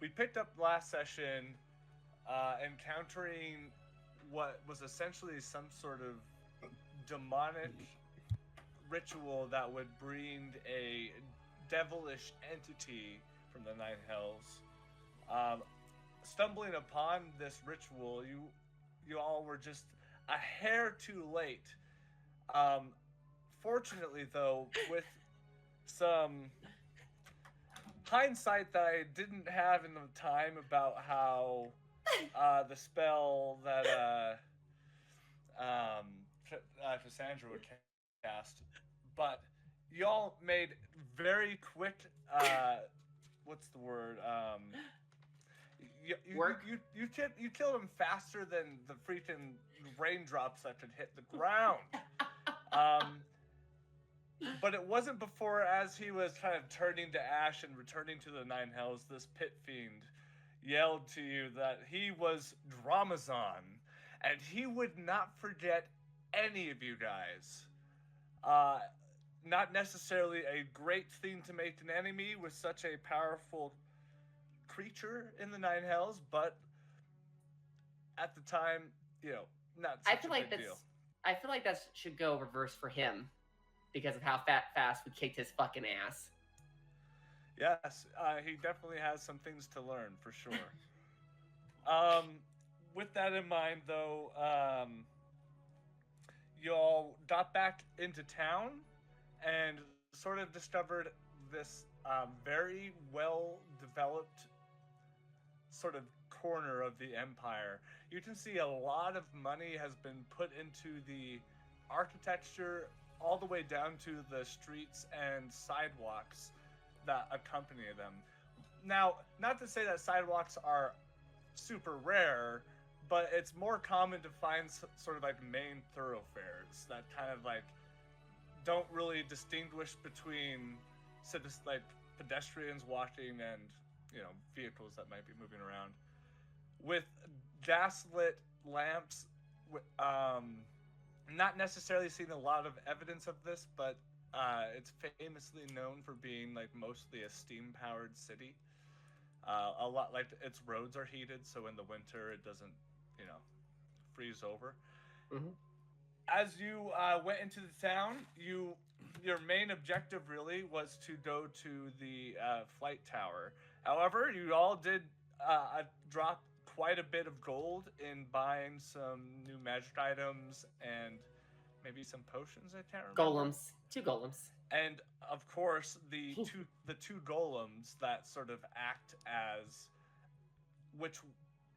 We picked up last session encountering what was essentially some sort of demonic ritual that would bring a devilish entity from the Nine Hells. Um, Stumbling upon this ritual, you all were just a hair too late. Um, Fortunately, though, with some hindsight that I didn't have in the time about how the spell that Cassandra would cast, but y'all made very quick. What's the word? Work. You killed him faster than the freaking raindrops that could hit the ground. Um, but it wasn't before, as he was kind of turning to ash and returning to the Nine Hells, this pit fiend yelled to you that he was Dramazon, and he would not forget any of you guys. Uh, Not necessarily a great thing to make an enemy with such a powerful creature in the Nine Hells, but at the time, not I such feel a like big deal. I feel like that should go reverse for him because of how fast we kicked his fucking ass. Yes, he definitely has some things to learn for sure. um, with that in mind, though, you all got back into town and sort of discovered this very well developed sort of corner of the empire. You can see a lot of money has been put into the architecture all the way down to the streets and sidewalks that accompany them. Now, not to say that sidewalks are super rare, but it's more common to find sort of like main thoroughfares that kind of like don't really distinguish between like pedestrians walking and vehicles that might be moving around with gaslit lamps. Not necessarily seen a lot of evidence of this, but it's famously known for being like mostly a steam powered city. A lot like its roads are heated, so in the winter it doesn't you know freeze over. Mm-hmm. As you went into the town, your main objective really was to go to the flight tower. However, you all did drop quite a bit of gold in buying some new magic items and maybe some potions. I can't remember. Golems, 2 golems. And of course, the two golems that sort of act as, which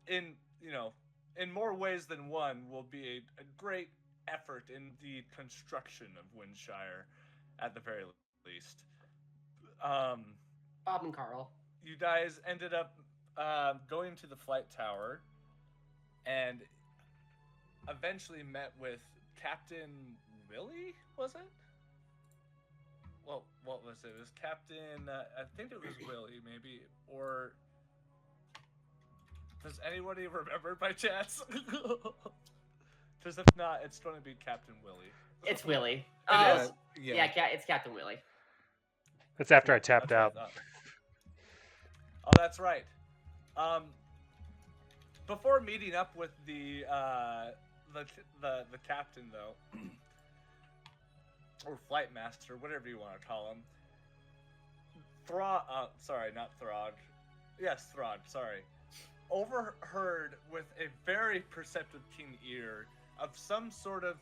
in in more ways than one will be a great effort in the construction of Winshire, at the very least. Um, Bob and Carl. you guys ended up going to the flight tower and eventually met with Captain Willie. Was it? Well, what was it? It was Captain. I think it was Willie, maybe, or does anybody remember by chance? Because if not, it's going to be Captain Willie. It's Willie. It is? Yeah, it's Captain Willie. That's after I tapped out. Oh, that's right. Before meeting up with the captain, though, or flight master, whatever you want to call him, sorry, not Throg. Yes, Throg. Sorry. Overheard with a very perceptive keen ear of some sort of,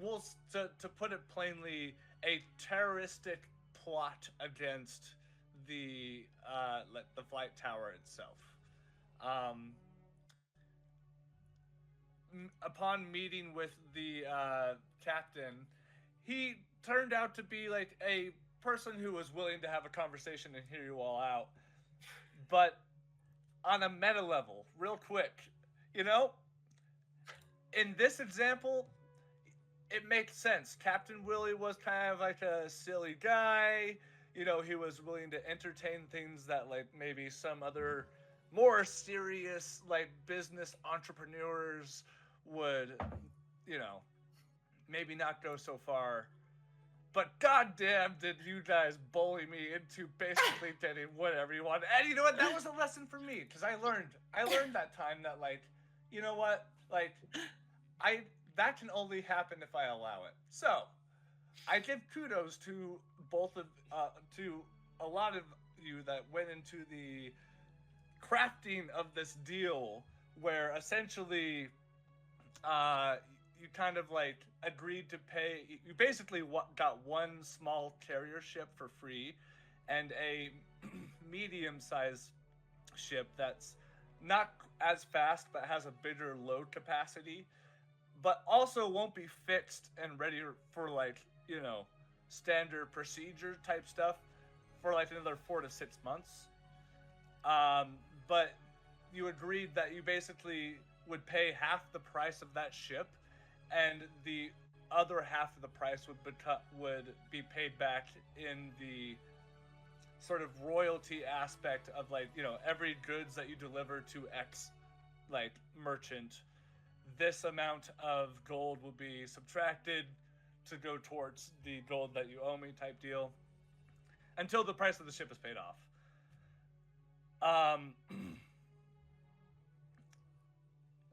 well, to put it plainly, a terroristic plot against the flight tower itself. Upon meeting with the captain, he turned out to be like a person who was willing to have a conversation and hear you all out, but on a meta level, real quick, in this example, it makes sense. Captain Willie was kind of like a silly guy. He was willing to entertain things that like maybe some other more serious like business entrepreneurs would, maybe not go so far but goddamn, did you guys bully me into basically getting whatever you want? And you know what? That was a lesson for me because I learned that time that like, you know what? Like, that can only happen if I allow it. So, I give kudos to both of to a lot of you that went into the crafting of this deal, where essentially, you kind of like agreed to pay. You basically got one small carrier ship for free, and a medium-sized ship that's not as fast but has a bigger load capacity, but also won't be fixed and ready for like standard procedure type stuff for like another 4 to 6 months. But you agreed that you basically would pay half the price of that ship, and the other half of the price would be paid back in the sort of royalty aspect of like every goods that you deliver to X like merchant, this amount of gold will be subtracted to go towards the gold that you owe me type deal until the price of the ship is paid off.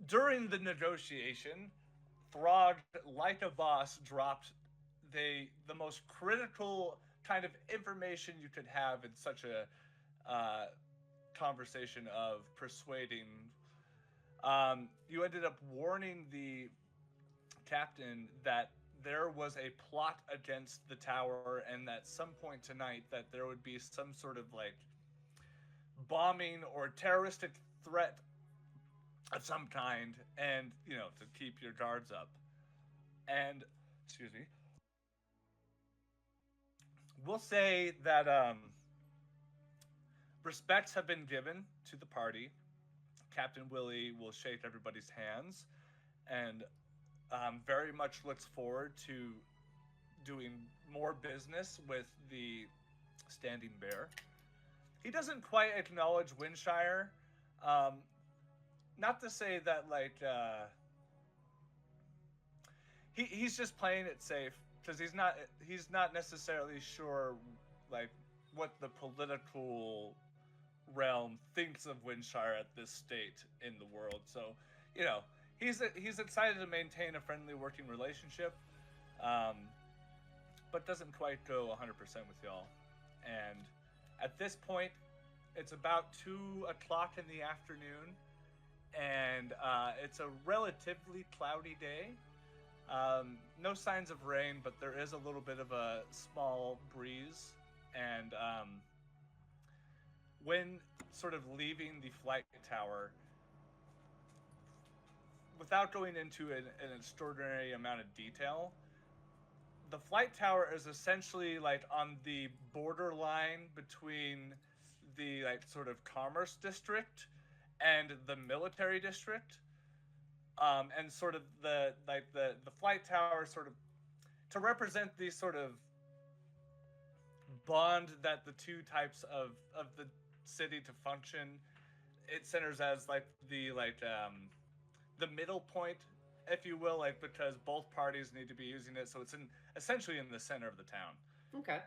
During the negotiation, Throg, like a boss, dropped the most critical kind of information you could have in such a conversation of persuading. You ended up warning the captain that there was a plot against the tower, and at some point tonight that there would be some sort of like bombing or terroristic threat of some kind, and to keep your guards up. And excuse me, we'll say that respects have been given to the party. Captain Willie will shake everybody's hands, and very much looks forward to doing more business with the Standing Bear. He doesn't quite acknowledge Winshire. Not to say that like he's just playing it safe because he's not necessarily sure like what the political realm thinks of Winshire at this state in the world. So he's excited to maintain a friendly working relationship, but doesn't quite go 100% with y'all. And at this point, it's about 2:00 in the afternoon, and it's a relatively cloudy day. No signs of rain, but there is a little bit of a small breeze. And when sort of leaving the flight tower, without going into an extraordinary amount of detail, the flight tower is essentially like on the borderline between the like sort of commerce district and the military district, and sort of the flight tower sort of to represent the sort of bond that the two types of the city to function. It centers as like the middle point, if you will, like because both parties need to be using it, so it's essentially in the center of the town. Okay.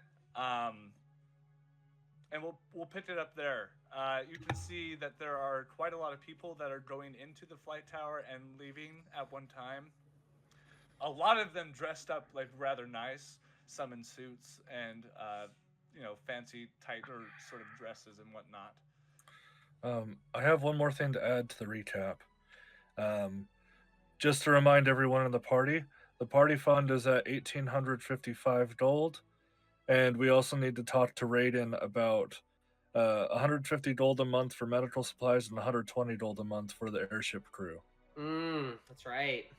And we'll pick it up there. You can see that there are quite a lot of people that are going into the flight tower and leaving at one time. A lot of them dressed up like rather nice, some in suits and fancy tighter sort of dresses and whatnot. I have one more thing to add to the recap. Just to remind everyone in the party fund is at 1,855 gold, and we also need to talk to Raiden about 150 gold a month for medical supplies and 120 gold a month for the airship crew. That's right.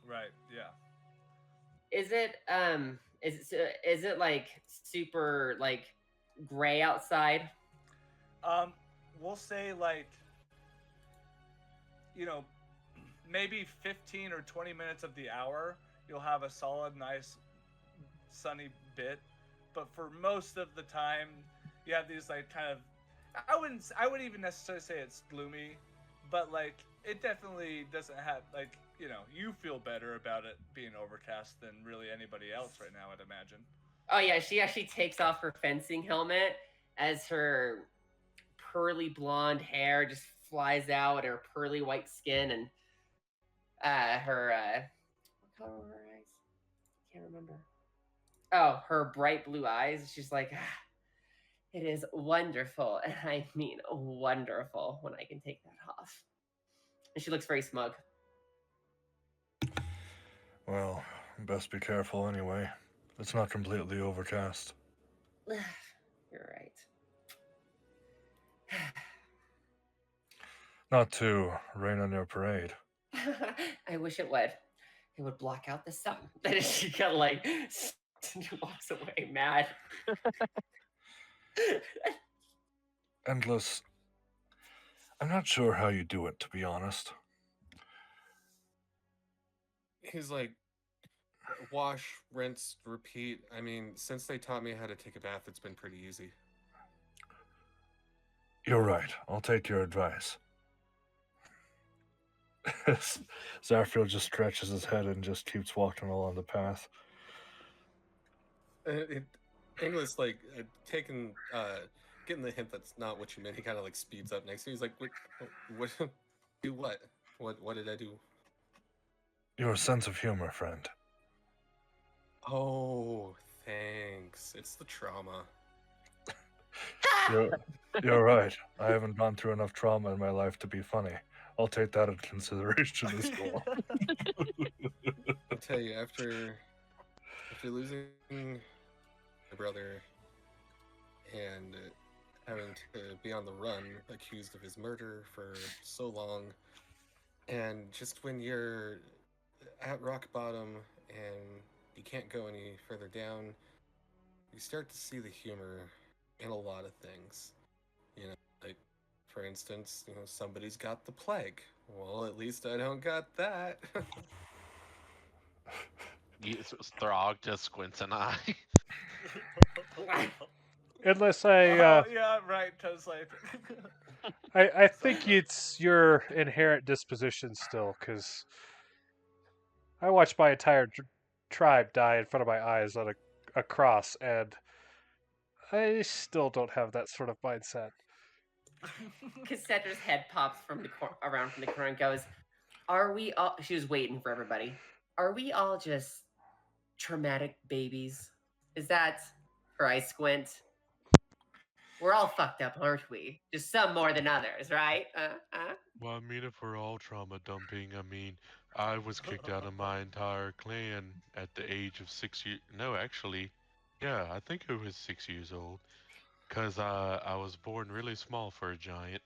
Right. Yeah. Is it like super like gray outside? We'll say like maybe 15 or 20 minutes of the hour you'll have a solid, nice, sunny bit, but for most of the time you have these like kind of I wouldn't even necessarily say it's gloomy, but like it definitely doesn't have like you feel better about it being overcast than really anybody else right now, I'd imagine. Oh yeah, she actually takes off her fencing helmet as her pearly blonde hair just flies out, her pearly white skin, and her what color were her eyes? Can't remember. Oh, her bright blue eyes. She's like, it is wonderful, and I mean wonderful when I can take that off. And she looks very smug. Well, best be careful anyway. It's not completely overcast. You're right. Not to rain on your parade. I wish it would. It would block out the sun. Then she got like walks away mad. Endless. I'm not sure how you do it, to be honest. He's like, wash, rinse, repeat. I mean, since they taught me how to take a bath, it's been pretty easy. You're right. I'll take your advice. Zaphreal just stretches his head and just keeps walking along the path. English, like, getting the hint that's not what you meant. He kind of like speeds up next to you. He's like, what, do what? What did I do? Your sense of humor, friend. Oh, thanks. It's the trauma. You're right. I haven't gone through enough trauma in my life to be funny. I'll take that into consideration as well. I'll tell you, after losing my brother and having to be on the run, accused of his murder for so long, and just when you're at rock bottom and you can't go any further down, you start to see the humor in a lot of things. Like, for instance, somebody's got the plague. Well, at least I don't got that. Throg just squints an eye. Unless yeah, right. Cause like, I think it's your inherent disposition still, because I watched my entire tribe die in front of my eyes on a cross, and I still don't have that sort of mindset. Cassandra's head pops from around from the corner and goes, "Are we all?" She was waiting for everybody. Are we all just traumatic babies? Is that her eyes squint? We're all fucked up, aren't we? Just some more than others, right? Well, I mean, if we're all trauma dumping, I mean, I was kicked out of my entire clan at the age of 6 years. No, actually, yeah, I think it was 6 years old. Because I was born really small for a giant.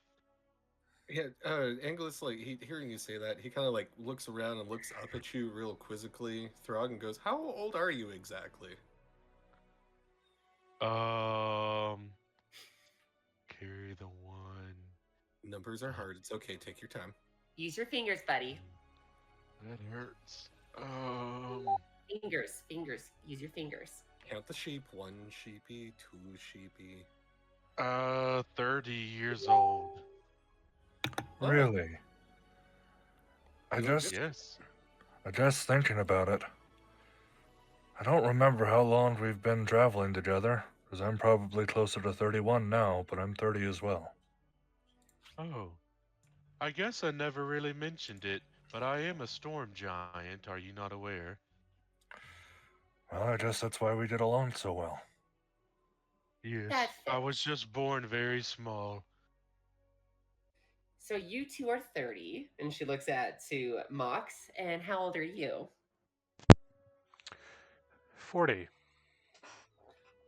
Yeah, Angelus, like, hearing you say that, he kind of like looks around and looks up at you real quizzically, Throg, and goes, "How old are you exactly?" Carry the one. Numbers are hard. It's okay. Take your time. Use your fingers, buddy. That hurts. Fingers. Use your fingers. Count the sheep. 1 sheepy, 2 sheepy. 30 years old. Really? Yes. I just thinking about it. I don't remember how long we've been traveling together, because I'm probably closer to 31 now, but I'm 30 as well. Oh. I guess I never really mentioned it, but I am a storm giant. Are you not aware? Well, I guess that's why we get along so well. Yes. I was just born very small. So you two are 30, and she looks to Mhox. And how old are you? 40.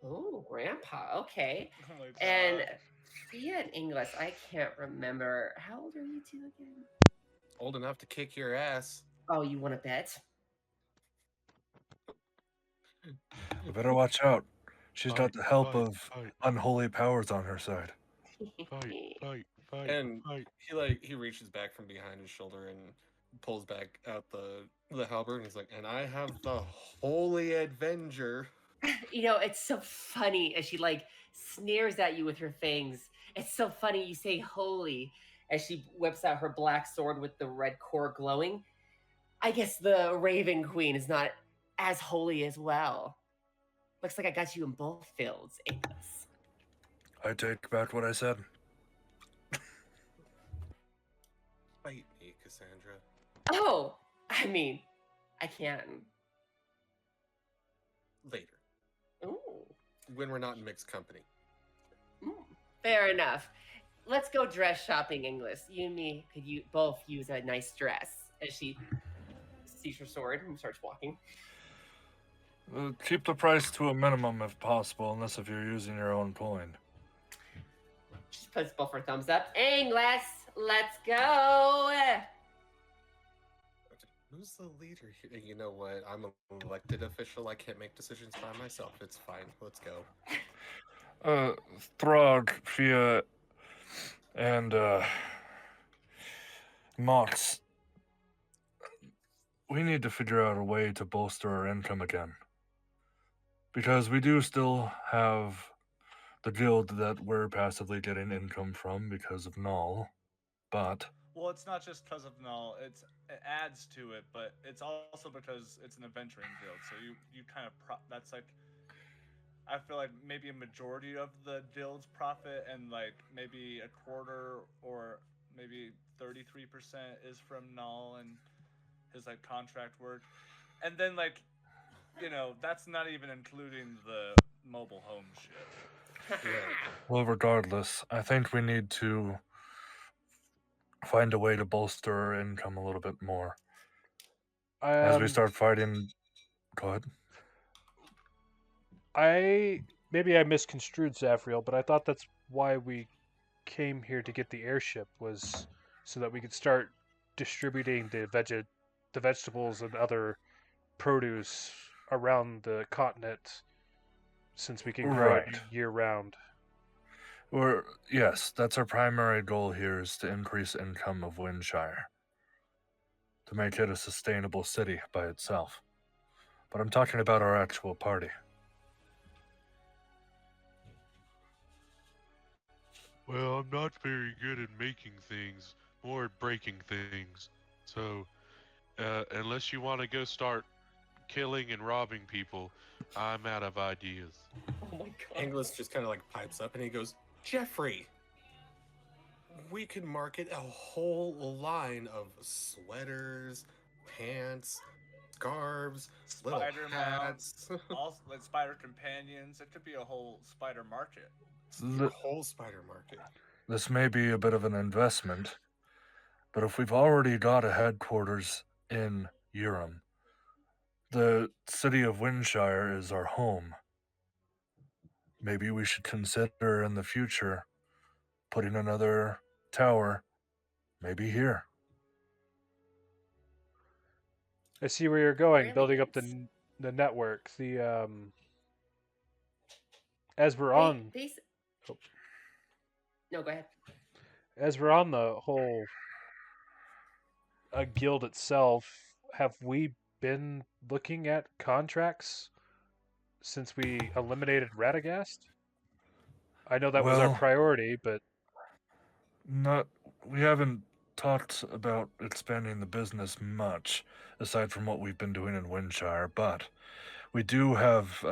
Oh, Grandpa. Okay. oh my God. And Fia and English, I can't remember. How old are you two again? Old enough to kick your ass. Oh, you want to bet? You better watch out. She's got the help of fight. unholy powers on her side. Fight. And he reaches back from behind his shoulder and pulls back out the halberd, and he's like, "And I have the Holy Avenger." It's so funny as she like sneers at you with her fangs. It's so funny you say holy, as she whips out her black sword with the red core glowing. I guess the Raven Queen is not as holy as well. Looks like I got you in both fields, Engless. I take back what I said. Fight me, Cassandra. Oh, I mean, I can. Later. Ooh. When we're not in mixed company. Fair enough. Let's go dress shopping, English. You and me could both use a nice dress. As she sees her sword and starts walking. Keep the price to a minimum if possible, unless if you're using your own coin. She puts both her thumbs up. English, let's go. Who's the leader here? You know what? I'm an elected official. I can't make decisions by myself. It's fine. Let's go. Throg, Fia, and Mhox. We need to figure out a way to bolster our income again. Because we do still have the guild that we're passively getting income from because of Null, but... Well, it's not just because of Null. It adds to it, but it's also because it's an adventuring guild. So you kind of that's like, I feel like maybe a majority of the guild's profit, and like maybe a quarter or maybe 33% is from Null and his like contract work, and then like, you know, that's not even including the mobile home shit. Well, regardless, I think we need to find a way to bolster our income a little bit more. As we start fighting... Go ahead. Maybe I misconstrued Zaphreal, but I thought that's why we came here to get the airship, was so that we could start distributing the vegetables and other produce around the continent, since we can grow it year round. Yes, that's our primary goal here, is to increase income of Winshire. To make it a sustainable city by itself. But I'm talking about our actual party. Well, I'm not very good at making things, more at breaking things. So, unless you want to go start killing and robbing people, I'm out of ideas. Oh my god. English just kind of like pipes up and he goes, Jeffrey, we could market a whole line of sweaters, pants, scarves, little Spider hats. mounts, all like spider companions. It could be a whole spider market. The whole spider market. This may be a bit of an investment, but if we've already got a headquarters in Xehtom, the city of Winshire is our home. Maybe we should consider in the future putting another tower, maybe here. I see where you're going, Really building up is. the network. As we're on, No, go ahead. as we're on the whole guild itself, have we been looking at contracts since we eliminated Radagast? I know that was our priority, but we haven't talked about expanding the business much, aside from what we've been doing in Winshire, but we do have,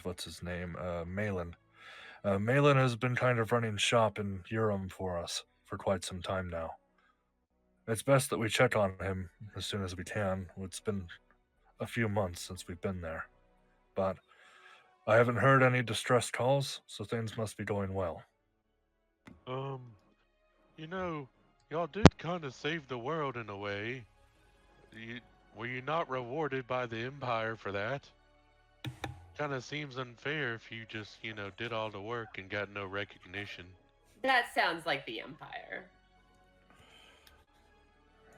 what's his name? Malin. Malin has been kind of running shop in Xehtom for us for quite some time now. It's best that we check on him as soon as we can. It's been a few months since we've been there. But I haven't heard any distress calls, so things must be going well. You know, y'all did kind of save the world in a way. Were you not rewarded by the Empire for that? Kind of seems unfair if you just, did all the work and got no recognition. That sounds like the Empire.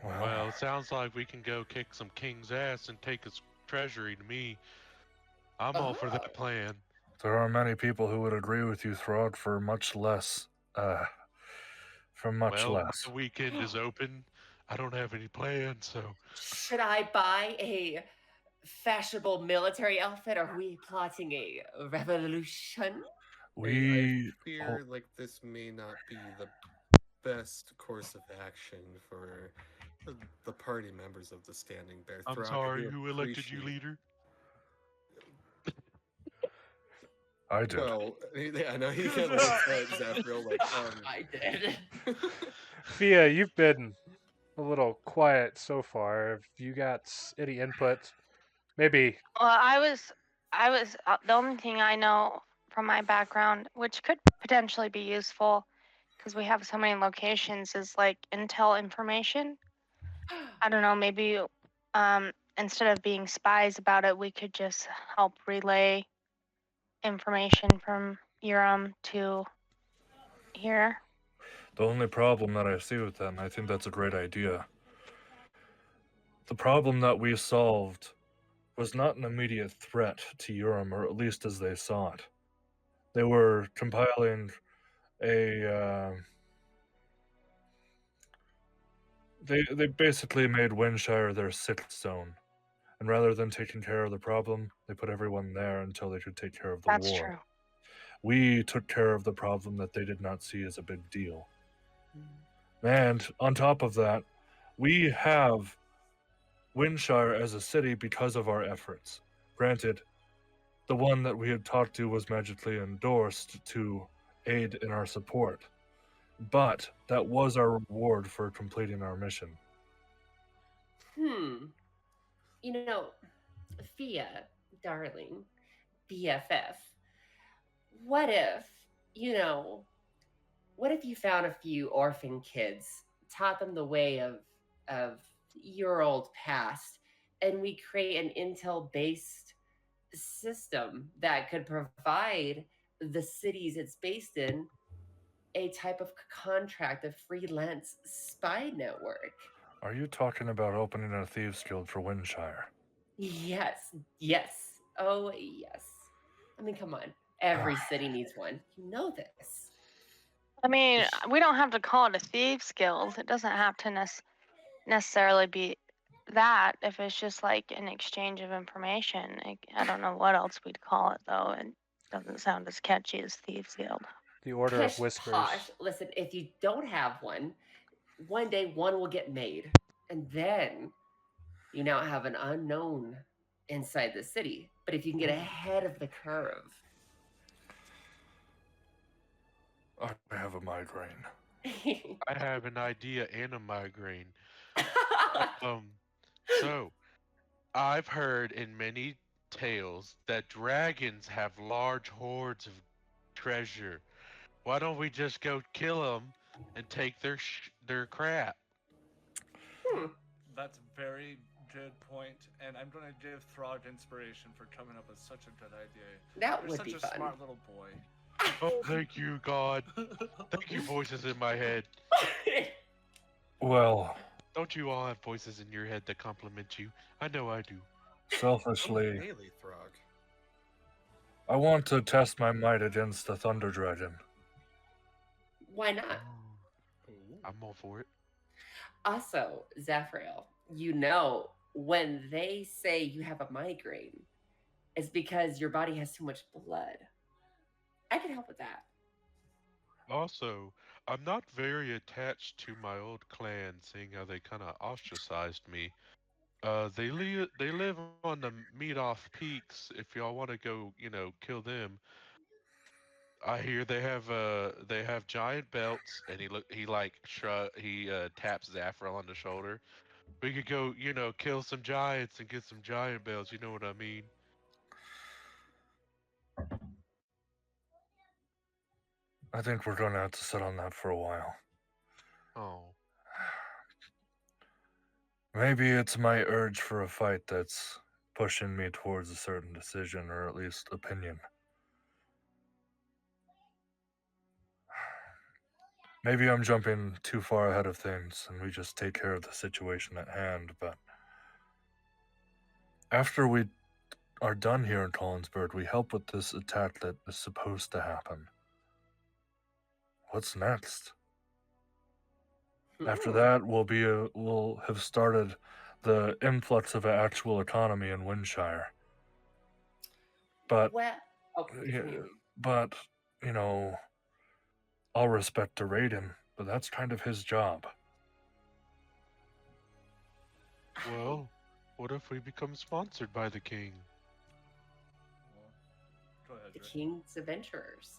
Well, it sounds like we can go kick some king's ass and take his treasury to me. I'm all for that plan. There are many people who would agree with you, Throg, for much less. Less. The weekend is open. I don't have any plans, so... Should I buy a fashionable military outfit? Are we plotting a revolution? I fear like this may not be the best course of action for the party members of the Standing Bear I'm Throg. sorry, I do who elected you appreciate- leader? I did. Well, I know he kind of looks at Zaphreal like, I did. Fia, you've been a little quiet so far. Have you got any input? Maybe. Well, I was the only thing I know from my background, which could potentially be useful, because we have so many locations, is like intel information. I don't know, maybe instead of being spies about it, we could just help relay information from Urim to here. The only problem that I see with that, and I think that's a great idea, the problem that we solved was not an immediate threat to Urim, or at least as they saw it. They were compiling a. They basically made Winshire their sixth zone, and rather than taking care of the problem, they put everyone there until they could take care of the That's war. true. We took care of the problem that they did not see as a big deal. And on top of that, we have Winshire as a city because of our efforts. Granted, the one that we had talked to was magically endorsed to aid in our support, but that was our reward for completing our mission. You know, Fia, darling, BFF, what if, what if you found a few orphan kids, taught them the way of your old past, and we create an intel-based system that could provide the cities it's based in a type of contract, a freelance spy network? Are you talking about opening a thieves guild for Winshire? Yes, yes. Oh, yes. I mean, come on. Every city needs one. You know this. I mean, we don't have to call it a thieves guild. It doesn't have to necessarily be that. If it's just like an exchange of information, I don't know what else we'd call it though. It doesn't sound as catchy as thieves guild. The Order of Pish Whispers. posh. Listen, if you don't have one day one will get made. And then you now have an unknown inside the city. But if you can get ahead of the curve. I have a migraine. I have an idea and a migraine. So I've heard in many tales that dragons have large hordes of treasure. Why don't we just go kill them and take their crap? That's a very good point, and I'm going to give Throg inspiration for coming up with such a good idea. That You're would such be a fun. smart little boy. Oh, thank you, God. Thank you, voices in my head. Well, Don't you all have voices in your head that compliment you? I know I do. selfishly, Haley Throg. I want to test my might against the Thunder Dragon. Why not? I'm all for it. Also, Zaphreal, when they say you have a migraine, it's because your body has too much blood. I can help with that. Also, I'm not very attached to my old clan, seeing how they kind of ostracized me. They live on the Meat Off Peaks. If y'all want to go, kill them. I hear they have giant belts, and he taps Zaphra on the shoulder. We could go, kill some giants and get some giant belts. You know what I mean? I think we're going to have to sit on that for a while. Oh, Maybe it's my urge for a fight that's pushing me towards a certain decision, or at least opinion. Maybe I'm jumping too far ahead of things and we just take care of the situation at hand, but after we are done here in Collinsburg, we help with this attack that is supposed to happen. What's next? After that, we'll have started the influx of an actual economy in Winshire. But Well, continue. but all respect to Raiden, but that's kind of his job. Well, what if we become sponsored by the king? Go ahead, The Rick. king's adventurers.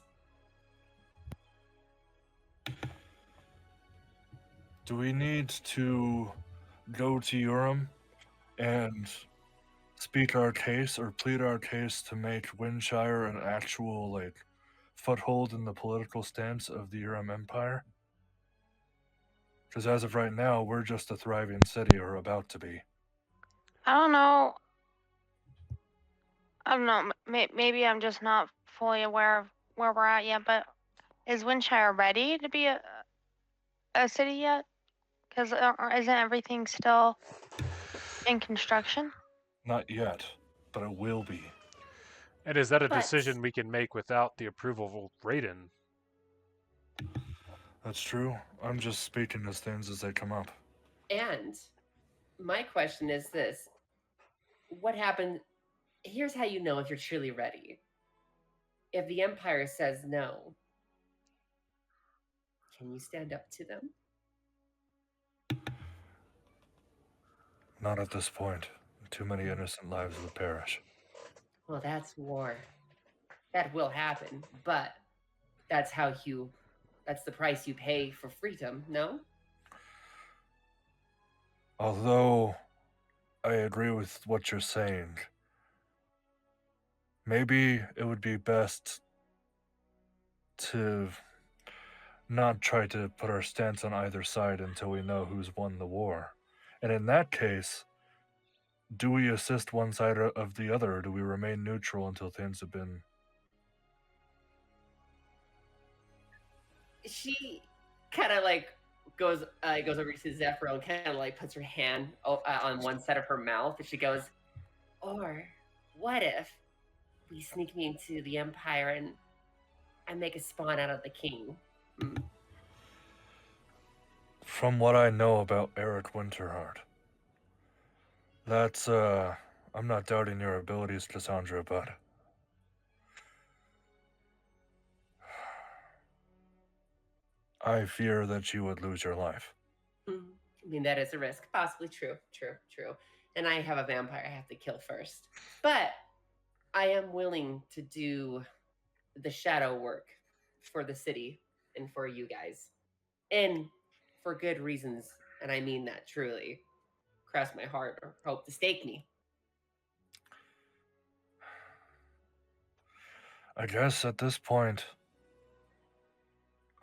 Do we need to go to Urim and speak our case or plead our case to make Winshire an actual foothold in the political stance of the Urim Empire? Because as of right now, we're just a thriving city, or about to be. I don't know. I don't know. Maybe I'm just not fully aware of where we're at yet. But is Winshire ready to be a city yet? Because isn't everything still in construction? Not yet, but it will be. And is that a But- decision we can make without the approval of Raiden? That's true. I'm just speaking as things as they come up. And my question is this: what happened? Here's how you know if you're truly ready. If the Empire says no, can you stand up to them? Not at this point. Too many innocent lives would perish. Well, that's war. That will happen, but that's that's the price you pay for freedom, no? Although I agree with what you're saying, maybe it would be best to not try to put our stance on either side until we know who's won the war. And in that case, do we assist one side of the other, or do we remain neutral until things have been... She kind of goes over to Zaphreal and kind of puts her hand on one side of her mouth, and she goes, "Or what if we sneak me into the Empire and I make a spawn out of the king?" From what I know about Eric Winterheart, that's, I'm not doubting your abilities, Cassandra, but I fear that you would lose your life. I mean, that is a risk. Possibly true. And I have a vampire I have to kill first. But I am willing to do the shadow work for the city and for you guys. And for good reasons. And I mean that truly. Cross my heart or hope to stake me. I guess at this point,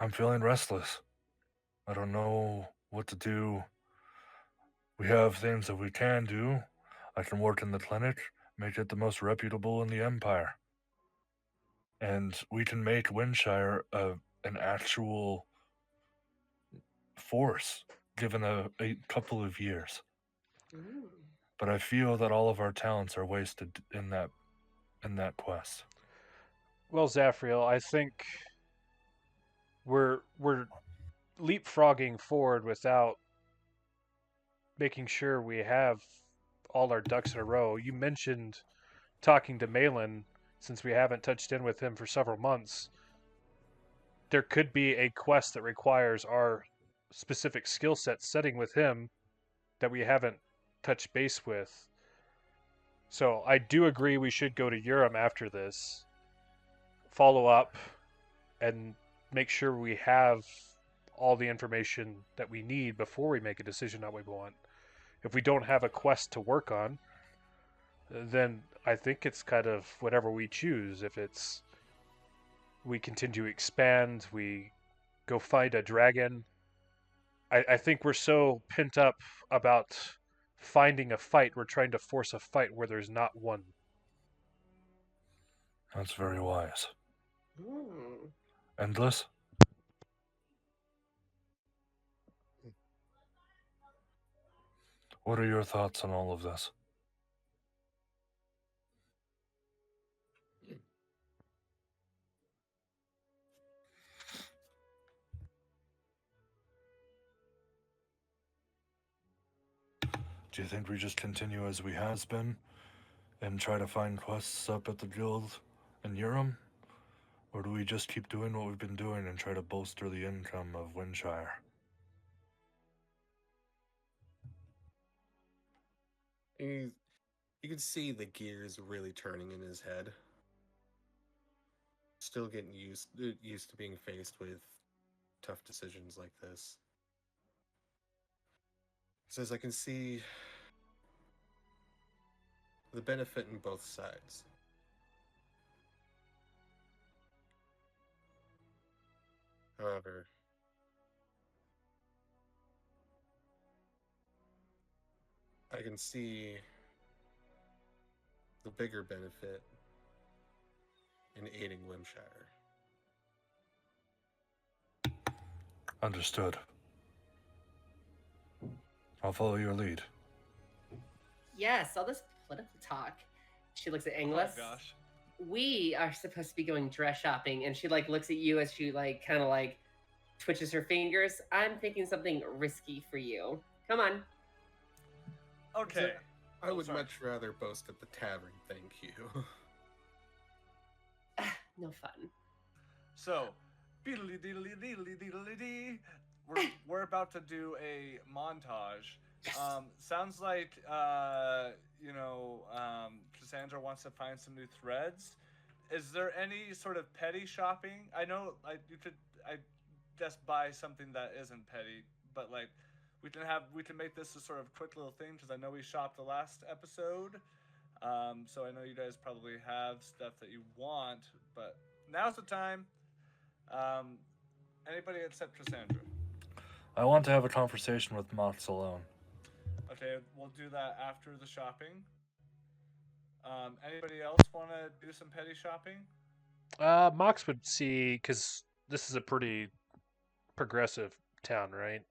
I'm feeling restless. I don't know what to do. We have things that we can do. I can work in the clinic, make it the most reputable in the Empire. And we can make Winshire an actual force, given a couple of years. But I feel that all of our talents are wasted in that quest. Well, Zaphreal, I think we're leapfrogging forward without making sure we have all our ducks in a row. You mentioned talking to Malin, since we haven't touched in with him for several months. There could be a quest that requires our specific skill set setting with him that we haven't touched base with. So I do agree we should go to Urim after this, follow up, and make sure we have all the information that we need before we make a decision on what we want. If we don't have a quest to work on, then I think it's kind of whatever we choose. If it's we continue to expand, we go find a dragon. I think we're so pent up about finding a fight, we're trying to force a fight where there's not one. That's very wise. Endless? What are your thoughts on all of this? Do you think we just continue as we has been and try to find quests up at the guild in Urim? Or do we just keep doing what we've been doing and try to bolster the income of Winshire? You can see the gears really turning in his head. Still getting used to being faced with tough decisions like this. He says, I can see the benefit in both sides. However, I can see the bigger benefit in aiding Winshire. Understood. I'll follow your lead. Yes, all this political talk. She looks at English. Oh gosh. We are supposed to be going dress shopping, and she like looks at you as she like kind of like twitches her fingers. I'm thinking something risky for you. Come on. Okay. I Oh, would sorry. much rather boast at the tavern, thank you. No fun. So, beedly-deedly-deedly-deedly-dee. We're about to do a montage. Sounds like Cassandra wants to find some new threads. Is there any sort of petty shopping? I know you could just buy something that isn't petty, but like we can make this a sort of quick little thing because I know we shopped the last episode. So I know you guys probably have stuff that you want, but now's the time. Anybody except Cassandra. I want to have a conversation with Mhox alone. Okay, we'll do that after the shopping. Anybody else want to do some petty shopping? Mox would see, because this is a pretty progressive town, right?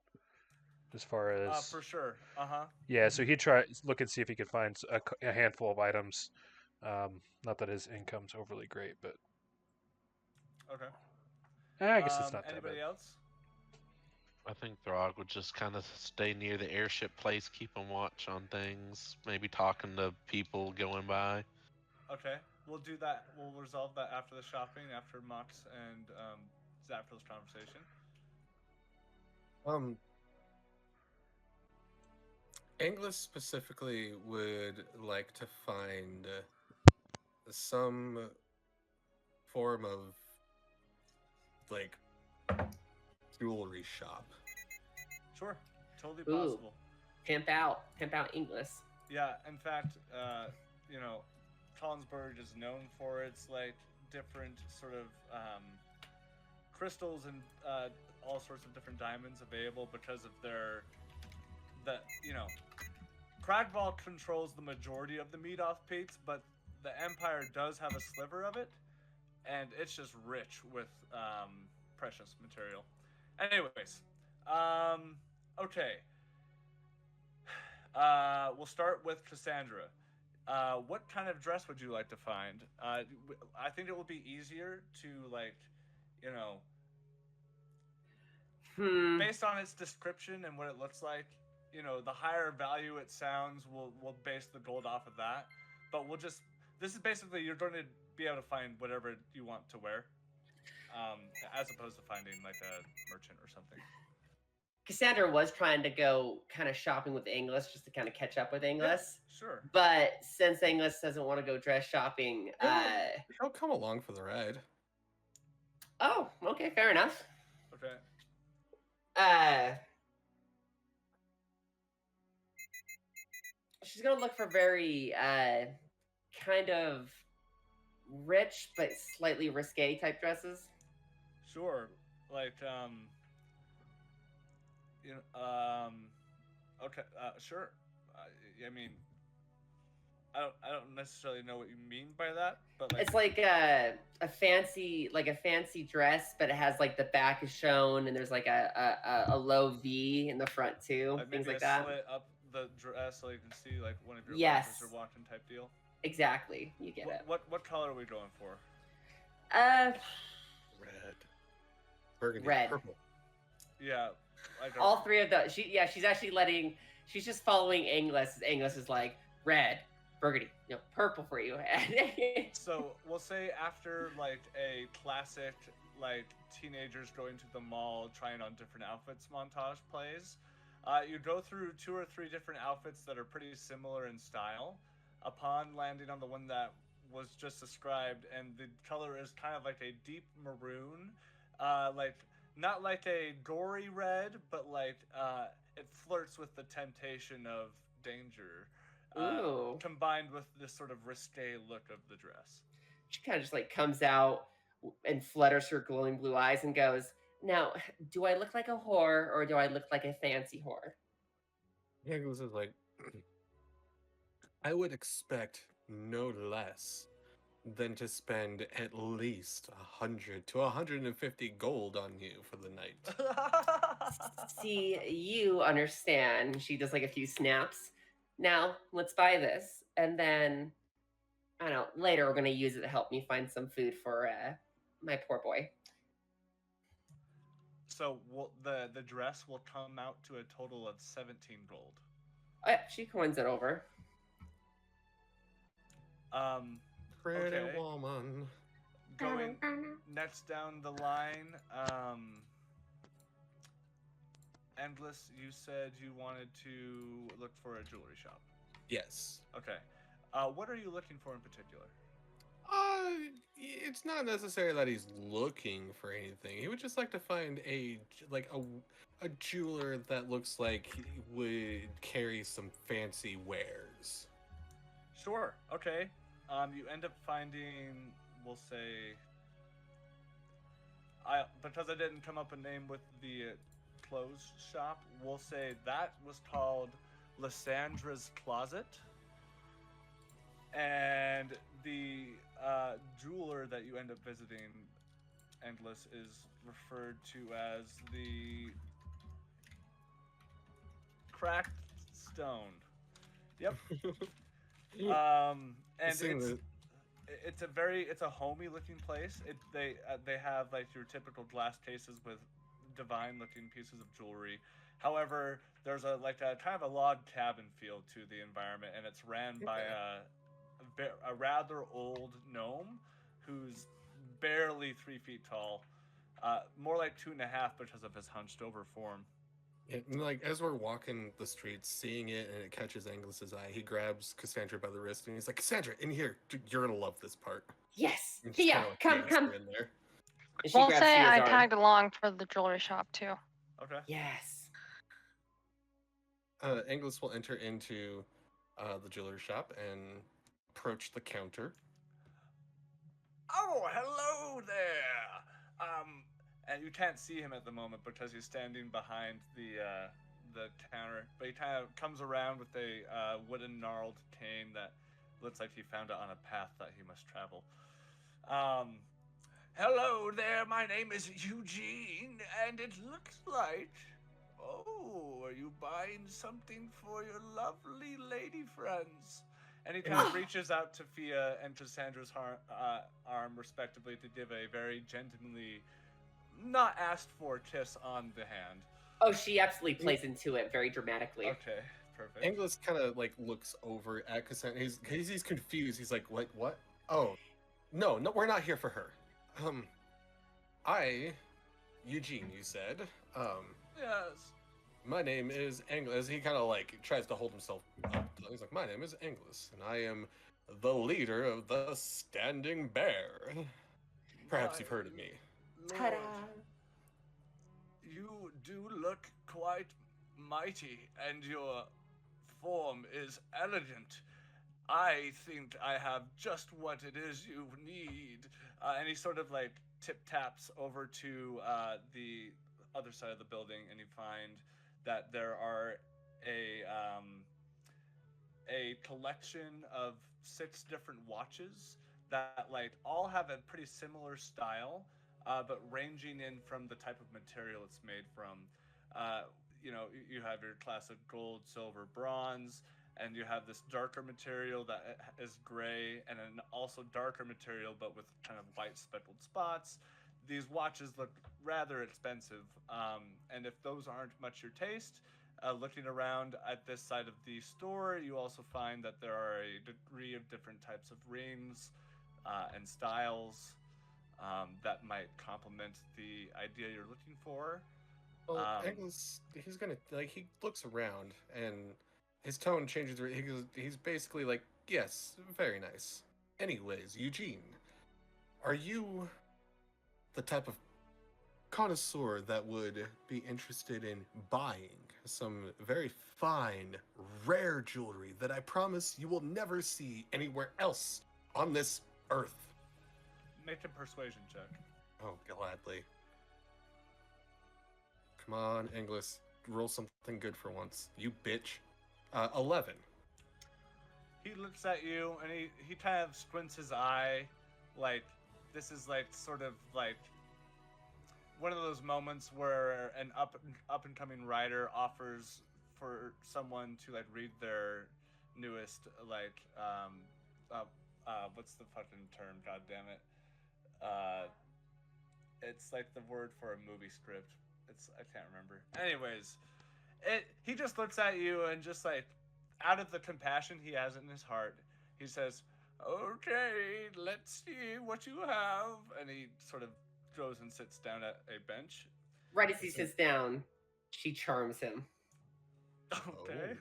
As far as For sure. Uh-huh. yeah, so he'd look and see if he could find a handful of items. Not that his income's overly great, but Okay. I guess it's not that Anybody bad. else? I think Throg would just kind of stay near the airship place, keeping watch on things, maybe talking to people going by. Okay, we'll do that. We'll resolve that after the shopping, after Mox and Zaphreal's conversation. English specifically would like to find some form of like jewelry shop. Sure, totally Ooh. possible. Pimp out English. Yeah, in fact, Collinsburg is known for its like different sort of crystals and all sorts of different diamonds available because of Cragval controls the majority of the meat-off pates, but the Empire does have a sliver of it, and it's just rich with precious material. Anyways, okay. We'll start with Cassandra. What kind of dress would you like to find? I think it will be easier to based on its description and what it looks like. The higher value it sounds, we'll base the gold off of that. But this is basically you're going to be able to find whatever you want to wear, as opposed to finding like a merchant or something. Cassandra was trying to go kind of shopping with English just to kind of catch up with English. Yeah, sure. But since English doesn't want to go dress shopping, I'll come along for the ride. Oh, okay, fair enough. Okay. She's gonna look for very kind of rich but slightly risque type dresses. Sure. Like okay, sure. I mean, I don't necessarily know what you mean by that, but like it's like a fancy dress, but it has like the back is shown and there's like a low V in the front too, things like that. Slit up the dress so you can see like one of your yes. are walking type deal. Exactly, you get it. What color are we going for? Red, burgundy, red, purple. Yeah. All three of those. She's actually she's just following English. English is like red, burgundy, no, purple for you. So we'll say after like a classic like teenagers going to the mall trying on different outfits montage plays, you go through 2 or 3 different outfits that are pretty similar in style. Upon landing on the one that was just described, and the color is kind of like a deep maroon, like not like a gory red, but like it flirts with the temptation of danger, Ooh. combined with this sort of risque look of the dress. She kind of just like comes out and flutters her glowing blue eyes and goes, "Now, do I look like a whore or do I look like a fancy whore?" Angless is like, I would expect no less than to spend at least 100 to 150 gold on you for the night. See, you understand. She does like a few snaps. Now, let's buy this. And then, I don't know, later we're going to use it to help me find some food for my poor boy. So the dress will come out to a total of 17 gold. Oh, yeah, she coins it over. Pretty Okay. woman. Going next down the line, Endless, you said you wanted to look for a jewelry shop. Yes. Okay. What are you looking for in particular? It's not necessary that he's looking for anything. He would just like to find a jeweler that looks like he would carry some fancy wares. Sure. Okay. You end up finding, we'll say, because I didn't come up a name with the clothes shop, we'll say that was called Lysandra's Closet. And the jeweler that you end up visiting, Endless, is referred to as the Cracked Stone. Yep. And it's a homey looking place. They have like your typical glass cases with divine looking pieces of jewelry. However, there's a kind of a log cabin feel to the environment, and it's ran by a rather old gnome who's barely 3 feet tall, more like 2.5 because of his hunched over form. And like as we're walking the streets, seeing it, and it catches Angles's eye, he grabs Cassandra by the wrist and he's like, "Cassandra, in here. You're gonna love this part." Yes. And just Yeah, kinda, like, come. yanks her in there. And she We'll grabs say Thea's I arm. tagged along for the jewelry shop too. Okay. Yes. Anglis will enter into the jewelry shop and approach the counter. Oh, hello there. And you can't see him at the moment because he's standing behind the counter. But he kind of comes around with a wooden gnarled cane that looks like he found it on a path that he must travel. Hello there. My name is Eugene, and it looks like. Oh, are you buying something for your lovely lady friends? And he kind of reaches out to Fia and Cassandra's arm, respectively, to give a very gentlemanly, not asked for kiss on the hand. Oh, she absolutely plays into it very dramatically. Okay, perfect. Anglis kind of like looks over at Cassandra. He's confused. He's like, what? Oh, no, we're not here for her. Eugene, you said. Yes. My name is Anglis. He kind of like tries to hold himself up. He's like, my name is Anglis, and I am the leader of the Standing Bear. Perhaps you've heard of me. Ta-da. You do look quite mighty, and your form is elegant. I think I have just what it is you need. And he sort of like tip-taps over to the other side of the building, and you find that there are a collection of 6 different watches that like all have a pretty similar style, but ranging in from the type of material it's made from. You have your classic gold, silver, bronze, and you have this darker material that is gray, and then also darker material but with kind of white speckled spots. These watches look rather expensive, and if those aren't much your taste, Looking around at this side of the store, you also find that there are a degree of different types of rings and styles that might complement the idea you're looking for. Well, he's gonna like he looks around and his tone changes. He's basically like, yes, very nice. Anyways, Eugene, are you the type of connoisseur that would be interested in buying some very fine, rare jewelry that I promise you will never see anywhere else on this earth? Make a persuasion check. Oh, gladly. Come on, English. Roll something good for once. You bitch. 11. He looks at you and he kind of squints his eye, like this is like sort of like one of those moments where an up and coming writer offers for someone to like read their newest like what's the fucking term? God damn it! It's like the word for a movie script. I can't remember. Anyways, he just looks at you and just like out of the compassion he has in his heart, he says, "Okay, let's see what you have," and he sort of goes and sits down at a bench. Right as he sits down, she charms him. Okay.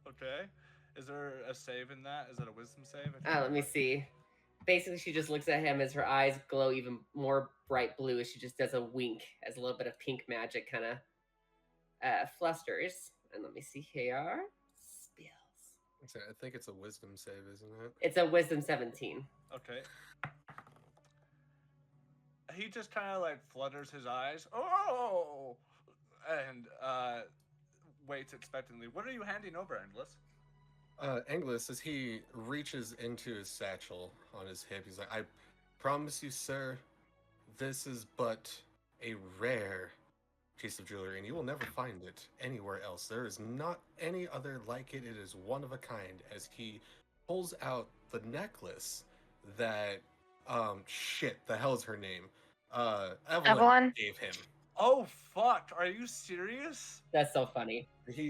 Okay. Is there a save in that? Is that a wisdom save? Let me see. Basically, she just looks at him as her eyes glow even more bright blue as she just does a wink as a little bit of pink magic kind of flusters. And let me see here. Spells. I think it's a wisdom save, isn't it? It's a wisdom 17. Okay. He just kind of like flutters his eyes. Oh! And waits expectantly. What are you handing over, Endless? English, as he reaches into his satchel on his hip, he's like, I promise you, sir, this is but a rare piece of jewelry, and you will never find it anywhere else. There is not any other like it. It is one of a kind. As he pulls out the necklace that, shit, the hell's her name? Evelyn gave him. Oh, fuck. Are you serious? That's so funny.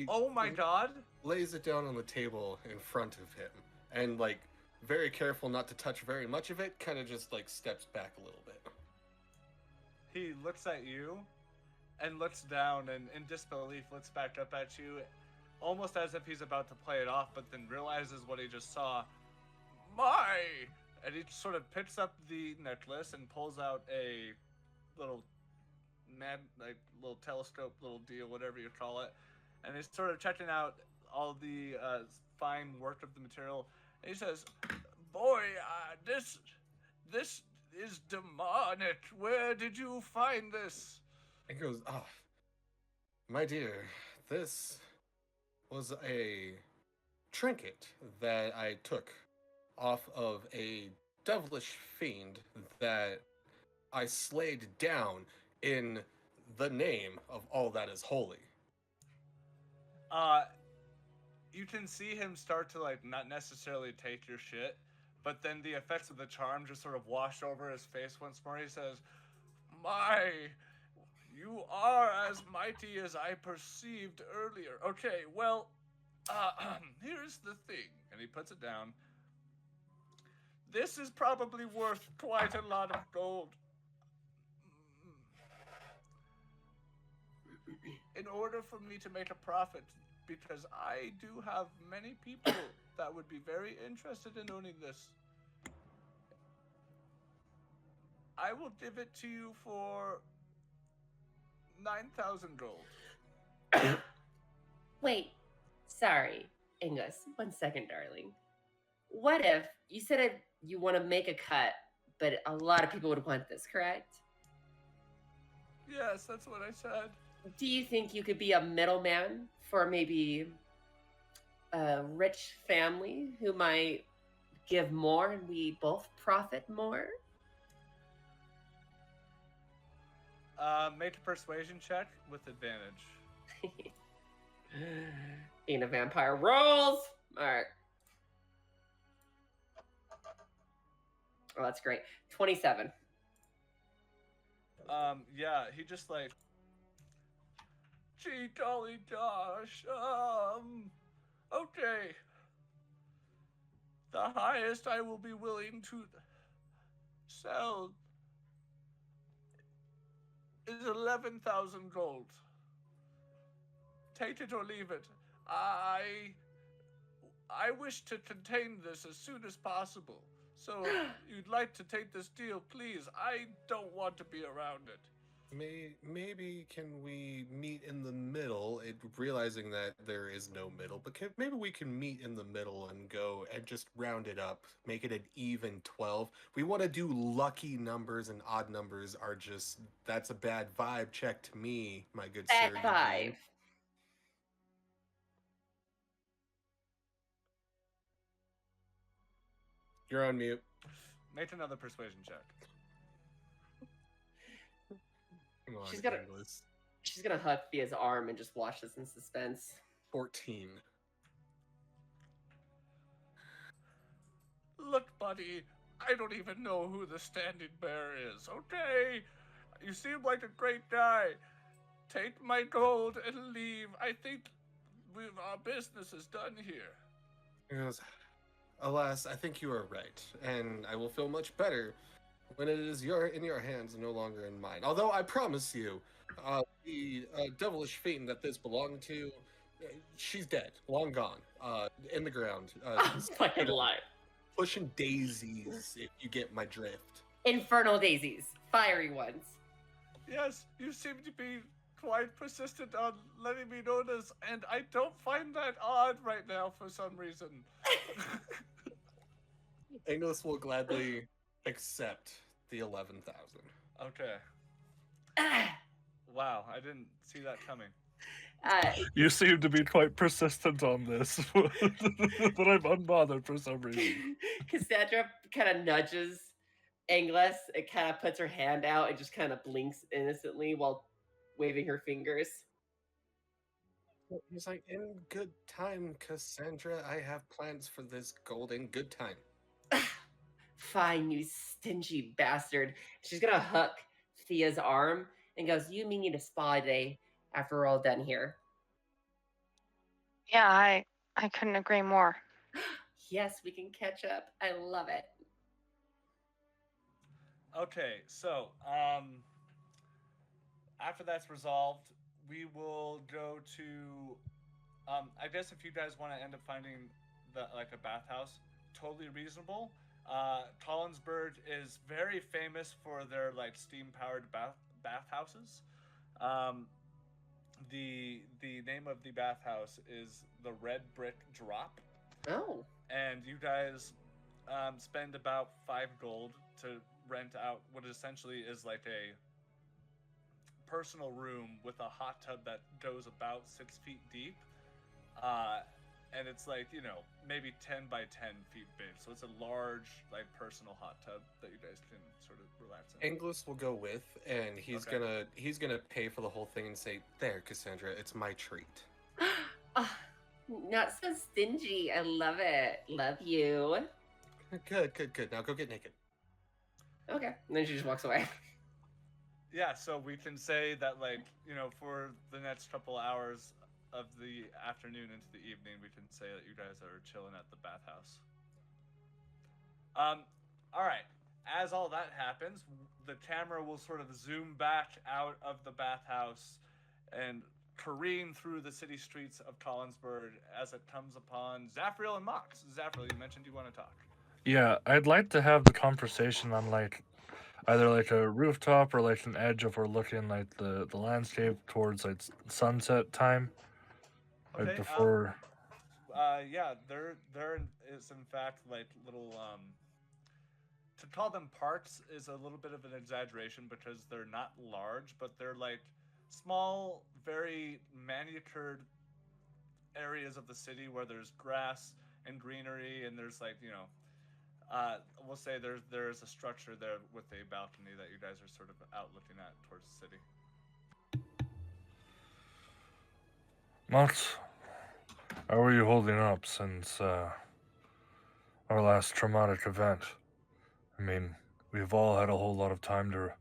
Oh my god. Lays it down on the table in front of him and, like, very careful not to touch very much of it, kind of just, like, steps back a little bit. He looks at you and looks down and in disbelief looks back up at you, almost as if he's about to play it off, but then realizes what he just saw. My! And he sort of picks up the necklace and pulls out a little little telescope, little deal, whatever you call it. And he's sort of checking out all the fine work of the material. And he says, "Boy, this is demonic. Where did you find this?" He goes, my dear, this was a trinket that I took off of a devilish fiend that I slayed down in the name of all that is holy. You can see him start to, like, not necessarily take your shit, but then the effects of the charm just sort of wash over his face once more. He says, "My, you are as mighty as I perceived earlier. Okay, well, here's the thing." And he puts it down. "This is probably worth quite a lot of gold. In order for me to make a profit, because I do have many people that would be very interested in owning this, I will give it to you for 9,000 gold." Wait, sorry, Angus. 1 second, darling. What if you said you want to make a cut, but a lot of people would want this, correct? Yes, that's what I said. Do you think you could be a middleman for maybe a rich family who might give more and we both profit more? Make a persuasion check with advantage. Being a vampire rolls. All right. Oh, that's great. 27. Yeah, he just like Gee, golly gosh. Okay. The highest I will be willing to sell is 11,000 gold. Take it or leave it. I wish to contain this as soon as possible. So if you'd like to take this deal, please. I don't want to be around it. Maybe can we meet in the middle? Realizing that there is no middle, but maybe we can meet in the middle and go and just round it up, make it an even 12. We want to do lucky numbers, and odd numbers are just that's a bad vibe check to me, my good sir. At 5. You're on mute. Make another persuasion check. Come on, She's gonna- English. She's gonna hug Thea's arm and just watch this in suspense. 14. Look, buddy, I don't even know who the standing bearer is, okay? You seem like a great guy. Take my gold and leave. I think our business is done here. He goes, alas, I think you are right, and I will feel much better when it is in your hands and no longer in mine. Although I promise you, the devilish fiend that this belonged to, she's dead, long gone, in the ground. I'm fucking lying. Pushing daisies, if you get my drift. Infernal daisies. Fiery ones. Yes, you seem to be quite persistent on letting me know this, and I don't find that odd right now for some reason. English will gladly accept the 11,000. Okay. Ah, Wow, I didn't see that coming. You seem to be quite persistent on this, but I'm unbothered for some reason. Cassandra kind of nudges Engless and kind of puts her hand out and just kind of blinks innocently while waving her fingers. He's like, in good time, Cassandra. I have plans for this gold in good time. Fine, you stingy bastard. She's gonna hook Thea's arm and goes, you mean need a spa day after we're all done here? Yeah, I couldn't agree more. Yes, we can catch up. I love it. Okay, so after that's resolved, we will go to I guess if you guys want to end up finding a bathhouse, totally reasonable. Collinsburg is very famous for their steam powered bathhouses. The name of the bathhouse is the Red Brick Drop. Oh. And you guys spend about 5 gold to rent out what essentially is like a personal room with a hot tub that goes about 6 feet deep. And it's maybe 10 by 10 feet big. So it's a large, personal hot tub that you guys can sort of relax in. English will go with, and he's gonna pay for the whole thing and say, "There, Cassandra, it's my treat." Oh, not so stingy. I love it. Love you. Good. Now go get naked. Okay. And then she just walks away. Yeah, so we can say that, for the next couple hours of the afternoon into the evening, we can say that you guys are chilling at the bathhouse. All right. As all that happens, the camera will sort of zoom back out of the bathhouse and careen through the city streets of Collinsburg as it comes upon Zaphreal and Mhox. Zaphreal, you mentioned you want to talk. Yeah, I'd like to have the conversation on either a rooftop or an edge if we're looking the landscape towards sunset time. Okay, I'd prefer. Yeah, there is in fact little to call them parks is a little bit of an exaggeration because they're not large, but they're small, very manicured areas of the city where there's grass and greenery, and there's we'll say there's a structure there with a balcony that you guys are sort of out looking at towards the city. Mhox, how are you holding up since our last traumatic event? I mean, we've all had a whole lot of time to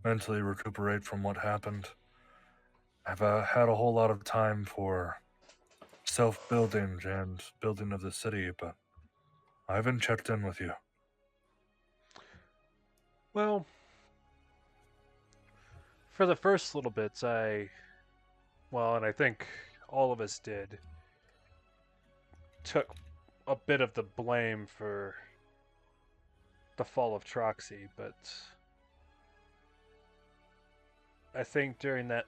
mentally recuperate from what happened. I've had a whole lot of time for self-building and building of the city, but I haven't checked in with you. Well, for the first little bits, and I think all of us did, took a bit of the blame for the fall of Troxy, but I think during that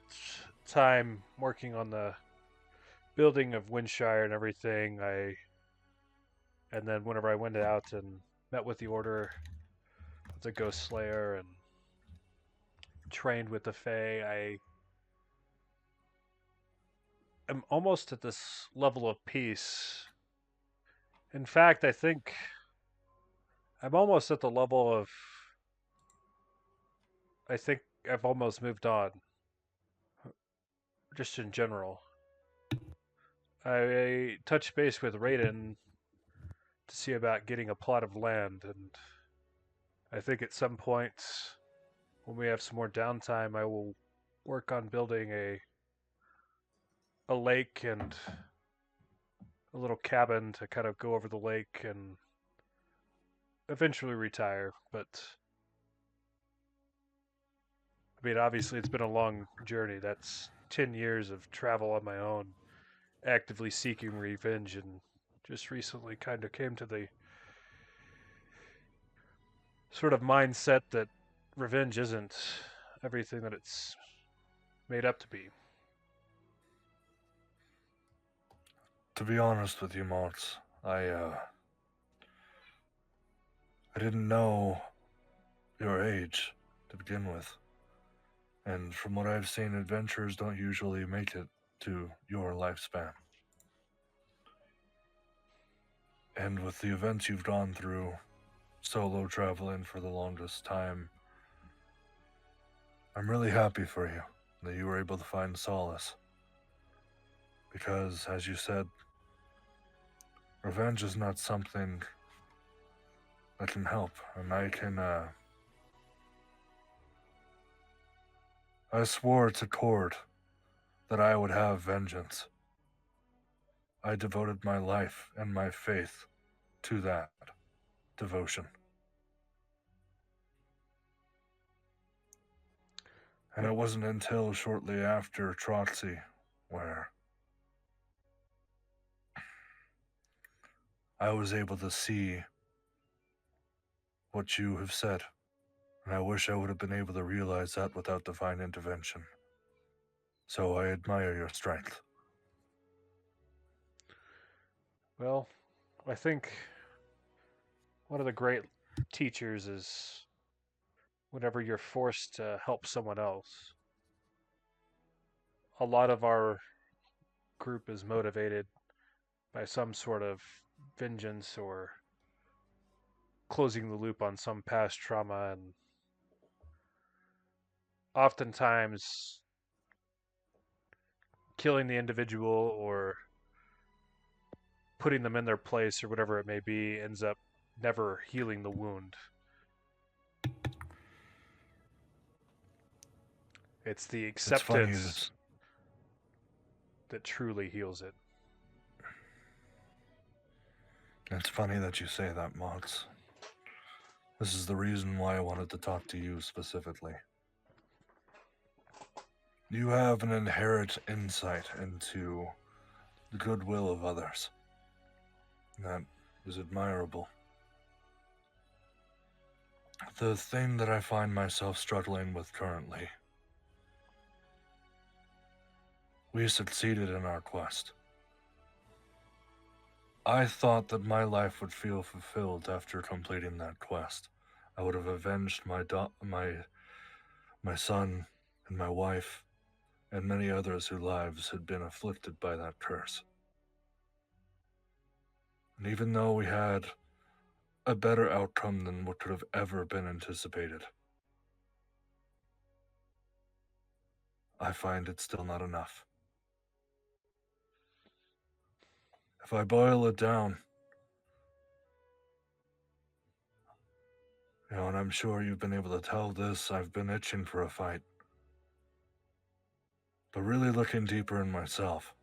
time working on the building of Winshire and everything, and then whenever I went out and met with the Order of the Ghost Slayer and trained with the Fae, I am almost at this level of peace. In fact, I think I'm almost at the level of, I think I've almost moved on, just in general. I touched base with Raiden to see about getting a plot of land, and I think at some point, when we have some more downtime, I will work on building a lake and a little cabin to kind of go over the lake and eventually retire. But I mean, obviously, it's been a long journey. That's 10 years of travel on my own, actively seeking revenge, and just recently kind of came to the sort of mindset that revenge isn't everything that it's made up to be. To be honest with you, Mhox, I didn't know your age to begin with. And from what I've seen, adventurers don't usually make it to your lifespan. And with the events you've gone through, solo traveling for the longest time, I'm really happy for you that you were able to find solace. Because, as you said, revenge is not something that can help, and I swore to Cord that I would have vengeance. I devoted my life and my faith to that devotion. And it wasn't until shortly after Troxy where I was able to see what you have said. And I wish I would have been able to realize that without divine intervention. So I admire your strength. Well, I think one of the great teachers is whenever you're forced to help someone else. A lot of our group is motivated by some sort of vengeance or closing the loop on some past trauma, and oftentimes killing the individual or putting them in their place or whatever it may be ends up never healing the wound. It's the acceptance that truly heals it. It's funny that you say that, Mhox. This is the reason why I wanted to talk to you specifically. You have an inherent insight into the goodwill of others. That is admirable. The thing that I find myself struggling with currently, we succeeded in our quest. I thought that my life would feel fulfilled after completing that quest. I would have avenged my son and my wife and many others whose lives had been afflicted by that curse. And even though we had a better outcome than what could have ever been anticipated, I find it's still not enough. If I boil it down, and I'm sure you've been able to tell this, I've been itching for a fight. But really looking deeper in myself,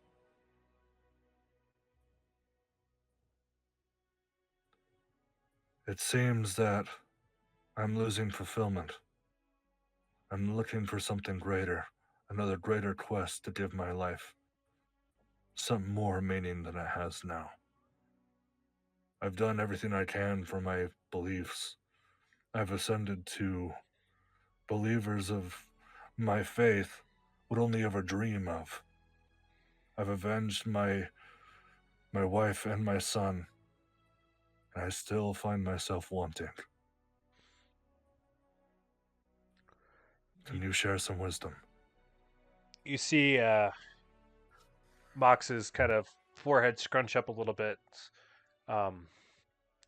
it seems that I'm losing fulfillment. I'm looking for something greater, another greater quest to give my life some more meaning than it has now. I've done everything I can for my beliefs. I've ascended to believers of my faith would only ever dream of. I've avenged my wife and my son, and I still find myself wanting. Can you share some wisdom? You see Mox's kind of forehead scrunch up a little bit.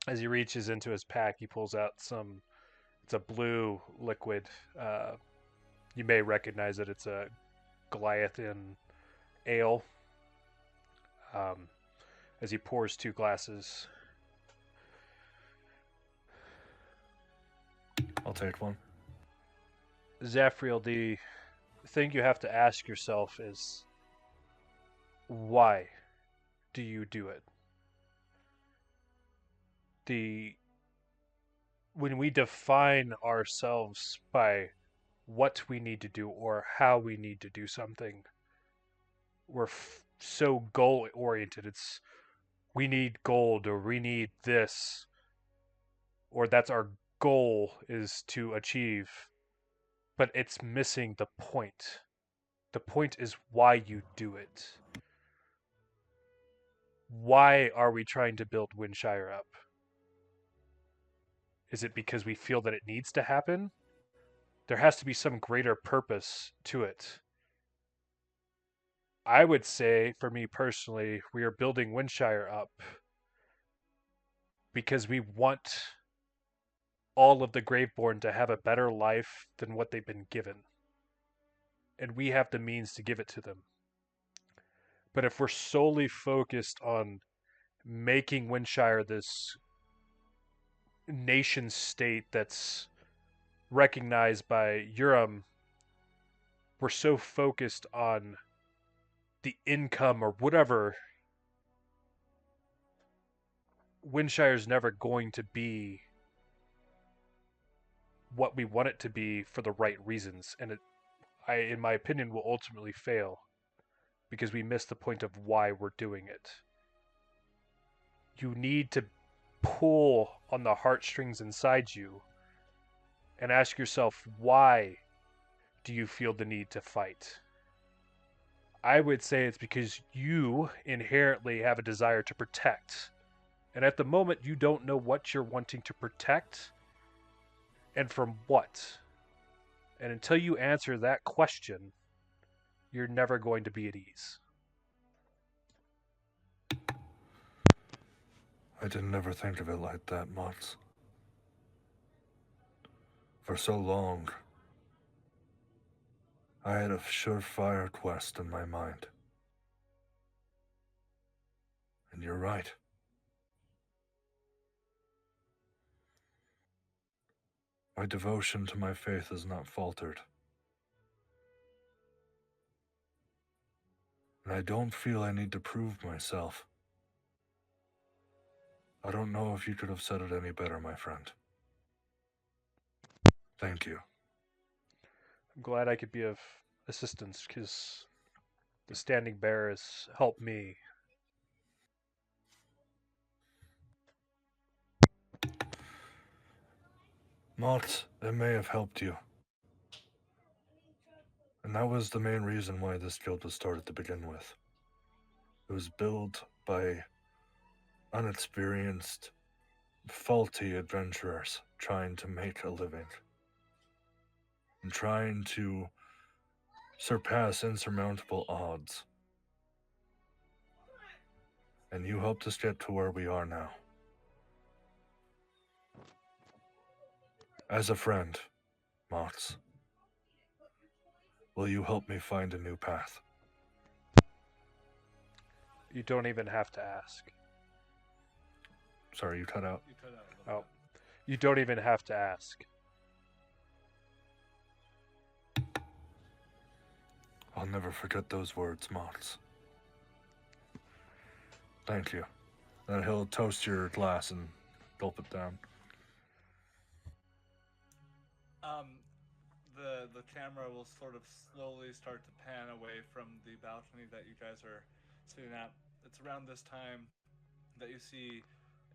As he reaches into his pack, he pulls out it's a blue liquid. You may recognize it. It's a Goliathan ale. As he pours 2 glasses. I'll take one. Zaphreal, the thing you have to ask yourself is, why do you do it? When we define ourselves by what we need to do or how we need to do something, we're so goal oriented. It's we need gold, or we need this, or that's our goal is to achieve, but it's missing the point. The point is why you do it. Why are we trying to build Winshire up? Is it because we feel that it needs to happen? There has to be some greater purpose to it. I would say, for me personally, we are building Winshire up because we want all of the Graveborn to have a better life than what they've been given. And we have the means to give it to them. But if we're solely focused on making Winshire this nation state that's recognized by Urim, we're so focused on the income or whatever, Winshire's never going to be what we want it to be for the right reasons, and in my opinion, will ultimately fail because we miss the point of why we're doing it. You need to pull on the heartstrings inside you and ask yourself, why do you feel the need to fight? I would say it's because you inherently have a desire to protect. And at the moment, you don't know what you're wanting to protect and from what. And until you answer that question, you're never going to be at ease. I didn't ever think of it like that, Mhox. For so long, I had a surefire quest in my mind. And you're right. My devotion to my faith has not faltered. And I don't feel I need to prove myself. I don't know if you could have said it any better, my friend. Thank you. I'm glad I could be of assistance because the Standing Bear has helped me. Mhox, it may have helped you. And that was the main reason why this guild was started to begin with. It was built by unexperienced, faulty adventurers trying to make a living. And trying to surpass insurmountable odds. And you helped us get to where we are now. As a friend, Mhox, will you help me find a new path? You don't even have to ask. Sorry, you cut out. Oh, you don't even have to ask. I'll never forget those words, Mhox. Thank you. Then he'll toast your glass and gulp it down. The camera will sort of slowly start to pan away from the balcony that you guys are sitting at. It's around this time that you see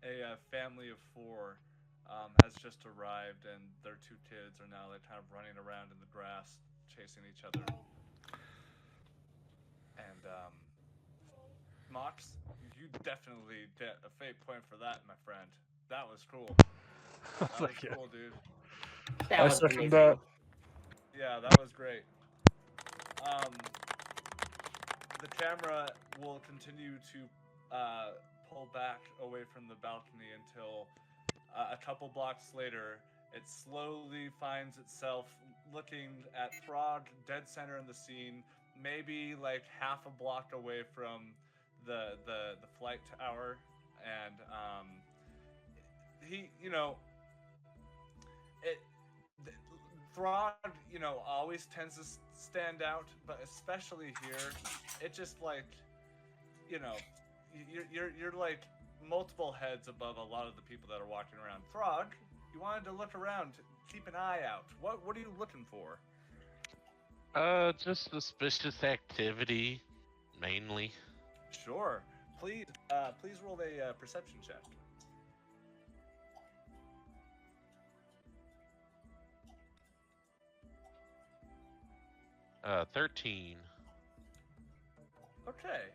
a family of four has just arrived, and their two kids are now like kind of running around in the grass, chasing each other. And Mhox, you definitely get a fate point for that, my friend. That was cool. That was Thank you. cool, dude. That I was second amazing. that. Yeah, that was great. The camera will continue to pull back away from the balcony until a couple blocks later, it slowly finds itself looking at Throg dead center in the scene, maybe like half a block away from the flight tower, and he, you know, it. Throg, you know, always tends to stand out, but especially here, it just like, you know, you're like multiple heads above a lot of the people that are walking around. Throg, you wanted to look around, keep an eye out. What are you looking for? Just suspicious activity, mainly. Sure. Please roll a perception check. 13. Okay.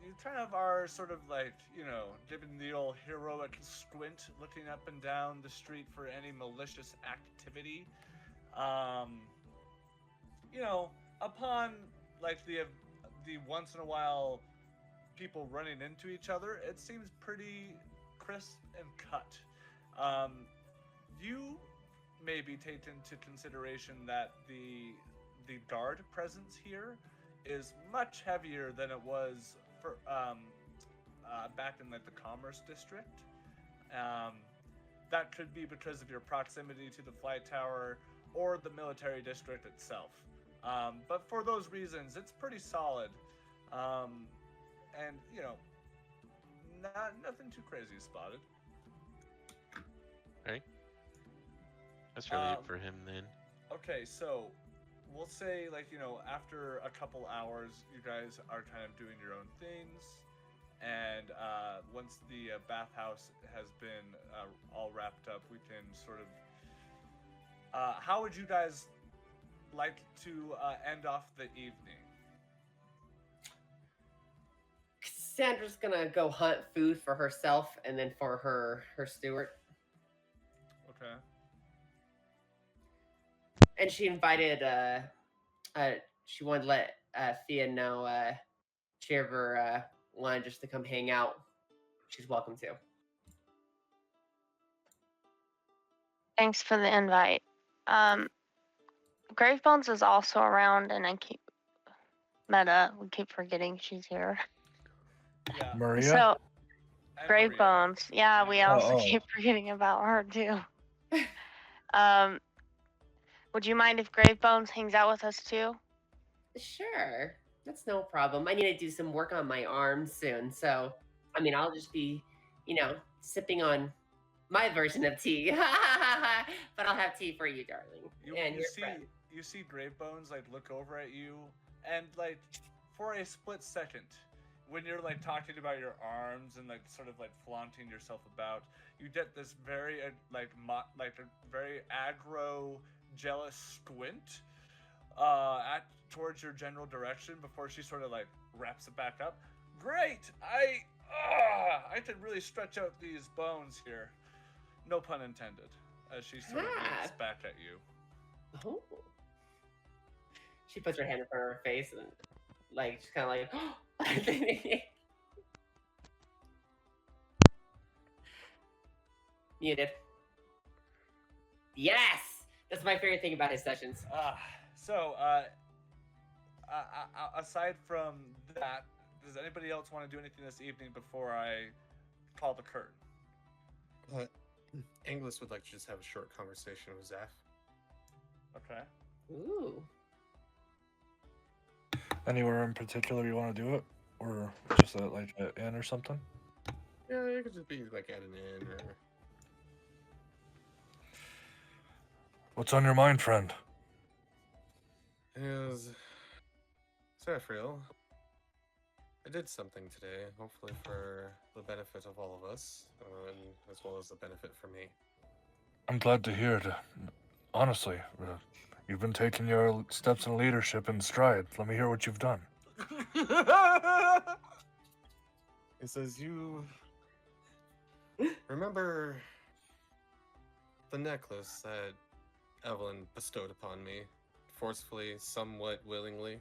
You kind of are sort of like, you know, giving the old heroic squint, looking up and down the street for any malicious activity. You know, upon like the once in a while people running into each other, it seems pretty crisp and cut. You maybe take into consideration that the guard presence here is much heavier than it was for back in like the commerce district. That could be because of your proximity to the flight tower or the military district itself. But for those reasons, it's pretty solid. And you know, nothing too crazy spotted. Okay. That's really it for him then. Okay, so we'll say, like, you know, after a couple hours, you guys are kind of doing your own things, and once the bathhouse has been all wrapped up, we can sort of. How would you guys like to end off the evening? Cassandra's gonna go hunt food for herself and then for her steward. Okay. And she invited she wanted to let Thea know she ever wanted just to come hang out. She's welcome to. Thanks for the invite. Gravebones is also around, and I keep we keep forgetting she's here. Yeah. Maria? So And Maria. Gravebones, yeah, we also Oh. keep forgetting about her too. Would you mind if Gravebones hangs out with us too? Sure, that's no problem. I need to do some work on my arms soon, so I mean, I'll just be, you know, sipping on my version of tea. But I'll have tea for you, darling. And your friend. You see Gravebones like look over at you, and like for a split second, when you're like talking about your arms and like sort of like flaunting yourself about, you get this very like a very aggro, jealous squint towards your general direction before she sort of like wraps it back up. Great! I could really stretch out these bones here. No pun intended. As she sort of looks back at you. Oh. She puts her hand in front of her face and like just kind of like muted. Yes, that's my favorite thing about his sessions. Aside from that, does anybody else want to do anything this evening before I call the curtain? Engless would like to just have a short conversation with Zaph. Okay. Ooh. Anywhere in particular you want to do it, or just at like an inn or something? Yeah, it could just be like at an inn or. What's on your mind, friend? Is Zaphreal. I did something today, hopefully for the benefit of all of us, and as well as the benefit for me. I'm glad to hear it. Honestly, you've been taking your steps in leadership in stride. Let me hear what you've done. It says you remember the necklace that Evelyn bestowed upon me, forcefully, somewhat willingly.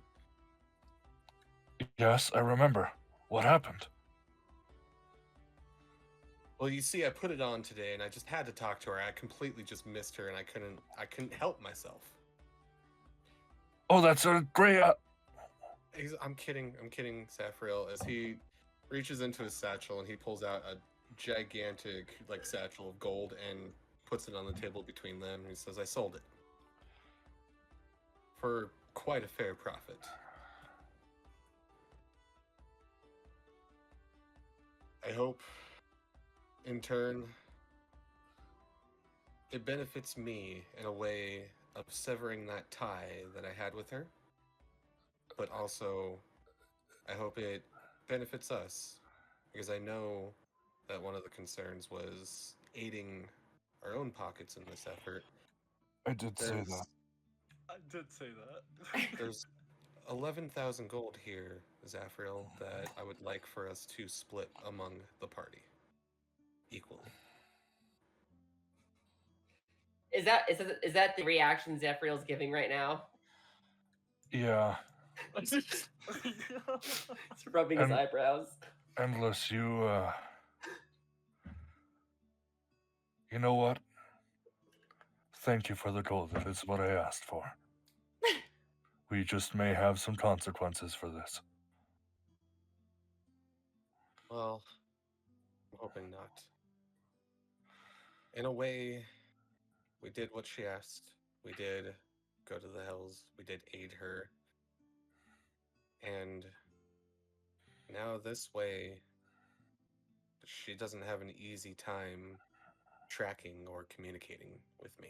Yes, I remember. What happened? Well, you see, I put it on today, and I just had to talk to her. I completely just missed her, and I couldn't help myself. Oh, that's a great. I'm kidding, Zaphreal, as he reaches into his satchel and he pulls out a gigantic, like, satchel of gold and puts it on the table between them. And he says, I sold it for quite a fair profit. I hope, in turn, it benefits me in a way of severing that tie that I had with her. But also, I hope it benefits us, because I know that one of the concerns was aiding our own pockets in this effort. I did say that. I did say that. There's 11,000 gold here, Zaphreal, that I would like for us to split among the party equally. Is that the reaction Zaphreal's giving right now? Yeah. He's rubbing his eyebrows. Endless, you know what? Thank you for the gold. That is what I asked for. We just may have some consequences for this. Well, I'm hoping not. In a way, we did what she asked. We did go to the Hells. We did aid her. And now this way, she doesn't have an easy time tracking or communicating with me.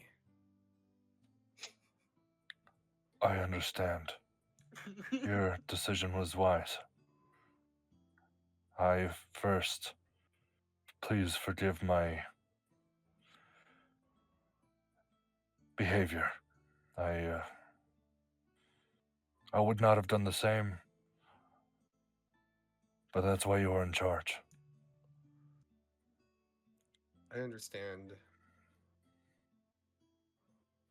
I understand. Your decision was wise. Please forgive my behavior. I would not have done the same, but that's why you are in charge. I understand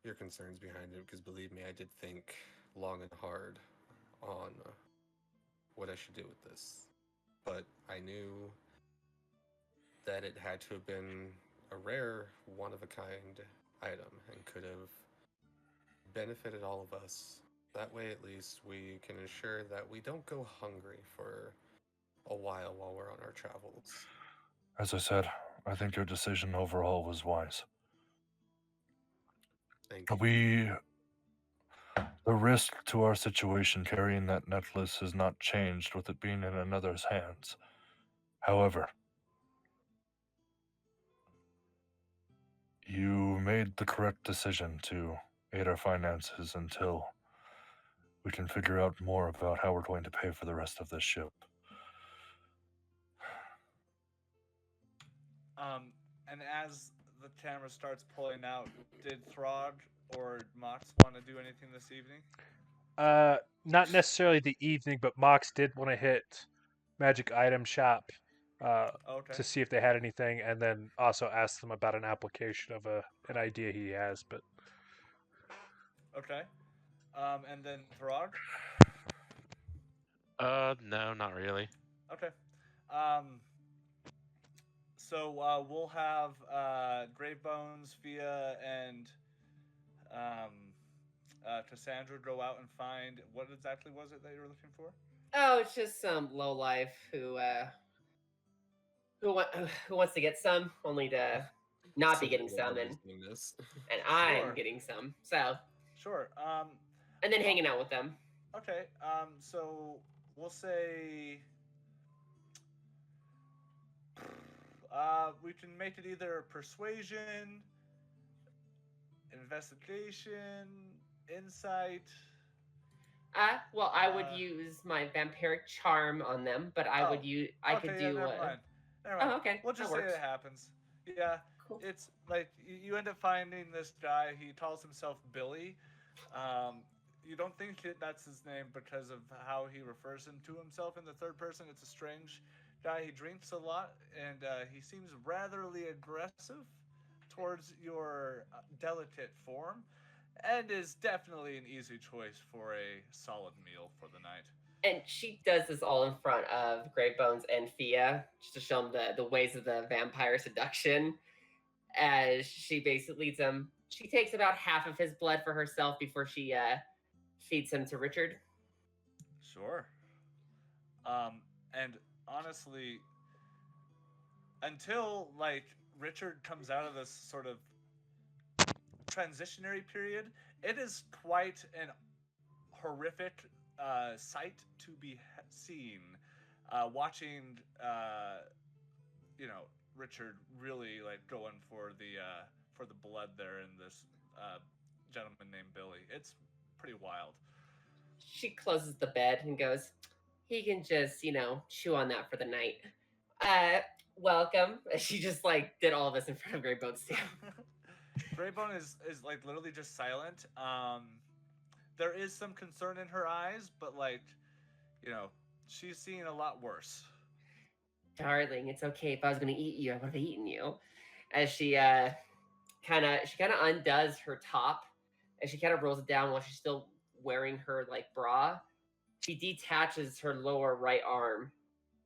your concerns behind it, because believe me, I did think long and hard on what I should do with this. But I knew that it had to have been a rare, one-of-a-kind item and could have benefited all of us. That way, at least, we can ensure that we don't go hungry for a while we're on our travels. As I said, I think your decision overall was wise. Thank you. The risk to our situation carrying that necklace has not changed with it being in another's hands. However, you made the correct decision to aid our finances until we can figure out more about how we're going to pay for the rest of this ship. And as the camera starts pulling out, did Throg or Mox want to do anything this evening? Not necessarily the evening, but Mox did want to hit Magic Item Shop Okay. to see if they had anything, and then also ask them about an application of an idea he has. But Okay. And then Throg? No, not really. Okay. So we'll have Gravebones, Fia, and Cassandra go out and find what exactly was it that you were looking for? Oh, it's just some lowlife who wants to get some, only to not be getting some, and I'm Sure. getting some. So Sure. and then hanging out with them. Okay. So we'll say we can make it either persuasion, investigation, insight. Well, I would Uh, use my vampiric charm on them, but I oh, would use. I could okay. Yeah, do. never mind. Never mind. Oh, okay, We'll that just say works. it happens. Yeah, Cool. it's like you end up finding this guy. He calls himself Billy. Um, you don't think that's his name because of how he refers him to himself in the third person. It's a strange guy. He drinks a lot, and he seems ratherly aggressive towards your delicate form, and is definitely an easy choice for a solid meal for the night. And she does this all in front of Grey Bones and Fia, just to show them the ways of the vampire seduction. As she basically leads him, she takes about half of his blood for herself before she feeds him to Richard. Sure. And honestly, until like Richard comes out of this sort of transitionary period, it is quite an horrific sight to be seen. Watching, you know, Richard really like going for the blood there in this gentleman named Billy. It's pretty wild. She closes the bed and goes, he can just, chew on that for the night. Uh, welcome. She just like did all of this in front of Grey Bones too. Greybone is like literally just silent. There is some concern in her eyes, but like, you know, she's seen a lot worse. Darling, it's okay. If I was gonna eat you, I would have eaten you. As she kind of undoes her top, and she kind of rolls it down while she's still wearing her like bra. She detaches her lower right arm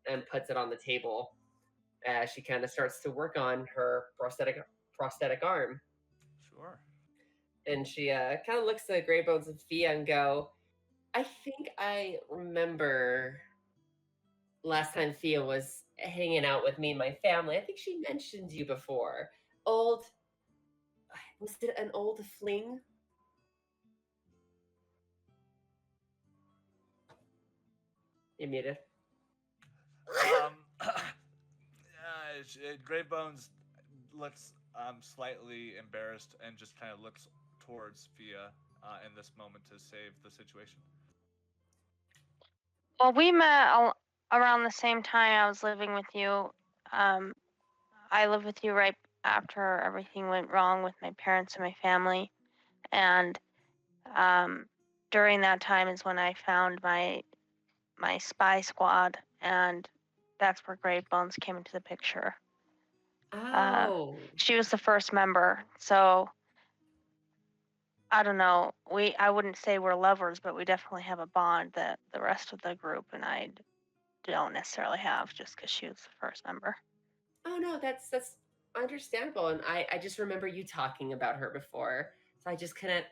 and puts it on the table as she kind of starts to work on her prosthetic arm. Sure. And she kind of looks at Grey Bones and Fia and go, I think I remember last time Fia was hanging out with me and my family. I think she mentioned you before. Was it an old fling? You're muted. Greybones looks slightly embarrassed and just kind of looks towards Fia in this moment to save the situation. Well, we met around the same time I was living with you. I lived with you right after everything went wrong with my parents and my family. And during that time is when I found my spy squad, and that's where Grave Bones came into the picture. Oh. She was the first member, so I don't know. I wouldn't say we're lovers, but we definitely have a bond that the rest of the group and I don't necessarily have, just because she was the first member. Oh no, that's understandable, and I just remember you talking about her before, so I just couldn't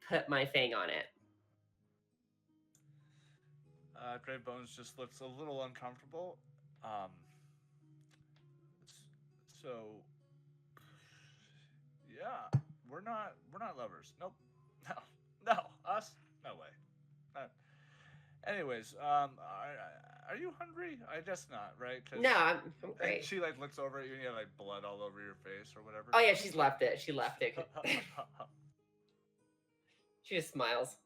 put my thing on it. Grave Bones just looks a little uncomfortable. So yeah, we're not lovers. Nope. No, us. No way. Anyways, are you hungry? I guess not, right? No, I'm great. And she like looks over at you and you have like blood all over your face or whatever. Oh yeah, she's left it. She left it. She just smiles,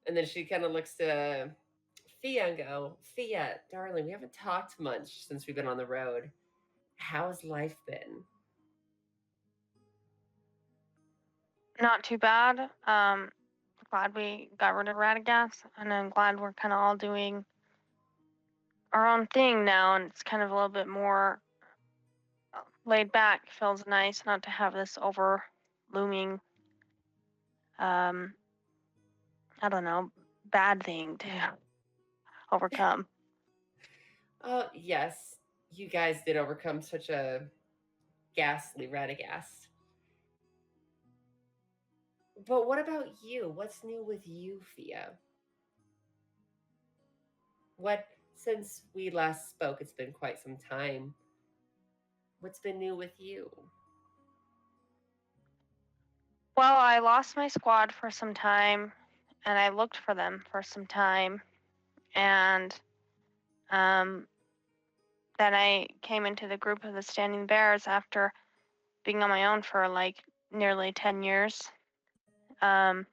and then she kind of looks to Fia and go, Fia, darling, we haven't talked much since we've been on the road. How's life been? Not too bad. Glad we got rid of Radagast, and I'm glad we're kind of all doing our own thing now, and it's kind of a little bit more laid back. Feels nice not to have this over looming, I don't know, bad thing to overcome. Oh yes, you guys did overcome such a ghastly Radagast. But what about you? What's new with you, Fia? Since we last spoke, it's been quite some time. What's been new with you? Well, I lost my squad for some time, and I looked for them for some time, and then I came into the group of the Standing Bears after being on my own for like nearly 10 years. And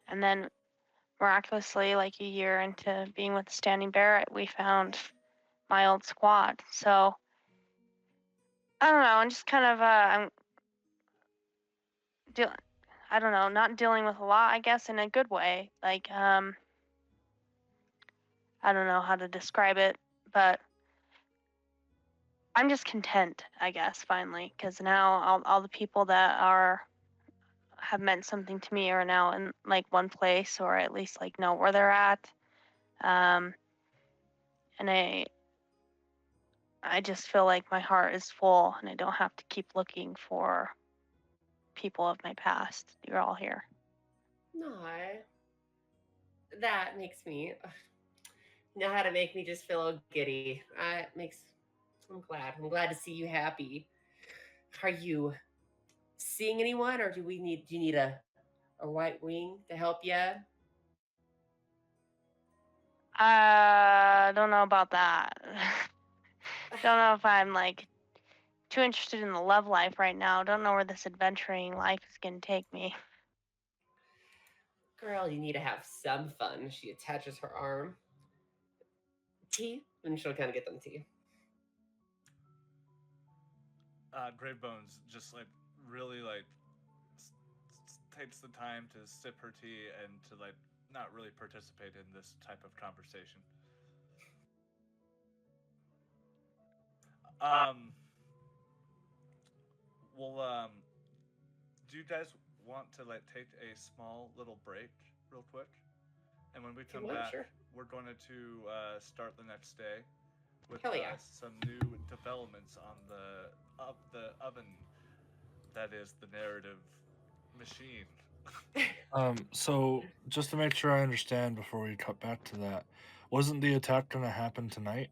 then miraculously, like a year into being with the Standing Bear, we found my old squad. So I don't know. I'm just kind of I don't know, not dealing with a lot, I guess, in a good way. Like I don't know how to describe it, but I'm just content, I guess, finally, because now all the people that have meant something to me are now in like one place, or at least like know where they're at. And I just feel like my heart is full, and I don't have to keep looking for people of my past. You're all here. No, that makes me know how to make me just feel giddy. I'm glad. I'm glad to see you happy. Are you seeing anyone, or do you need a white wing to help you? Don't know about that. Don't know if I'm like too interested in the love life right now. Don't know where this adventuring life is gonna take me. Girl, you need to have some fun. She attaches her arm. Tea? And she'll kind of get them tea. Grey Bones just like really like takes the time to sip her tea and to like not really participate in this type of conversation. Well, do you guys want to like take a small little break real quick? And when we come back, sure. we're going to start the next day with Hell yeah. some new developments on the oven that is the narrative machine. So just to make sure I understand before we cut back to that, wasn't the attack going to happen tonight?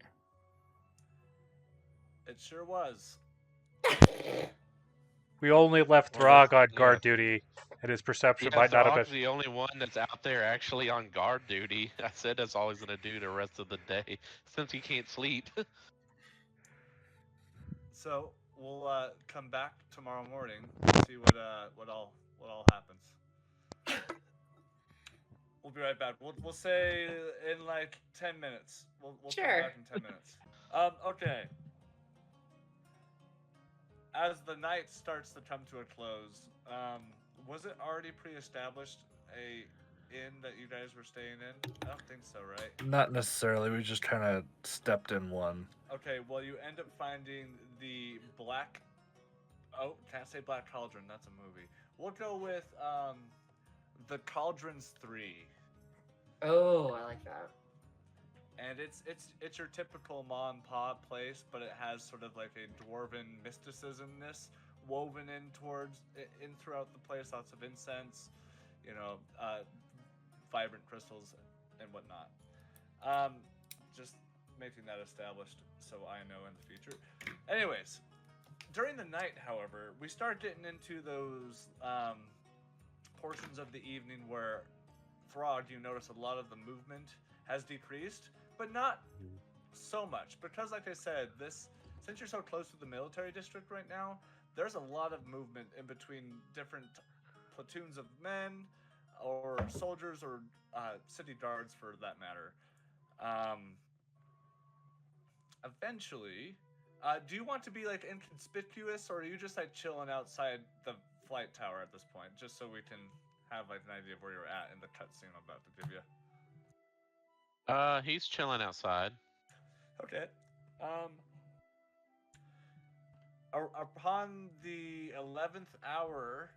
It sure was. We only left Well, Throg on yeah. guard duty, and his perception Yeah, might not have Throg's been. the only one that's out there actually on guard duty. I said that's all he's gonna do the rest of the day since he can't sleep. So we'll come back tomorrow morning and see what all happens. We'll be right back. We'll say in like 10 minutes. We'll Sure. come back in 10 minutes. Okay. As the night starts to come to a close, was it already pre-established a inn that you guys were staying in? I don't think so, right? Not necessarily. We just kind of stepped in one. Okay, well you end up finding the Black. Oh, can't say Black Cauldron. That's a movie. We'll go with the Cauldrons 3. Oh, I like that. And it's your typical mom and pop place, but it has sort of like a dwarven mysticismness woven in throughout the place. Lots of incense, vibrant crystals and whatnot. Just making that established so I know in the future. Anyways, during the night, however, we start getting into those portions of the evening where Throg, you notice a lot of the movement has decreased, but not so much because, like I said, since you're so close to the military district right now, there's a lot of movement in between different platoons of men or soldiers or city guards for that matter. Eventually, do you want to be like inconspicuous, or are you just like chilling outside the flight tower at this point, just so we can have like an idea of where you're at in the cutscene I'm about to give you? He's chilling outside. Okay. Upon the 11th hour,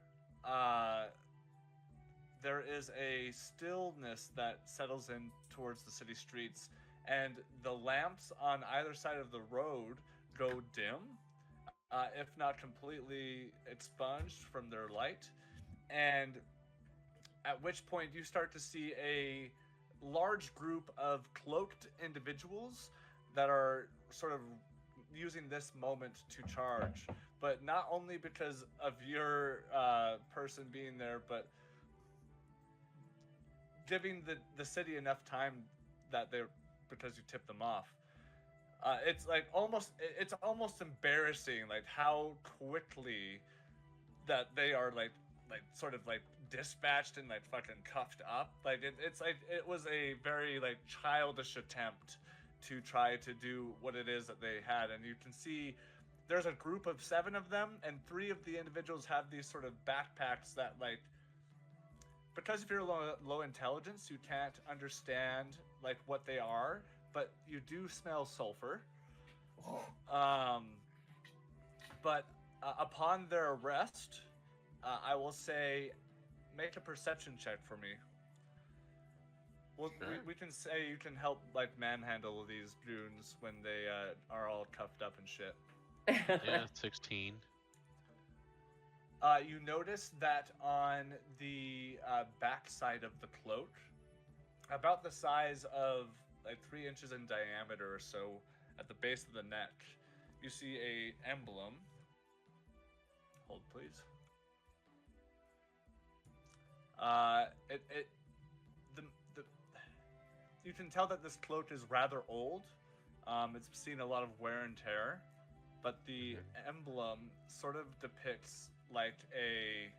there is a stillness that settles in towards the city streets, and the lamps on either side of the road go dim, if not completely expunged from their light. And at which point you start to see a large group of cloaked individuals that are sort of using this moment to charge, but not only because of your person being there, but giving the city enough time that they're because you tipped them off. It's like it's almost embarrassing like how quickly that they are like sort of like dispatched and like fucking cuffed up. Like it's like it was a very like childish attempt to try to do what it is that they had, and you can see there's a group of 7 of them, and 3 of the individuals have these sort of backpacks that like because if you're low intelligence, you can't understand like what they are, but you do smell sulfur. Um, but upon their arrest, I will say, make a perception check for me. Well, Sure. we can say you can help like manhandle these goons when they are all cuffed up and shit. Yeah, 16. You notice that on the back side of the cloak, about the size of like 3 inches in diameter or so, at the base of the neck, you see a emblem. Hold, please. The you can tell that this cloak is rather old. It's seen a lot of wear and tear, but the emblem sort of depicts like a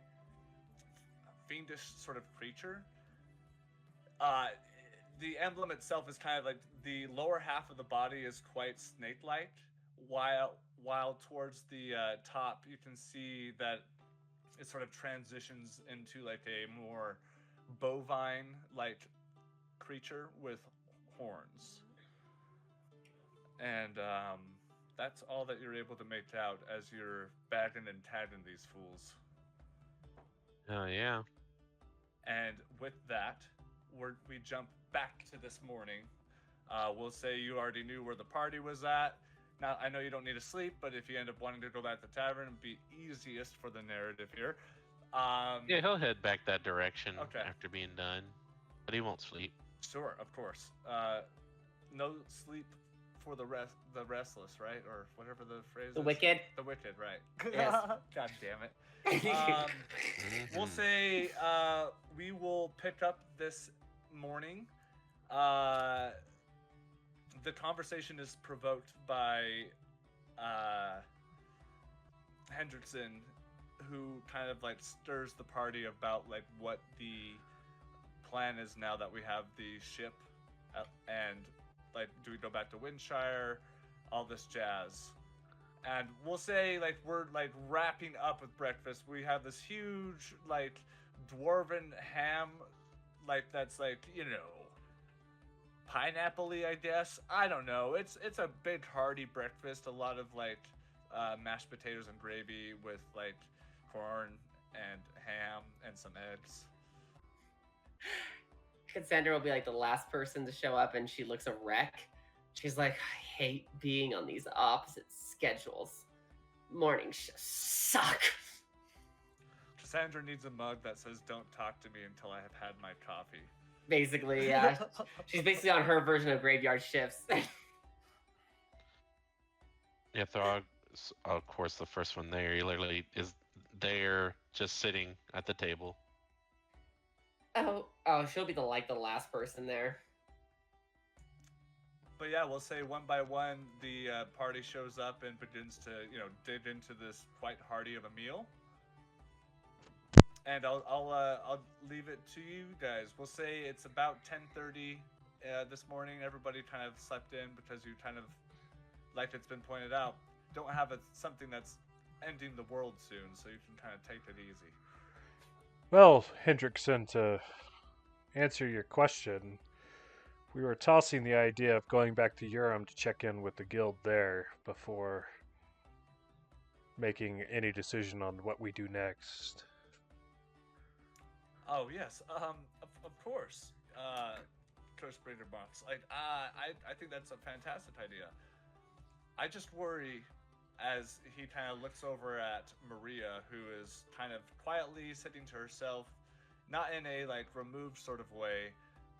fiendish sort of creature. The emblem itself is kind of like the lower half of the body is quite snake-like, while towards the top you can see that it sort of transitions into like a more bovine-like creature with horns. And that's all that you're able to make out as you're bagging and tagging these fools. Oh, yeah. And with that, we jump back to this morning. We'll say you already knew where the party was at. Now, I know you don't need to sleep, but if you end up wanting to go back to the tavern, it'd be easiest for the narrative here. Yeah, he'll head back that direction Okay. after being done. But he won't sleep. Sure, of course. No sleep for the restless, right? Or whatever the phrase The is. wicked. The wicked, right. Yes. God damn it. We'll say we will pick up this morning. The conversation is provoked by Hendrickson, who kind of like stirs the party about like what the plan is now that we have the ship, and like do we go back to Winshire, all this jazz. And we'll say like we're like wrapping up with breakfast. We have this huge like dwarven ham, like that's like, you know, pineapple-y, I guess. I don't know. It's a big hearty breakfast. A lot of like mashed potatoes and gravy with like corn and ham and some eggs. Cassandra will be like the last person to show up, and she looks a wreck. She's like, I hate being on these opposite schedules. Mornings just suck. Cassandra needs a mug that says, "Don't talk to me until I have had my coffee." Basically, yeah. She's basically on her version of graveyard shifts. Yeah, Throg, of course, the first one there. He literally is there, just sitting at the table. Oh, she'll be the last person there. But yeah, we'll say one by one, the party shows up and begins to, you know, dig into this quite hearty of a meal. And I'll leave it to you guys. We'll say it's about 10:30 this morning. Everybody kind of slept in because you kind of, like it's been pointed out, don't have something that's ending the world soon, so you can kind of take it easy. Well, Hendrickson, to answer your question, we were tossing the idea of going back to Urim to check in with the guild there before making any decision on what we do next. Oh yes, of course, Cursebringer Mhox. Like, I think that's a fantastic idea. I just worry as he kind of looks over at Maria, who is kind of quietly sitting to herself, not in a like removed sort of way,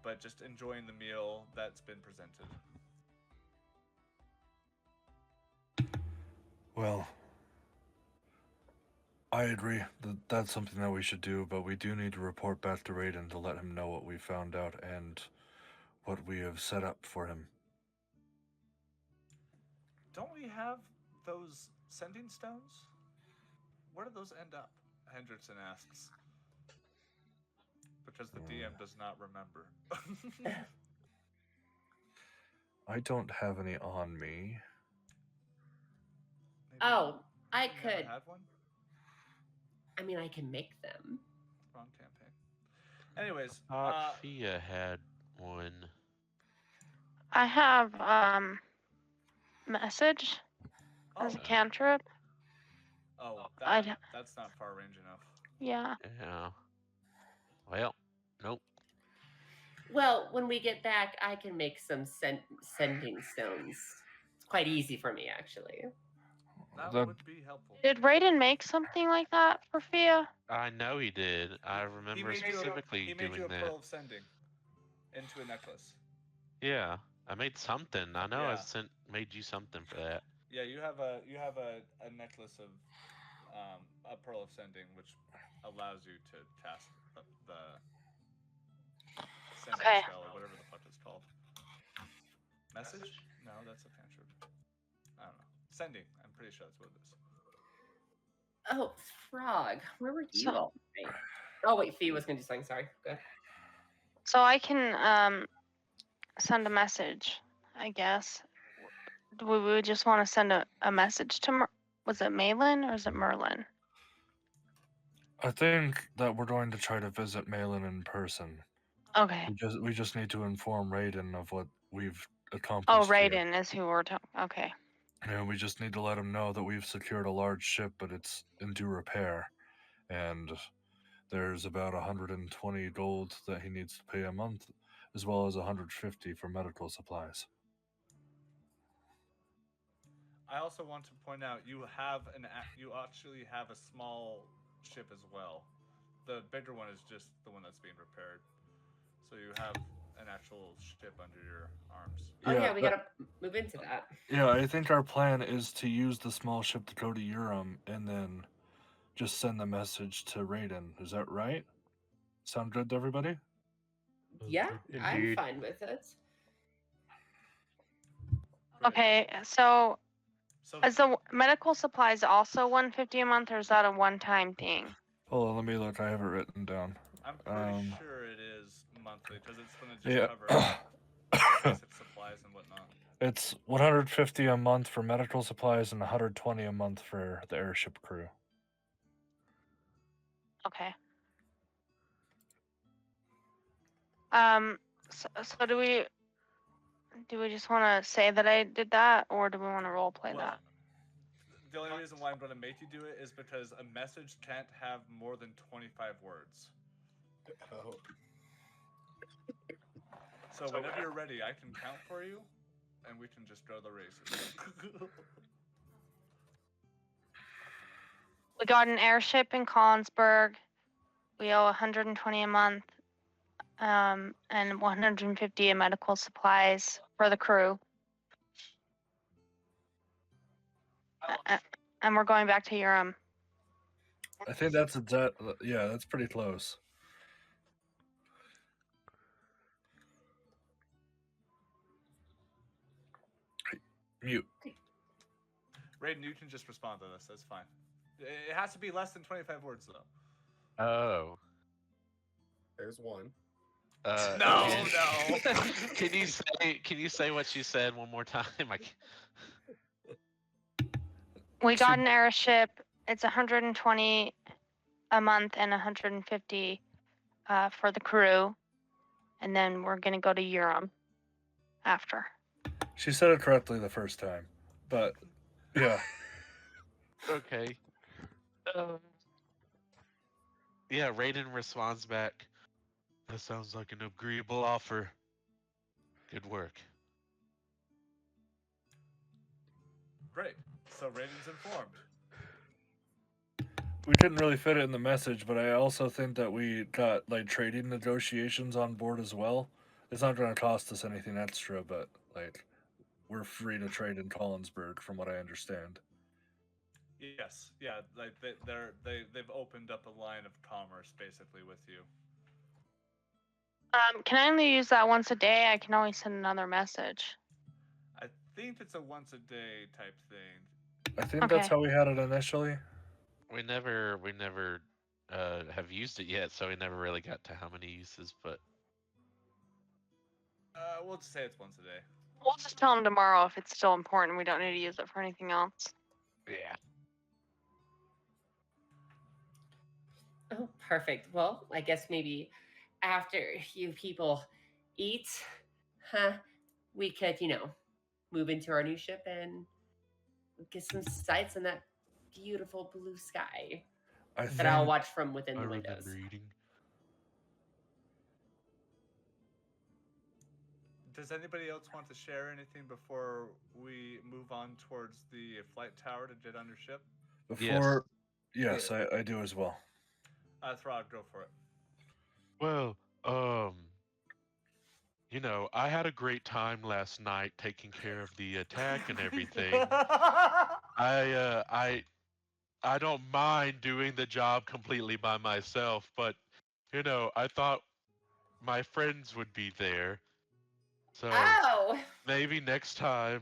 but just enjoying the meal that's been presented. Well, I agree that that's something that we should do, but we do need to report back to Raiden to let him know what we found out and what we have set up for him. Don't we have those sending stones? Where do those end up? Hendrickson asks. Because the DM does not remember. I don't have any on me. Maybe Oh, I you never could. had one? I mean, I can make them. Wrong campaign. Anyways, Fia had one. I have message as a oh, cantrip. that's not far range enough. Yeah. Yeah. Well, nope. Well, when we get back, I can make some sending stones. It's quite easy for me, actually. That The- would be helpful. Did Raiden make something like that for Fia? I know he did. I He remember made specifically you a doing that. pearl of sending into a necklace. Yeah, I made something. I know Yeah. made you something for that. Yeah, you have a necklace of a pearl of sending, which allows you to cast the sending Okay. spell or whatever the fuck it's called. Message? No, that's a cantrip. I don't know. Sending. I'm pretty sure that's what it is. Oh, Frog, where were you So- all night? Oh wait, Fee was gonna do something. Sorry. Go ahead. So I can send a message, I guess. Do we just want to send a message to was it Malin or is it Merlin? I think that we're going to try to visit Malin in person. Okay. We just need to inform Raiden of what we've accomplished. Oh, here. Raiden is who we're talking. Okay. And we just need to let him know that we've secured a large ship, but it's in due repair. And there's about 120 gold that he needs to pay a month, as well as 150 for medical supplies. I also want to point out you actually have a small ship as well. The bigger one is just the one that's being repaired. So you have an actual ship under your arms. Oh yeah, we that- gotta move into that. Yeah, I think our plan is to use the small ship to go to Urim and then just send the message to Raiden. Is that right? Sound good to everybody? Yeah, I'm Indeed. fine with it. Great. Okay. So So is the medical supplies also 150 a month, or is that a one-time thing? Hold on, let me look. I have it written down. I'm pretty sure it is monthly because it's going to just Yeah. cover basic supplies and whatnot. It's 150 a month for medical supplies and 120 a month for the airship crew. Okay. So do we just want to say that I did that, or do we want to role play that? The only reason why I'm going to make you do it is because a message can't have more than 25 words. Oh. So whenever you're ready, I can count for you, and we can just go the races. We got an airship in Collinsburg. We owe 120 a month, and 150 in medical supplies for the crew. And we're going back to Urim. I think yeah, that's pretty close. Mute. Raiden, you can just respond to this. That's fine. It has to be less than 25 words, though. Oh. There's one. No, can- no. Can you say what you said one more time? We got an airship. It's 120 a month and 150 for the crew, and then we're gonna go to Urim after. She said it correctly the first time, but yeah. Okay. Yeah, Raiden responds back. That sounds like an agreeable offer. Good work. Great. So Raiden's informed. We didn't really fit it in the message, but I also think that we got like trading negotiations on board as well. It's not going to cost us anything extra, but like we're free to trade in Collinsburg, from what I understand. Yes, yeah, like they've opened up a line of commerce basically with you. Can I only use that once a day? I can always send another message. I think it's a once a day type thing. I think that's Okay. how we had it initially. We never have used it yet, so we never really got to how many uses. But We'll just say it's once a day. We'll just tell him tomorrow if it's still important. We don't need to use it for anything else. yeah, Oh, perfect. Well, I guess maybe after you people eat, we could, move into our new ship and get some sights in that beautiful blue sky I that I'll think watch from within I the windows. remember eating. Does anybody else want to share anything before we move on towards the flight tower to get on your ship? before. Yes, I do as well. Throg, go for it. Well, I had a great time last night taking care of the attack and everything. I don't mind doing the job completely by myself, but I thought my friends would be there. So Oh! maybe next time,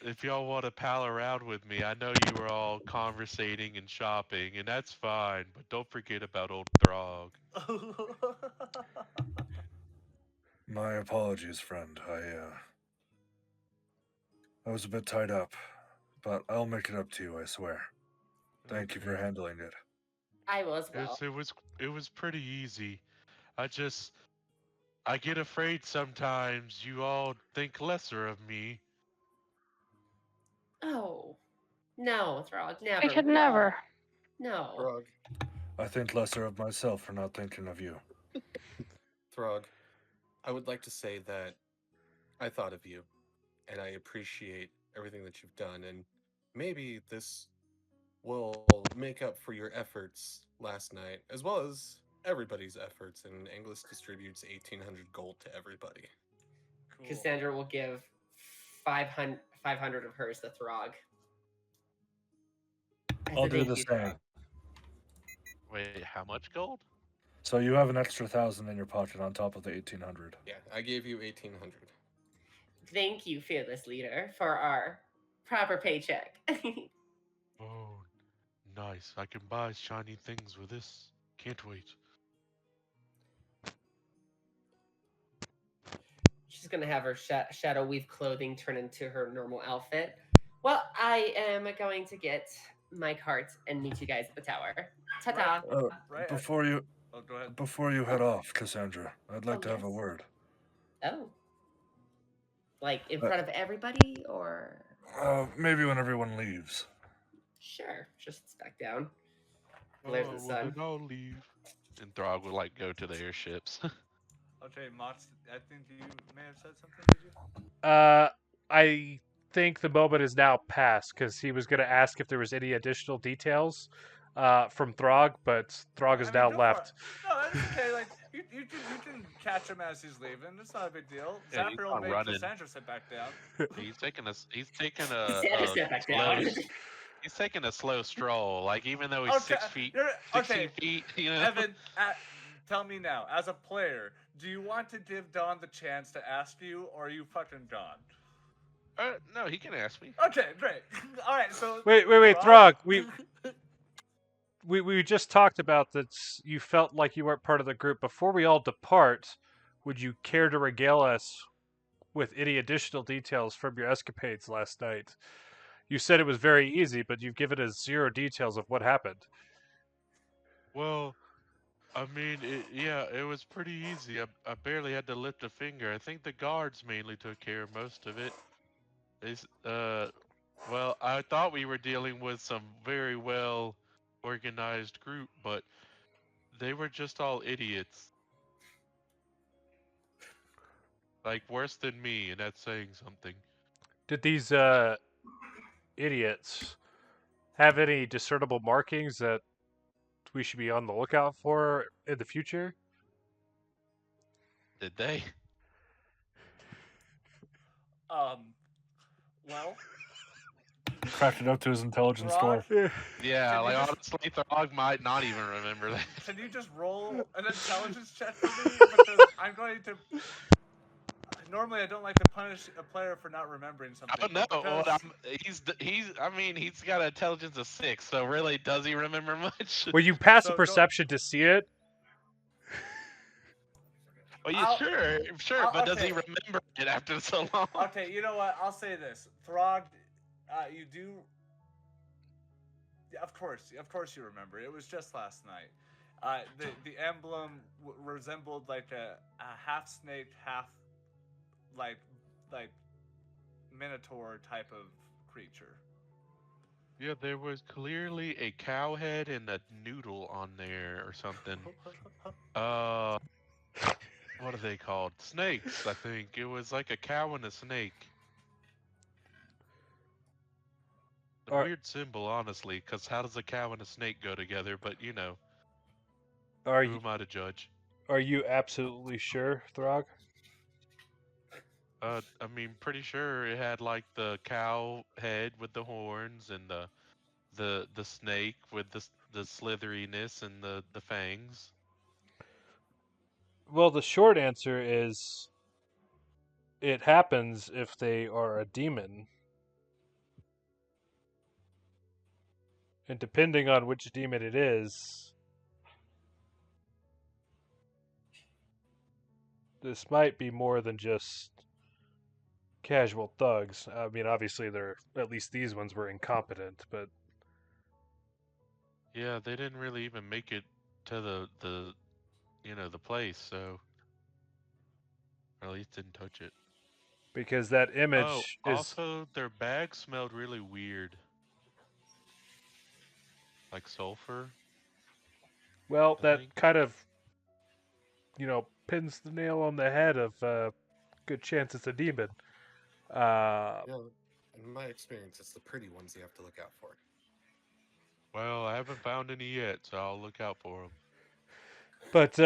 if y'all want to pal around with me, I know you were all conversating and shopping, and that's fine, but don't forget about old Throg. My apologies, friend. I was a bit tied up, but I'll make it up to you, I swear. Thank you for Okay. handling it. I will as well. Yes, it was pretty easy. I get afraid sometimes you all think lesser of me. Oh. No, Throg, never. We could We all- never. No. Throg, I think lesser of myself for not thinking of you. Throg, I would like to say that I thought of you, and I appreciate everything that you've done, and maybe this will make up for your efforts last night, as well as everybody's efforts, and English distributes 1,800 gold to everybody. Cool. Cassandra will give 500 of hers to Throg. As I'll a do thank the you, same. Throg. Wait, how much gold? So you have an extra 1,000 in your pocket on top of the 1,800. Yeah, I gave you 1,800. Thank you, fearless leader, for our proper paycheck. Oh, nice. I can buy shiny things with this. Can't wait. She's gonna have her shadow weave clothing turn into her normal outfit. Well, I am going to get my cart and meet you guys at the tower. Ta-ta. Right. Before you Oh, go ahead. before you head off, Cassandra, I'd like Oh, to have a yes. word. Oh. Like in Uh, front of everybody, or? Maybe when everyone leaves. Sure. Just sits back down. Glares at the Well, sun. then I'll leave. And Throg will go to the airships. Okay, Mox, I think you may have said something, did you? I think the moment is now past because he was going to ask if there was any additional details from Throg, but Throg has now go for left. it. No, that's okay. Like you can catch him as he's leaving. It's not a big deal. Yeah, he's Zaphreal not made running. Cassandra sit back down. He's taking a Cassandra sat back down. He's taking a slow stroll. Like even though he's Okay, 6 feet, you're- 16 okay. feet, Evan, tell me now, as a player, do you want to give Don the chance to ask you, or are you fucking Don? No, he can ask me. Okay, great. All right, so Wait, Throg. We just talked about that you felt like you weren't part of the group. Before we all depart, would you care to regale us with any additional details from your escapades last night? You said it was very easy, but you've given us 0 details of what happened. Well, I mean, it was pretty easy. I barely had to lift a finger. I think the guards mainly took care of most of it. Well, I thought we were dealing with some very well organized group, but they were just all idiots. Like worse than me, and that's saying something. Did these idiots have any discernible markings that we should be on the lookout for in the future? Did they? well, cracked it up to his intelligence Throg? score. Yeah, Can you like just- honestly, Throg might not even remember that. Can you just roll an intelligence check for me? Because I'm going to. Normally, I don't like to punish a player for not remembering something. I don't know. but because- He's. I mean, he's got an intelligence of 6. So really, does he remember much? Well, you pass a So perception to see it. Well, yeah, I'll- sure. But does he okay. remember it after so long? Okay, you know what? I'll say this. Throg, you do. Yeah, of course you remember. It was just last night. The emblem resembled like a half snake, half like minotaur type of creature. Yeah, there was clearly a cow head and a noodle on there or something. What are they called? Snakes, I think. It was like a cow and a snake. A Are- weird symbol, honestly, because how does a cow and a snake go together? But you know, Are who you am I to judge? absolutely sure, Throg? I mean, pretty sure it had like the cow head with the horns and the snake with the slitheriness and the fangs. Well, the short answer is it happens if they are a demon. And depending on which demon it is, this might be more than just casual thugs. I mean, obviously, at least these ones were incompetent, but Yeah, they didn't really even make it to the the place, so or at least didn't touch it. because that Oh, image is also their bag smelled really weird. Like sulfur. well, I that think. kind of pins the nail on the head of good chance it's a demon. Yeah, in my experience, it's the pretty ones you have to look out for. Well, I haven't found any yet, so I'll look out for them. But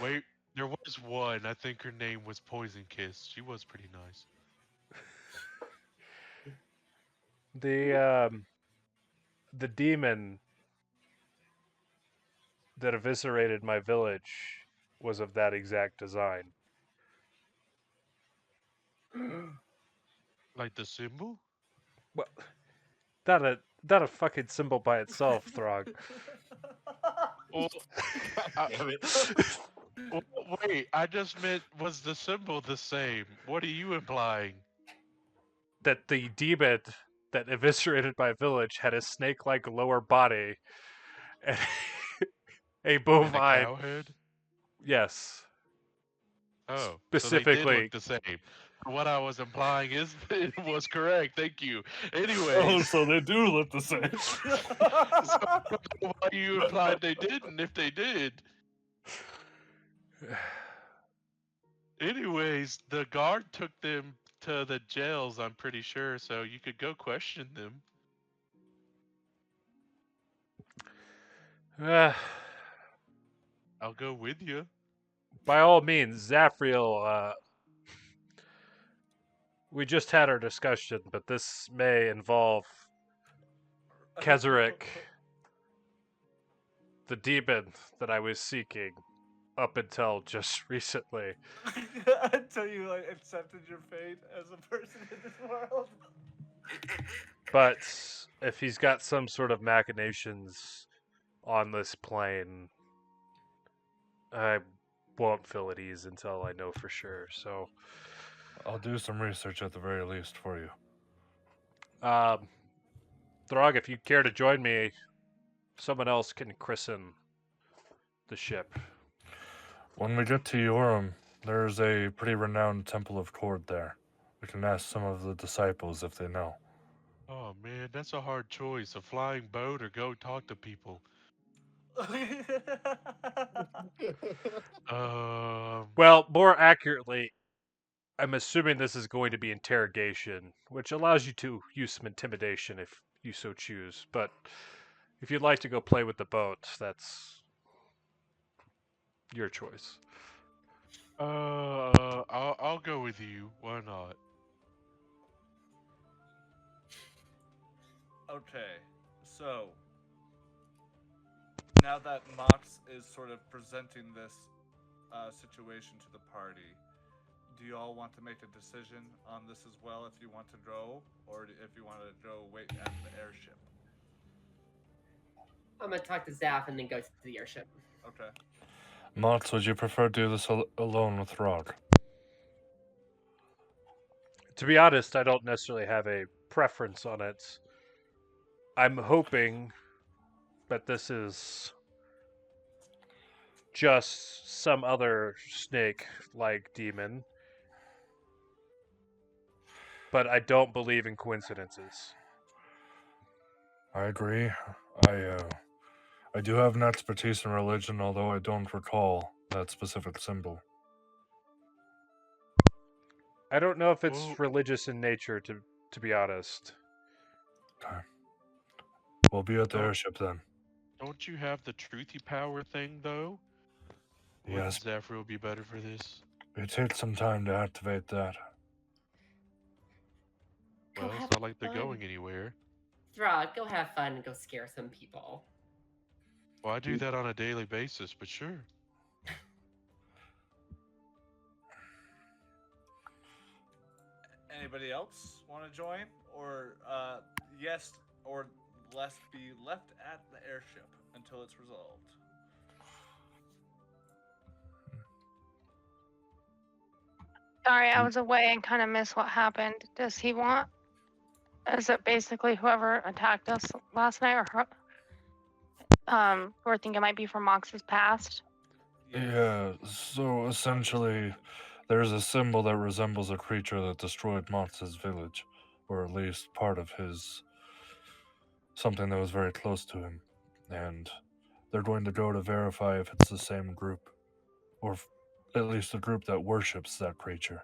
Wait, there was one. I think her name was Poison Kiss. She was pretty nice. the demon that eviscerated my village was of that exact design. Like the symbol? Well, not a fucking symbol by itself, Throg. Well, well, wait, I just meant was the symbol the same? What are you implying? That the demon that eviscerated my village had a snake-like lower body and a And a bovine. cow head? Yes, Oh, so they did specifically. look the same. What I was implying is it was correct. Thank you. Oh, Anyways, so they do look the same. so I don't know why you implied they didn't if they did. Anyways, the guard took them to the jails, I'm pretty sure, so you could go question them. I'll go with you. By all means, Zaphreal. We just had our discussion, but this may involve Kezerick, the demon that I was seeking up until just recently. Until you accepted your fate as a person in this world. But if he's got some sort of machinations on this plane, I won't feel at ease until I know for sure. So, I'll do some research at the very least for you. Throg, if you care to join me, someone else can christen the ship. When we get to Yoram, there's a pretty renowned Temple of Cord there. We can ask some of the disciples if they know. Oh man, that's a hard choice. A flying boat or go talk to people. Well, more accurately, I'm assuming this is going to be interrogation, which allows you to use some intimidation if you so choose. But if you'd like to go play with the boat, that's your choice. I'll go with you. Why not? Okay, so now that Mox is sort of presenting this situation to the party, do you all want to make a decision on this as well? If you want to go, or if you want to go wait at the airship? I'm gonna talk to Zaph and then go to the airship. Okay. Mox, would you prefer to do this alone with Rog? To be honest, I don't necessarily have a preference on it. I'm hoping that this is just some other snake-like demon, but I don't believe in coincidences. I agree. I do have an expertise in religion, although I don't recall that specific symbol. I don't know if it's Well- religious in nature, to be honest. Okay. We'll be at the Oh. airship then. Don't you have the truthy power thing though? Yes. Wouldn't Zaphreal be better for this? It takes some time to activate that. Go Well, it's have not like they're fun. going anywhere. Throg, go have fun and go scare some people. Well, I do that on a daily basis, but sure. Anybody else want to join, or yes, or less be left at the airship until it's resolved? Sorry, I was away and kind of missed what happened. Does he want? Is it basically whoever attacked us last night, or or think it might be from Mox's past? Yeah, so essentially, there's a symbol that resembles a creature that destroyed Mox's village, or at least part of his. Something that was very close to him. And they're going to go to verify if it's the same group, or at least the group that worships that creature.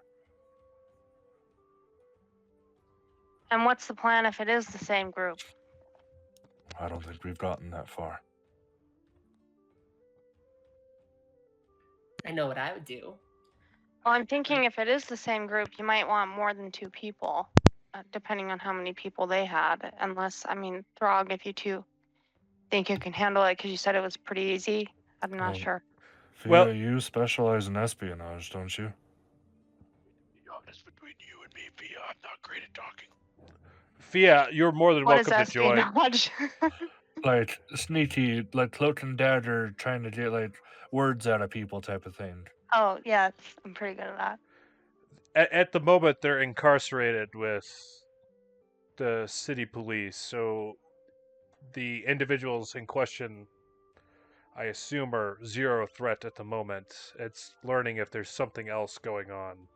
And what's the plan if it is the same group? I don't think we've gotten that far. I know what I would do. Well, I'm thinking if it is the same group, you might want more than 2 people, depending on how many people they had. Unless, I mean, Throg, if you two think you can handle it, because you said it was pretty easy. I'm not Oh. sure. Fia, Well- you specialize in espionage, don't you? Be honest between you and me, Fia, I'm not great at talking. Fia, you're more than What is welcome to join. espionage? Like sneaky, like cloak and dagger, trying to get like words out of people, type of thing. Oh, yeah, I'm pretty good at that. At the moment, they're incarcerated with the city police, so the individuals in question, I assume, are zero threat at the moment. It's learning if there's something else going on.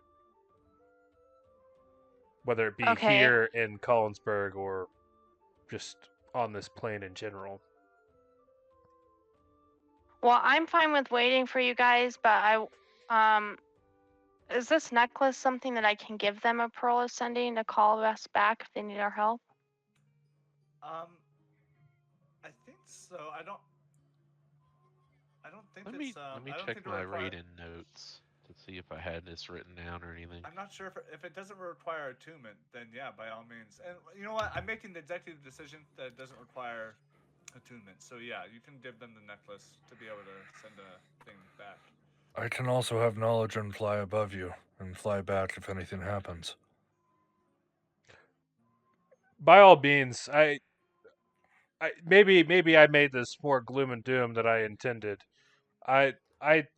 Whether it be Okay. here in Collinsburg or just on this plane in general. Well, I'm fine with waiting for you guys, but is this necklace something that I can give them a pearl of sending to call us back if they need our help? I think so. I don't think Let me it's. let me I don't check think it my require- rating notes to see if I had this written down or anything. I'm not sure if it doesn't require attunement, then yeah, by all means. And you know what? I'm making the executive decision that it doesn't require attunement. So yeah, you can give them the necklace to be able to send a thing back. I can also have knowledge and fly above you and fly back if anything happens. By all means, maybe I made this more gloom and doom than I intended. I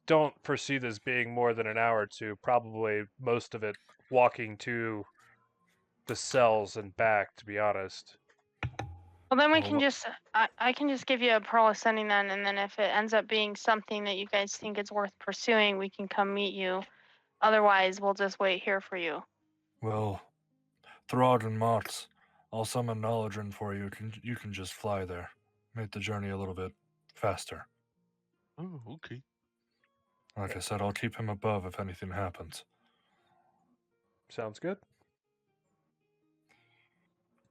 don't foresee this being more than an hour or two, probably most of it walking to the cells and back, to be honest. Well, then we Well, can just, I can just give you a pearl of sending then, and then if it ends up being something that you guys think is worth pursuing, we can come meet you. Otherwise, we'll just wait here for you. Well, Throg and Mox, I'll summon knowledge in for you. You can just fly there. Make the journey a little bit faster. Oh, okay. Like I said, I'll keep him above if anything happens. Sounds good.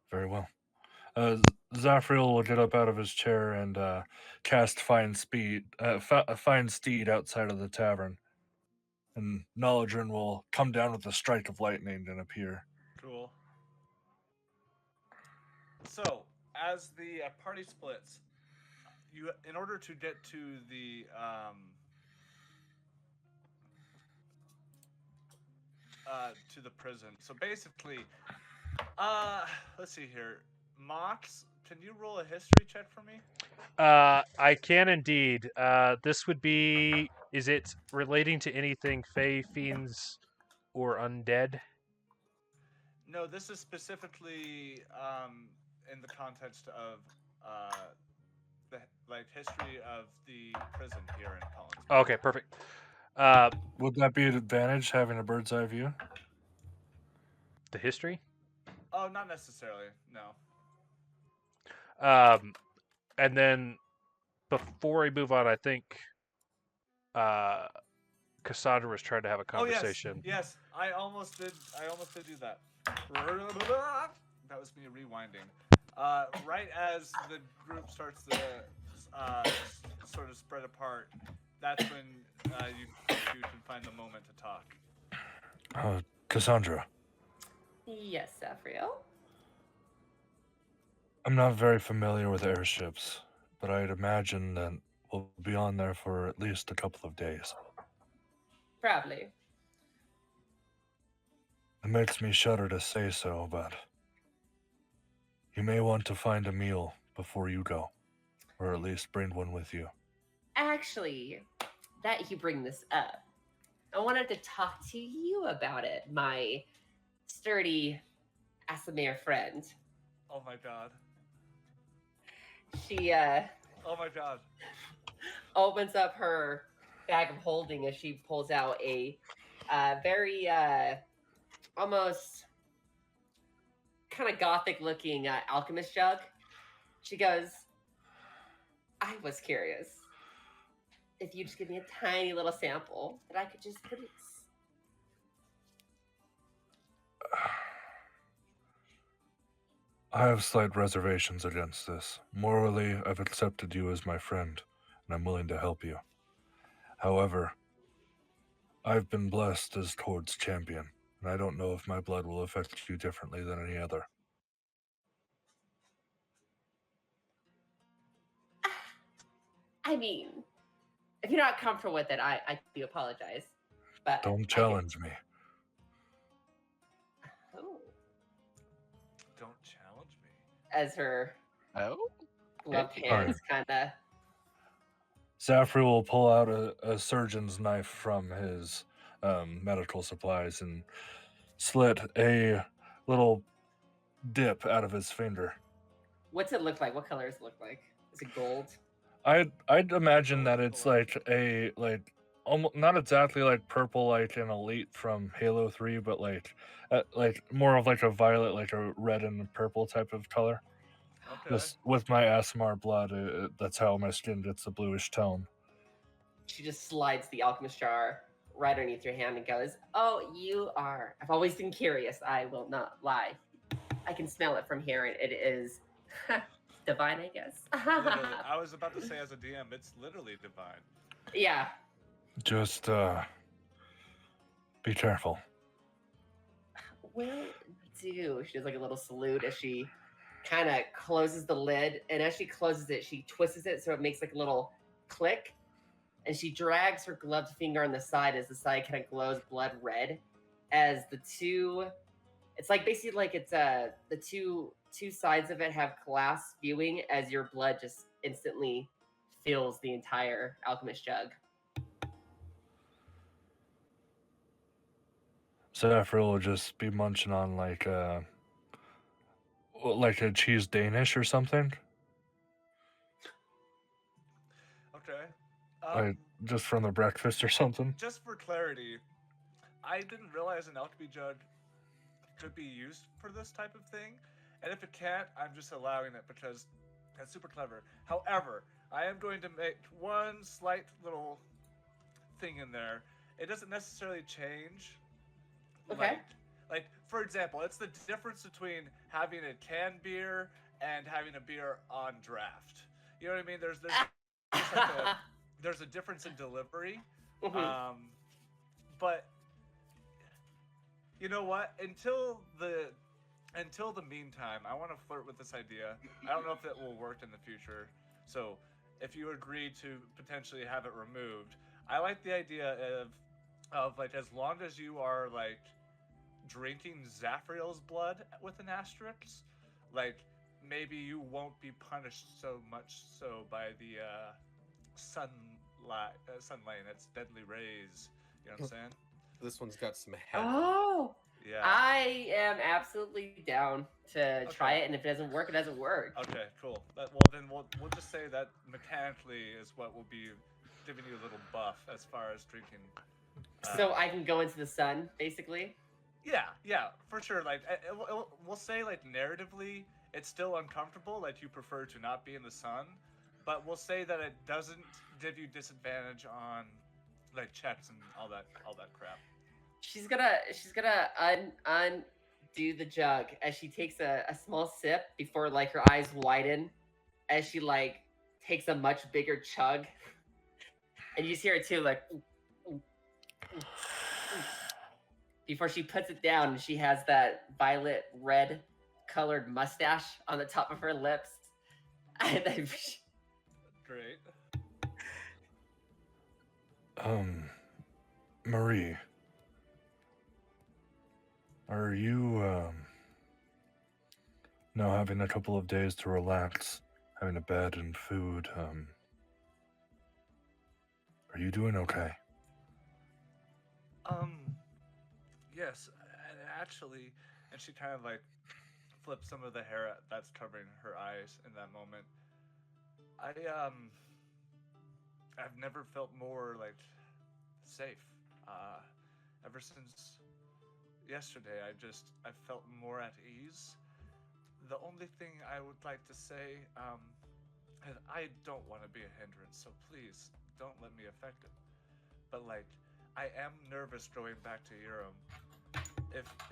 Very well. Zaphreal will get up out of his chair and cast Find Steed outside of the tavern. And Knowledgerin will come down with a strike of lightning and appear. Cool. So as the party splits, you in order to get to the prison. So basically, let's see here. Mox, can you roll a history check for me? I can indeed. This would be. Is it relating to anything Fey, fiends, or undead? No, this is specifically in the context of the history of the prison here in Collinsburg. Okay, perfect. Uh, Would that be an advantage having a bird's eye view? the history. Oh, not necessarily. No. And then before we move on, I think Cassandra was trying to have a conversation. Oh yes. I almost did do that. That was me rewinding. Right as the group starts to sort of spread apart, that's when you can find the moment to talk. Cassandra, Yes, Zaphreal. I'm not very familiar with airships, but I'd imagine that we'll be on there for at least a couple of days. Probably. It makes me shudder to say so, but you may want to find a meal before you go, or at least bring one with you. Actually, that you bring this up, I wanted to talk to you about it, my sturdy Asamir friend. Oh my god. She Oh my god. opens up her bag of holding as she pulls out a very almost kind of gothic looking alchemist jug. She goes, I was curious if you just give me a tiny little sample that I could just produce. I have slight reservations against this. Morally, I've accepted you as my friend, and I'm willing to help you. However, I've been blessed as Tord's champion, and I don't know if my blood will affect you differently than any other. I mean, if you're not comfortable with it, I do apologize. But Don't challenge me. Oh. Don't challenge me. As her Oh? gloved Okay. hands kind of. Zaphreal will pull out a surgeon's knife from his medical supplies and slit a little dip out of his finger. What's it look like? What color does it look like? Is it gold? I'd imagine that it's like almost not exactly like purple like an elite from Halo 3, but like more of like a violet, like a red and purple type of color. Okay. Just with my Asmar blood, that's how my skin gets a bluish tone. She just slides the alchemist jar right underneath your hand and goes, oh, you are. I've always been curious. I will not lie. I can smell it from here, and it is divine, I guess. Literally, I was about to say as a DM, it's literally divine. Yeah. Just be careful. Will do. She does like a little salute as she kind of closes the lid, and as she closes it, she twists it so it makes like a little click, and she drags her gloved finger on the side as the side kind of glows blood red as the two. It's like basically like it's the two sides of it have glass viewing as your blood just instantly fills the entire alchemist jug. Zaphreal will just be munching on like a cheese Danish or something. Okay. Like just from the breakfast or something. Just for clarity, I didn't realize an alchemy jug could be used for this type of thing, and if it can't, I'm just allowing it because that's super clever. However, I am going to make one slight little thing in there. It doesn't necessarily change. Okay. Like for example, it's the difference between having a canned beer and having a beer on draft. You know what I mean? There's a difference in delivery. Mhm. But you know what? Until until the meantime, I want to flirt with this idea. I don't know if it will work in the future. So, if you agree to potentially have it removed, I like the idea of like, as long as you are like drinking Zaphreal's blood with an asterisk, like maybe you won't be punished so much so by the sunlight and its deadly rays. You know what I'm saying? This one's got some head. Oh, Yeah. I am absolutely down to try Okay. it, and if it doesn't work, it doesn't work. Okay, cool. Well, then we'll just say that mechanically is what will be giving you a little buff as far as drinking. So I can go into the sun, basically. Yeah, for sure. Like, we'll say like narratively, it's still uncomfortable. Like, you prefer to not be in the sun, but we'll say that it doesn't give you disadvantage on like checks and all that crap. She's gonna undo the jug as she takes a small sip before like her eyes widen as she like takes a much bigger chug, and you just hear it too, like before she puts it down, and she has that violet red colored mustache on the top of her lips. And then Great. Marie, are you now having a couple of days to relax, having a bed and food? Are you doing okay? Yes, and actually, and she kind of like flips some of the hair that's covering her eyes in that moment. I've never felt more like safe. Ever since yesterday, I felt more at ease. The only thing I would like to say, and I don't want to be a hindrance, so please don't let me affect it. But like, I am nervous going back to Urim.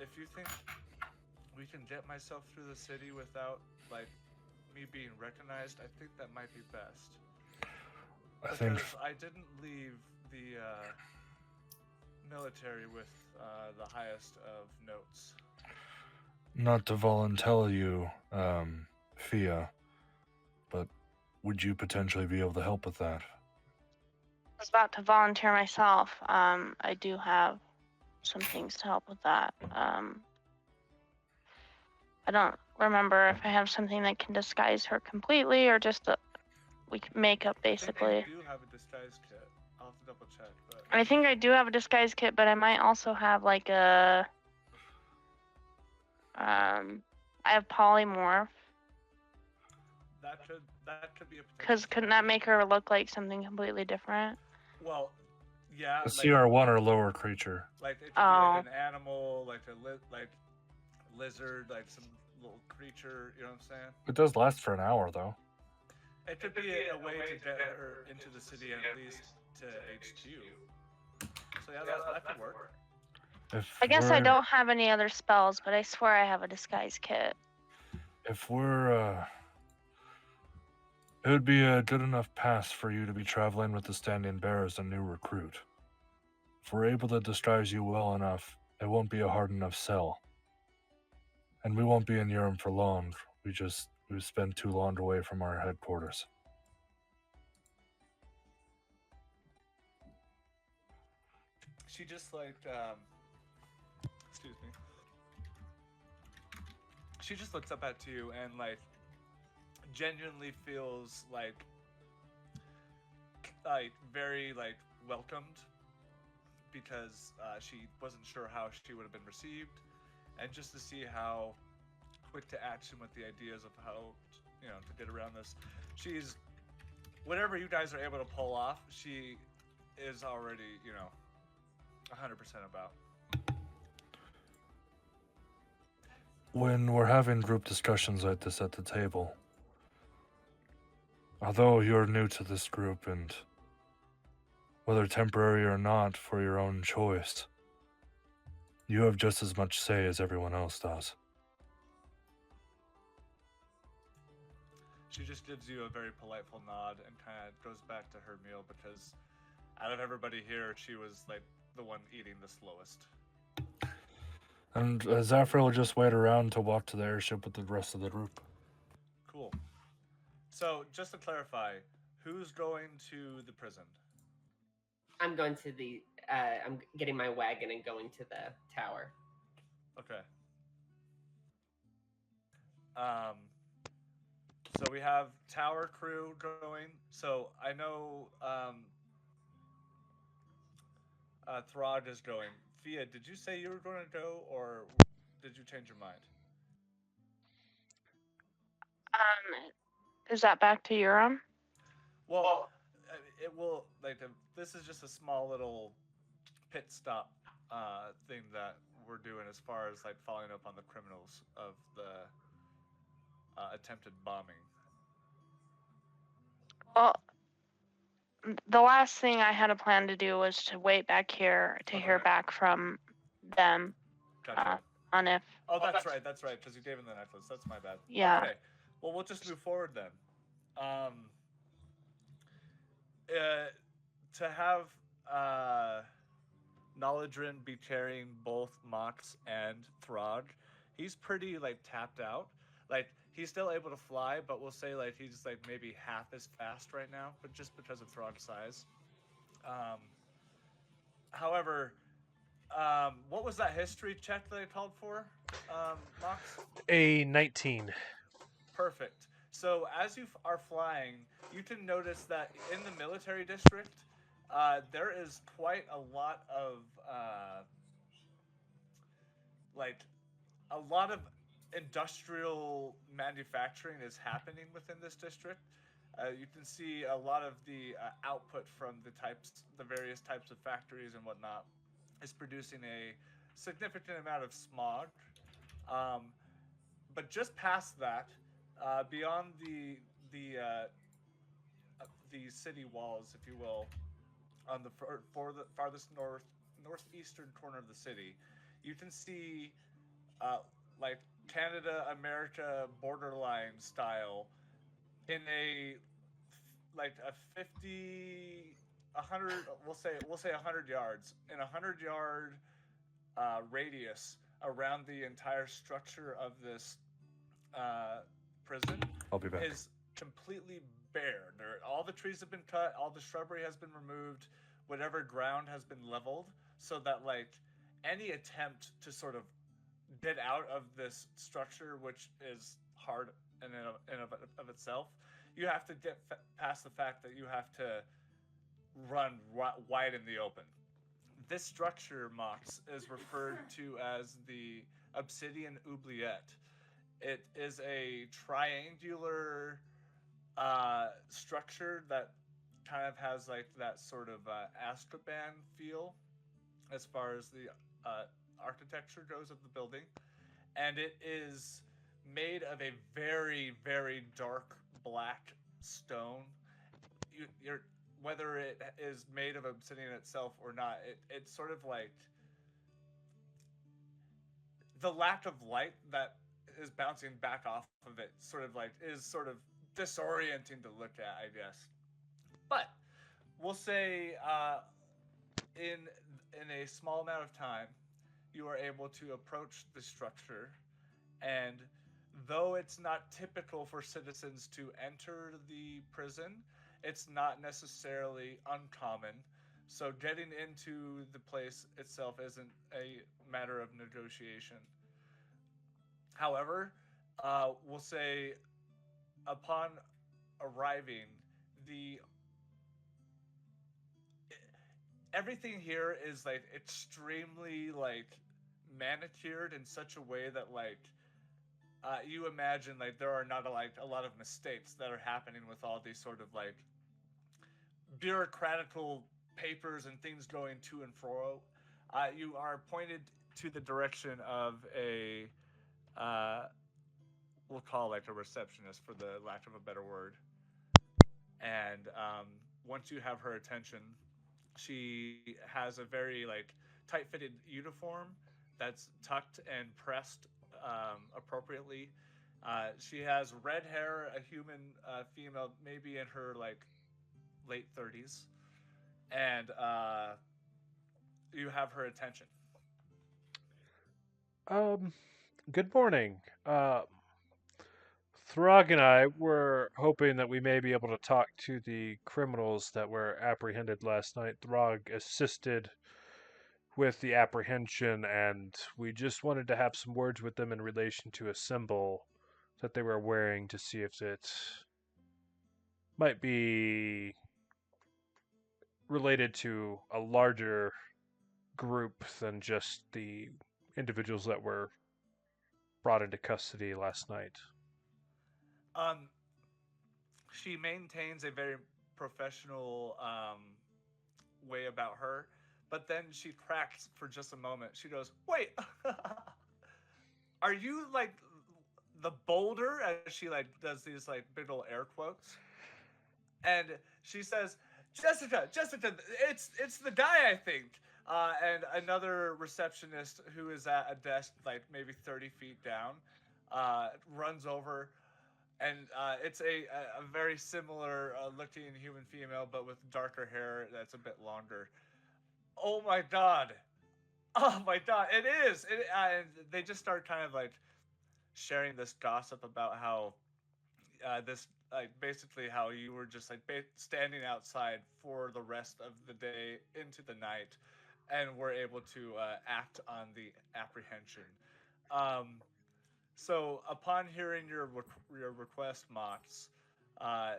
If you think we can get myself through the city without like me being recognized, I think that might be best. Because I didn't leave the military with the highest of notes. Not to volunteer you, Fia, but would you potentially be able to help with that? I was about to volunteer myself. I do have some things to help with that. I don't remember if I have something that can disguise her completely or just makeup, basically. I think you do have a disguise kit. I'll have to double check, but I think I do have a disguise kit, but I might also have like a I have polymorph. that could be a potential. Because couldn't that make her look like something completely different? Well, yeah. A CR1 or lower creature. Like it could be like an animal, like a lizard, like some little creature. You know what I'm saying? It does last for an hour, though. It could be a way to get her into the city and at least to HQ. So yeah, that could work. I guess I don't have any other spells, but I swear I have a disguise kit. If we're, it would be a good enough pass for you to be traveling with the Standing Bear as a new recruit. If we're able to disguise you well enough, it won't be a hard enough sell. And we won't be in Urim for long. We spend too long away from our headquarters. She just like, excuse me. She just looks up at you and like genuinely feels like very like welcomed, because she wasn't sure how she would have been received, and just to see how quick to action with the ideas of how to get around this. She's whatever you guys are able to pull off, she is already 100% about. When we're having group discussions like this at the table, although you're new to this group and whether temporary or not for your own choice, you have just as much say as everyone else does. She just gives you a very politeful nod and kind of goes back to her meal, because out of everybody here, she was like the one eating the slowest. And Zaphreal will just wait around to walk to the airship with the rest of the group. Cool. So, just to clarify, who's going to the prison? I'm going to the. I'm getting my wagon and going to the tower. Okay. So we have tower crew going. So I know Throg is going. Thea, did you say you were going to go, or did you change your mind? Is that back to Urim? Well, it will this is just a small little pit stop thing that we're doing as far as like following up on the criminals of the attempted bombing. Well, the last thing I had a plan to do was to wait back here to hear Okay. back from them Gotcha. on if. Oh, that's right, because you gave him the necklace. That's my bad. Yeah. Okay. Well, we'll just move forward then. To have Knowledgerin be carrying both Mhox and Throg, he's pretty like tapped out. Like he's still able to fly, but we'll say like he's like maybe half as fast right now, but just because of Throg's size. However, what was that history check that I called for, Mhox? A 19. Perfect. So as you are flying, you can notice that in the military district, there is quite a lot of industrial manufacturing is happening within this district. You can see a lot of the output from the various types of factories and whatnot is producing a significant amount of smog. But just past that, beyond the city walls, if you will, on the farthest northeastern corner of the city, you can see like Canada America borderline style in a 100, we'll say 100 yards, in 100-yard radius around the entire structure of this prison. I'll be back. Is completely bare. All the trees have been cut, all the shrubbery has been removed, whatever ground has been leveled, so that like any attempt to sort of get out of this structure, which is hard in and of itself, you have to get past the fact that you have to run wide in the open. This structure, Mhox, is referred to as the Obsidian Oubliette. It is a triangular structure that kind of has like that sort of Azkaban feel as far as the architecture goes of the building, and it is made of a very, very dark black stone. You're whether it is made of obsidian itself or not, it's sort of like the lack of light that is bouncing back off of it sort of disorienting to look at, I guess. But we'll say in a small amount of time, you are able to approach the structure, and though it's not typical for citizens to enter the prison, it's not necessarily uncommon. So getting into the place itself isn't a matter of negotiation. However, we'll say upon arriving, everything here is like extremely like manicured in such a way that like you imagine like there are not a lot of mistakes that are happening with all these sort of like bureaucratical papers and things going to and fro. You are pointed to the direction of a we'll call like a receptionist for the lack of a better word. And once you have her attention, she has a very like tight-fitted uniform that's tucked and pressed appropriately. She has red hair, a human female, maybe in her like late 30s, and you have her attention. Good morning. Throg and I were hoping that we may be able to talk to the criminals that were apprehended last night. Throg assisted with the apprehension, and we just wanted to have some words with them in relation to a symbol that they were wearing to see if it might be related to a larger group than just the individuals that were brought into custody last night. Um, she maintains a very professional way about her, but then she cracks for just a moment. She goes, "Wait, are you like the boulder?" As she like does these like big old air quotes, and she says, Jessica, it's the guy, I think." And another receptionist who is at a desk like maybe 30 feet down runs over, and it's a very similar looking human female, but with darker hair that's a bit longer. Oh my god! Oh my god! It is. And they just start kind of like sharing this gossip about how this like basically how you were just like standing outside for the rest of the day into the night, and were able to act on the apprehension. Um, so upon hearing your request, Mox, uh,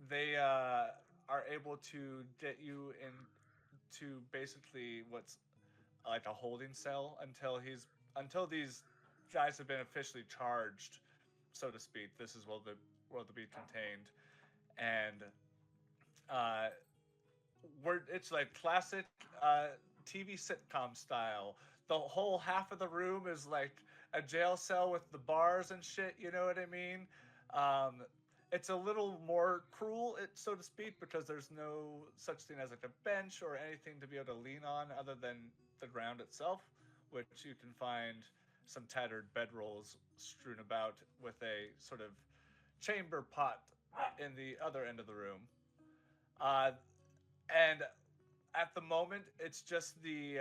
they are able to get you into basically what's like a holding cell until these guys have been officially charged, so to speak. This is will be contained, and uh, it's like classic TV sitcom style. The whole half of the room is like a jail cell with the bars and shit. You know what I mean? Um, it's a little more cruel, so to speak, because there's no such thing as like a bench or anything to be able to lean on other than the ground itself, which you can find some tattered bedrolls strewn about with a sort of chamber pot in the other end of the room. Uh, and at the moment, it's just the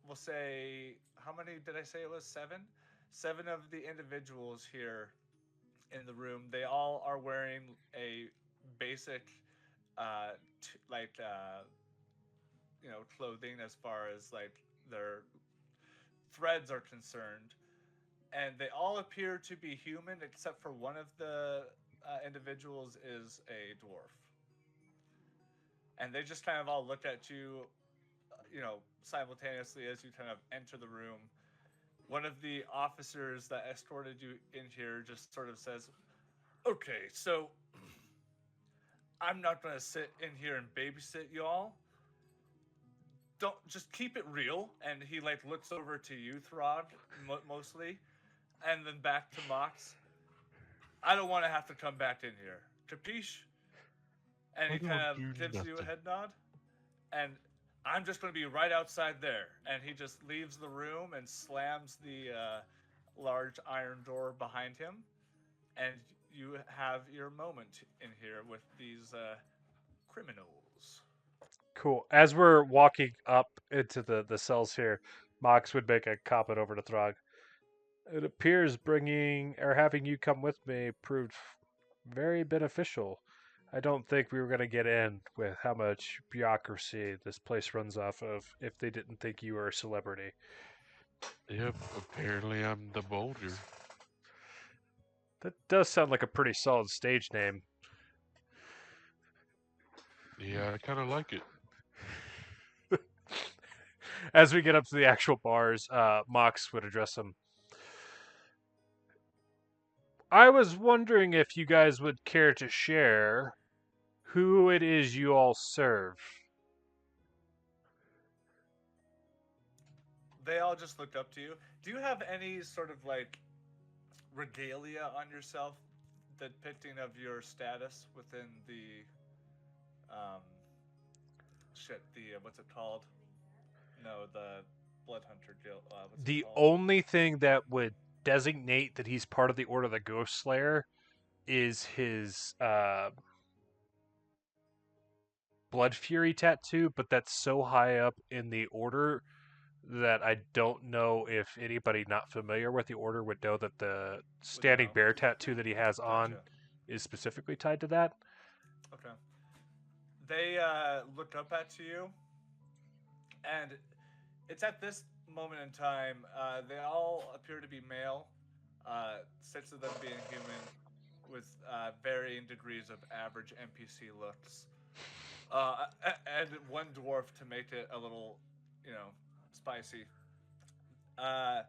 we'll say, how many did I say it was? Seven. Seven of the individuals here in the room. They all are wearing a basic, like clothing as far as like their threads are concerned, and they all appear to be human except for one of the individuals is a dwarf, and they just kind of all look at you, simultaneously as you kind of enter the room. One of the officers that escorted you in here just sort of says, "Okay, so I'm not gonna sit in here and babysit y'all. Don't just keep it real." And he like looks over to you, Throg, mostly, and then back to Mox. "I don't want to have to come back in here. Capiche?" And I he kind don't of do gives you a nothing. head nod. And I'm just going to be right outside there. And he just leaves the room and slams the large iron door behind him. And you have your moment in here with these criminals. Cool. As we're walking up into the cells here, Mox would make a comment over to Throg. It appears bringing or having you come with me proved very beneficial. I don't think we were going to get in with how much bureaucracy this place runs off of if they didn't think you were a celebrity. Yep, apparently I'm the boulder. That does sound like a pretty solid stage name. Yeah, I kind of like it. As we get up to the actual bars, Mox would address them. I was wondering if you guys would care to share who it is you all serve. They all just looked up to you. Do you have any sort of like regalia on yourself depicting of your status within the um what's it called? No, the Blood Hunter Guild. What's it The called? only thing that would designate that he's part of the Order of the Ghost Slayer is his Blood Fury tattoo, but that's so high up in the order that I don't know if anybody not familiar with the order would know that the standing know. bear tattoo that he has on Gotcha. is specifically tied to that. Okay. They look up at you, and it's at this moment in time. They all appear to be male, 6 of them being human, with varying degrees of average NPC looks, and 1 dwarf to make it a little, spicy. Uh,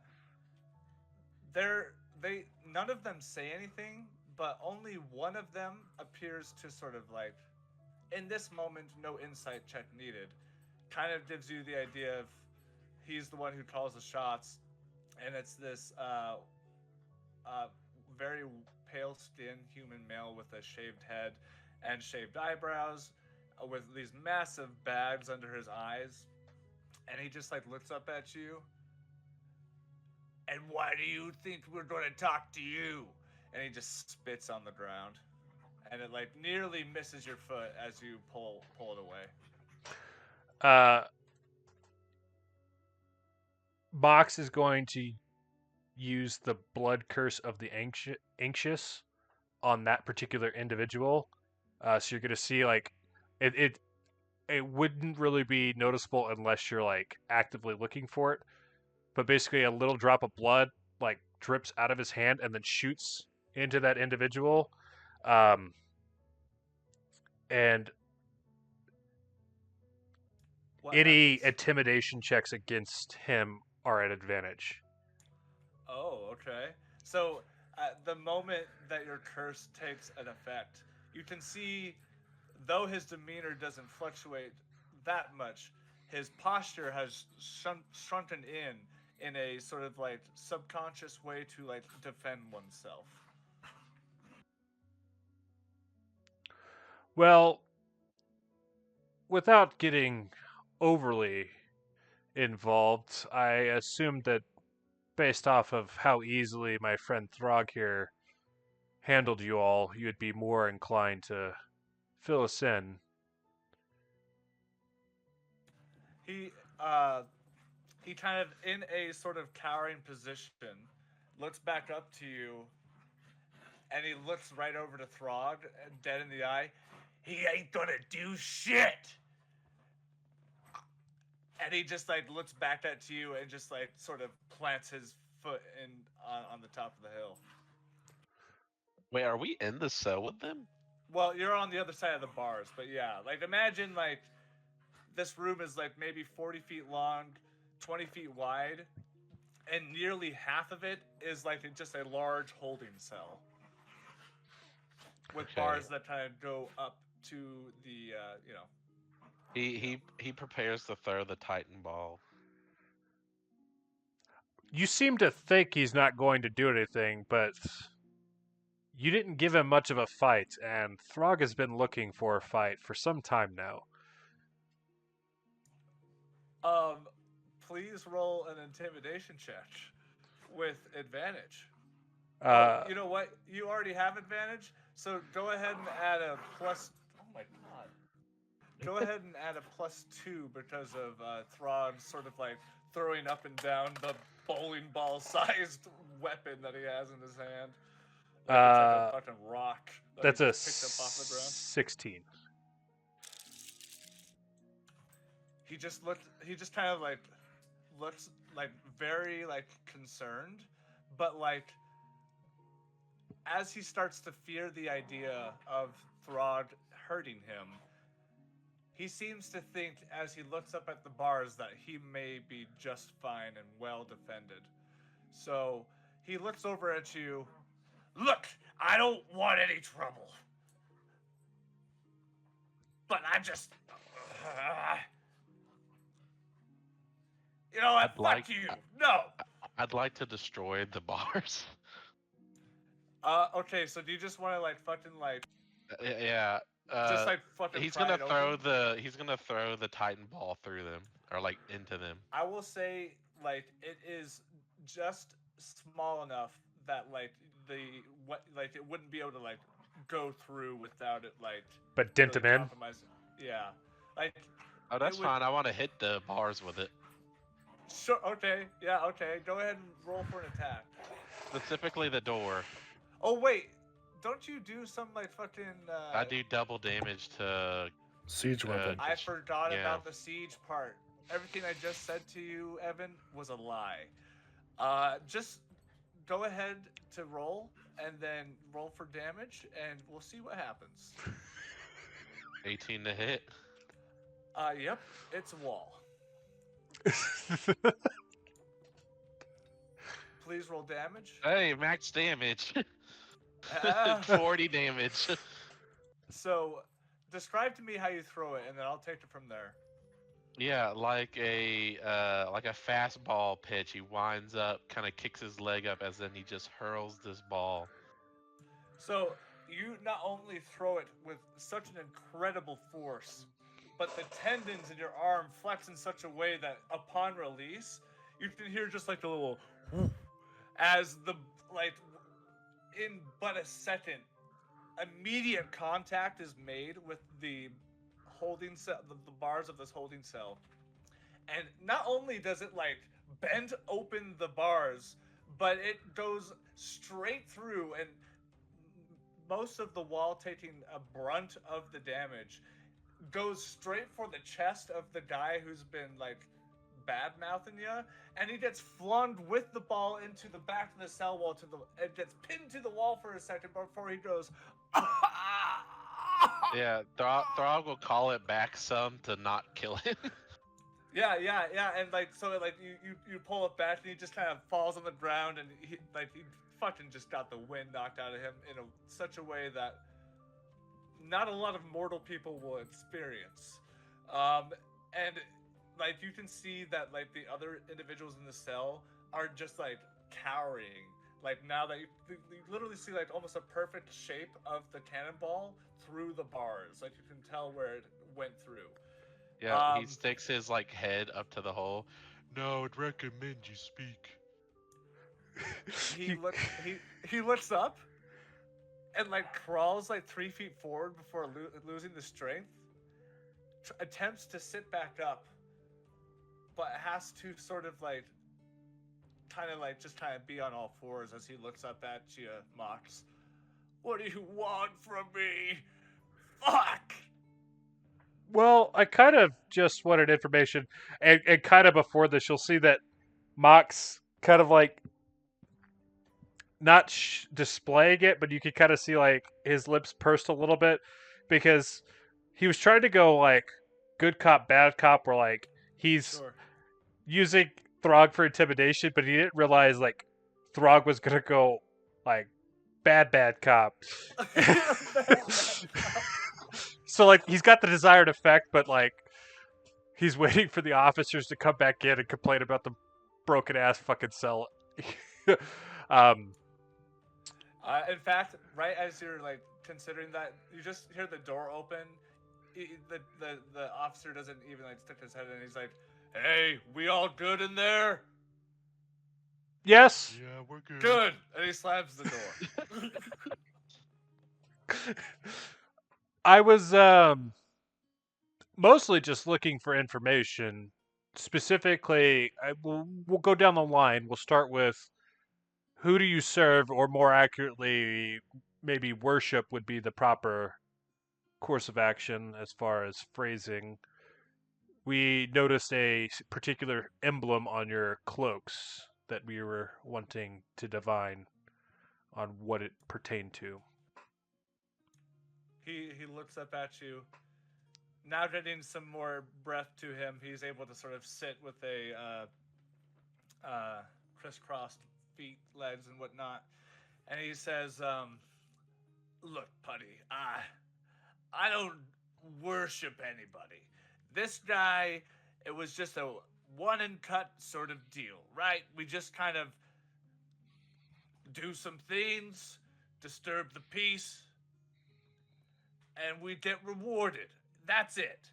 they none of them say anything, but only one of them appears to sort of like, in this moment, no insight check needed. Kind of gives you the idea of he's the one who calls the shots, and it's this very pale skinned human male with a shaved head and shaved eyebrows, with these massive bags under his eyes, and he just like looks up at you. And why do you think we're going to talk to you? And he just spits on the ground, and it like nearly misses your foot as you pull it away. Mhox is going to use the blood curse of the anxious on that particular individual. So you're going to see like it wouldn't really be noticeable unless you're like actively looking for it. But basically, a little drop of blood like drips out of his hand and then shoots into that individual, and What any happens? intimidation checks against him are at advantage. Oh, okay. So at the moment that your curse takes an effect, you can see, though his demeanor doesn't fluctuate that much, his posture has shrunken in a sort of like subconscious way to like defend oneself. Well, without getting overly involved, I assumed that based off of how easily my friend Throg here handled you all, you'd be more inclined to fill us in. He uh he kind of in a sort of cowering position looks back up to you, and he looks right over to Throg, dead in the eye. He ain't gonna do shit. And he just like looks back at you and just like sort of plants his foot in on the top of the hill. Wait, are we in the cell with them? Well, you're on the other side of the bars, but yeah, like imagine like this room is like maybe 40 feet long, 20 feet wide, and nearly half of it is like just a large holding cell with Okay. bars that kind of go up to the He prepares to throw the Titan ball. You seem to think he's not going to do anything, but you didn't give him much of a fight, and Throg has been looking for a fight for some time now. Please roll an intimidation check with advantage. You know what? You already have advantage, so go ahead and add a plus. Oh my god! Go ahead and add a +2 because of Throg's sort of like throwing up and down the bowling ball-sized weapon that he has in his hand. Like it's like a fucking rock. That That's he a just picked up off the ground. 16. He just kind of like looks like very like concerned, but like as he starts to fear the idea of Throg hurting him, he seems to think as he looks up at the bars that he may be just fine and well defended. So he looks over at you. Look, I don't want any trouble, but I just you know what? Fuck you. No. I'd like to destroy the bars. Okay, so do you just want to like fucking like Yeah. just like fucking He's pry gonna it throw open? he's gonna throw the Titan ball through them, or like into them. I will say like it is just small enough that like like it wouldn't be able to like go through without it like But dent really him in? compromising. Yeah. Like Oh, that's would- fine. I want to hit the bars with it. Sure. Okay. Yeah. Okay. Go ahead and roll for an attack. Specifically the door. Oh wait, don't you do some like fucking? I do double damage to. Siege weapon. I forgot Yeah. about the siege part. Everything I just said to you, Evan, was a lie. Just go ahead to roll and then roll for damage, and we'll see what happens. 18 to hit. Yep, it's a wall. Please roll damage. Hey, max damage. Ah. 40 damage. So, describe to me how you throw it, and then I'll take it from there. Yeah, like a fastball pitch. He winds up, kind of kicks his leg up, as then he just hurls this ball. So, you not only throw it with such an incredible force, but the tendons in your arm flex in such a way that upon release, you can hear just like a little whoosh, as the, like, in but a second, immediate contact is made with the holding cell, the bars of this holding cell. And not only does it like bend open the bars, but it goes straight through, and most of the wall taking a brunt of the damage goes straight for the chest of the guy who's been like bad mouthing you, and he gets flung with the ball into the back of the cell wall it gets pinned to the wall for a second before he goes. Yeah, Throg will call it back some to not kill him. Yeah, and like so, like you pull it back, and he just kind of falls on the ground, and he fucking just got the wind knocked out of him in such a way that not a lot of mortal people will experience. And like you can see that like the other individuals in the cell are just like cowering. Like now that you literally see like almost a perfect shape of the cannonball through the bars. Like you can tell where it went through. Yeah, he sticks his like head up to the hole. No, I'd recommend you speak. He looks up and like crawls like 3 feet forward before losing the strength. Attempts to sit back up, but has to sort of like kind of be on all fours as he looks up at you, Mhox. What do you want from me? Fuck! Well, I kind of just wanted information, and kind of before this, you'll see that Mhox kind of like not displaying it, but you can kind of see like his lips pursed a little bit because he was trying to go like good cop, bad cop, where like he's using Throg for intimidation, but he didn't realize like Throg was gonna go like bad cop. So like he's got the desired effect, but like he's waiting for the officers to come back in and complain about the broken ass fucking cell. In fact, right as you're like considering that, you just hear the door open. The officer doesn't even like stick his head in. He's like, "Hey, we all good in there?" Yes. Yeah, we're good. Good. And he slams the door. I was mostly just looking for information. Specifically, we'll go down the line. We'll start with who do you serve, or more accurately, maybe worship would be the proper course of action as far as phrasing. We noticed a particular emblem on your cloaks that we were wanting to divine on what it pertained to. He looks up at you. Now getting some more breath to him, he's able to sort of sit with a crisscrossed feet, legs, and whatnot. And he says, "Look, Putty, I don't worship anybody. This guy, it was just a one and cut sort of deal, right? We just kind of do some things, disturb the peace, and we get rewarded. That's it.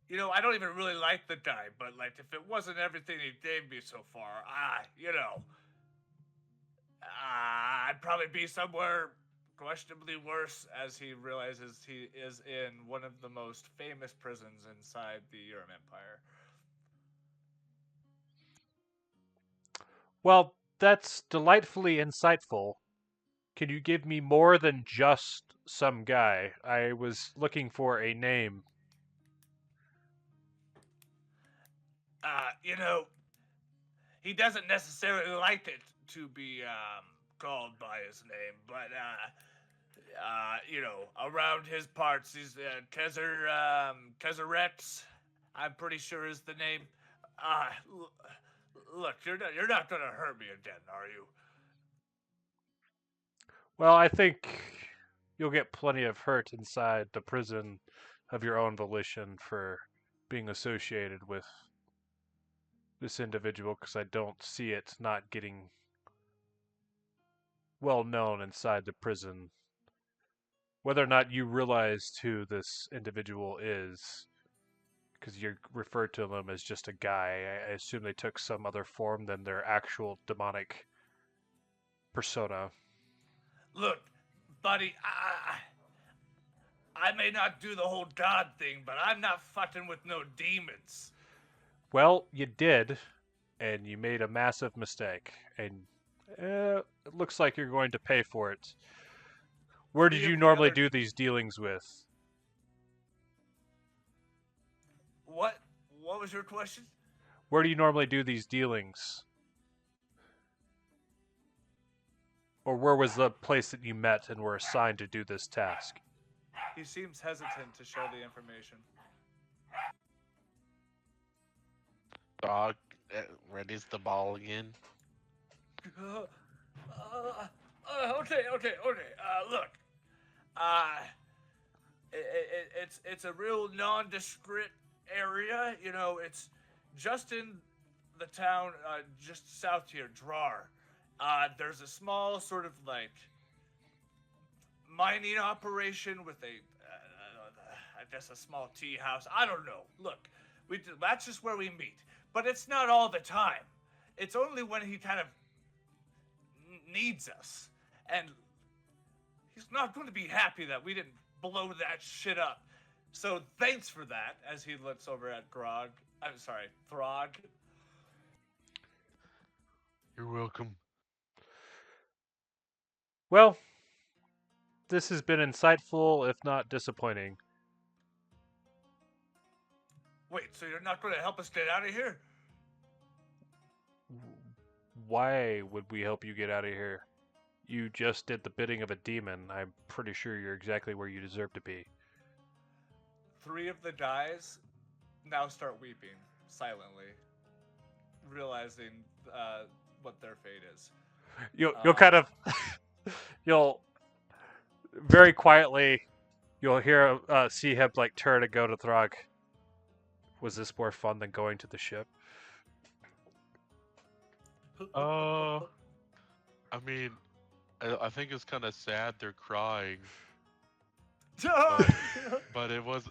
You know, I don't even really like the guy, but like if it wasn't everything he gave me so far, I'd probably be somewhere questionably worse," as he realizes he is in one of the most famous prisons inside the Urim Empire. Well, that's delightfully insightful. Can you give me more than just some guy? I was looking for a name. You know, he doesn't necessarily like it to be called by his name, but you know, around his parts, he's Kezerex, I'm pretty sure is the name. Uh, look, you're not gonna hurt me again, are you? Well, I think you'll get plenty of hurt inside the prison of your own volition for being associated with this individual, because I don't see it not getting well known inside the prison. Whether or not you realized who this individual is, because you referred to them as just a guy, I assume they took some other form than their actual demonic persona. Look, buddy, I may not do the whole god thing, but I'm not fucking with no demons. Well, you did, and you made a massive mistake, and it looks like you're going to pay for it. Where did Three you of the normally other- do these dealings with? What? What was your question? Where do you normally do these dealings? Or where was the place that you met and were assigned to do this task? He seems hesitant to share the information. Dog readies the ball again. Okay. Look, it's a real nondescript area. You know, it's just in the town, just south here, Drar. There's a small sort of like mining operation with I guess a small tea house. I don't know. Look, that's just where we meet. But it's not all the time. It's only when he kind of needs us. And he's not going to be happy that we didn't blow that shit up. So thanks for that, as he looks over at Throg. You're welcome. Well, this has been insightful, if not disappointing. Wait, so you're not going to help us get out of here? Why would we help you get out of here? You just did the bidding of a demon. I'm pretty sure you're exactly where you deserve to be. 3 of the guys now start weeping silently, realizing what their fate is. You'll kind of you'll very quietly you'll hear Xehtom like turn and go to Throg. Was this more fun than going to the ship? I mean, I think it's kind of sad they're crying, but it was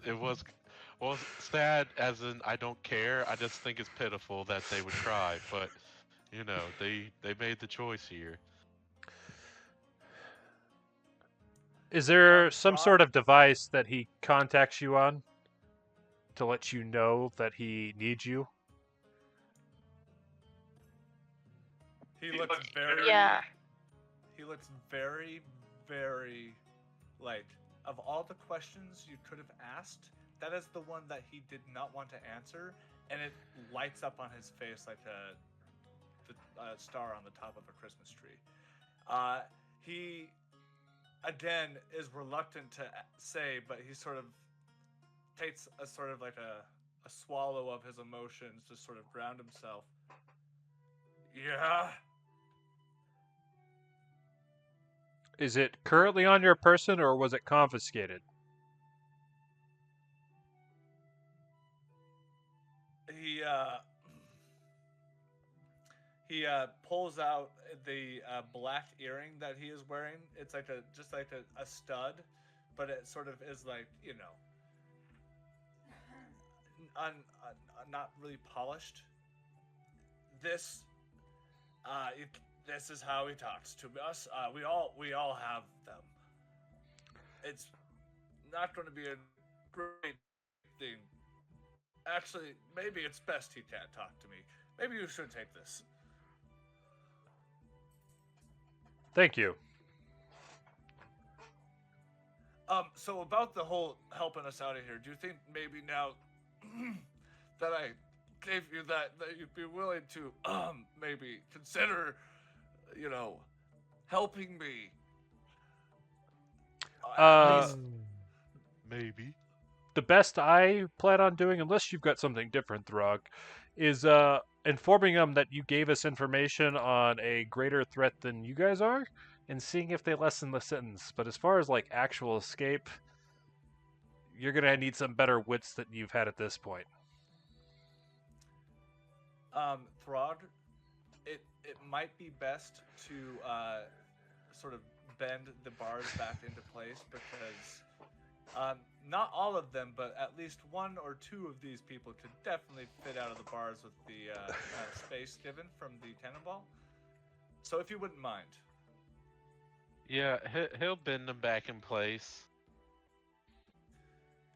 well sad as in I don't care. I just think it's pitiful that they would cry, but you know they made the choice here. Is there some sort of device that he contacts you on to let you know that he needs you? He looks very. Yeah. He looks very, very like of all the questions you could have asked, that is the one that he did not want to answer, and it lights up on his face like a star on the top of a Christmas tree. He again is reluctant to say, but he sort of takes a sort of like a swallow of his emotions to sort of ground himself. Yeah. Is it currently on your person, or was it confiscated? He pulls out the black earring that he is wearing. It's like just like a stud, but it sort of is like, you know, not really polished. This this is how he talks to us. We all have them. It's not going to be a great thing. Actually, maybe it's best he can't talk to me. Maybe you should take this. Thank you. So about the whole helping us out of here, do you think maybe now that I gave you that you'd be willing to maybe consider, helping me? At least, Maybe. The best I plan on doing, unless you've got something different, Throg, is informing them that you gave us information on a greater threat than you guys are, and seeing if they lessen the sentence. But as far as like actual escape, you're gonna need some better wits than you've had at this point. Throg, it might be best to sort of bend the bars back into place because not all of them, but at least one or two of these people could definitely fit out of the bars with the space given from the cannonball. So if you wouldn't mind. Yeah, he'll bend them back in place.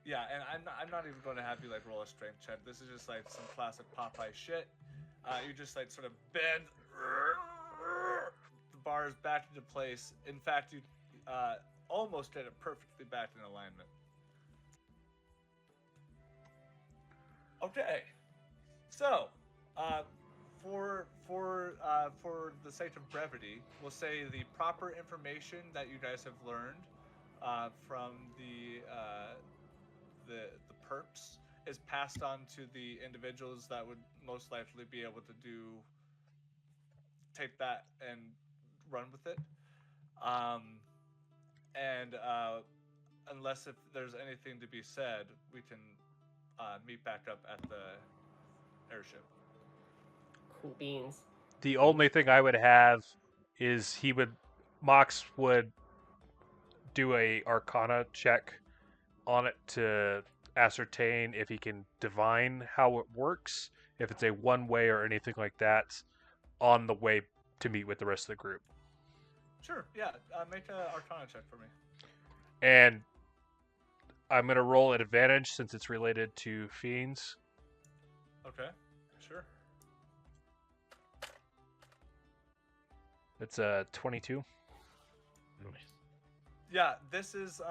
Yeah, and I'm not even going to have you like roll a strength check. This is just like some classic Popeye shit. You just like sort of bend the bars back into place. In fact, you almost get it perfectly back in alignment. Okay, so for the sake of brevity, we'll say the proper information that you guys have learned from the perps is passed on to the individuals that would most likely be able to take that and run with it. And unless if there's anything to be said, we can meet back up at the airship. Cool beans. The only thing I would have is Mox would do a Arcana check on it to ascertain if he can divine how it works, if it's a one-way or anything like that, on the way to meet with the rest of the group. Sure, yeah. Make an Arcana check for me. And I'm going to roll at advantage since it's related to fiends. Okay, sure. It's a 22. Nice. Yeah, this is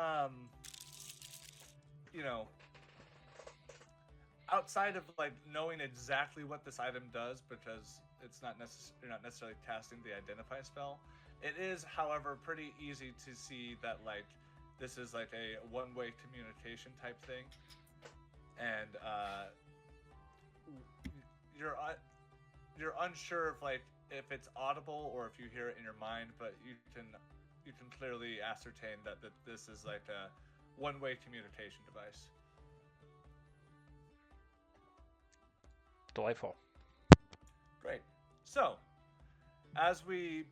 outside of like knowing exactly what this item does, because it's you're not necessarily casting the identify spell. It is, however, pretty easy to see that like this is like a one-way communication type thing, and you're unsure if it's audible or if you hear it in your mind, but you can clearly ascertain that this is like a one-way communication device. Delightful. Great. So, as we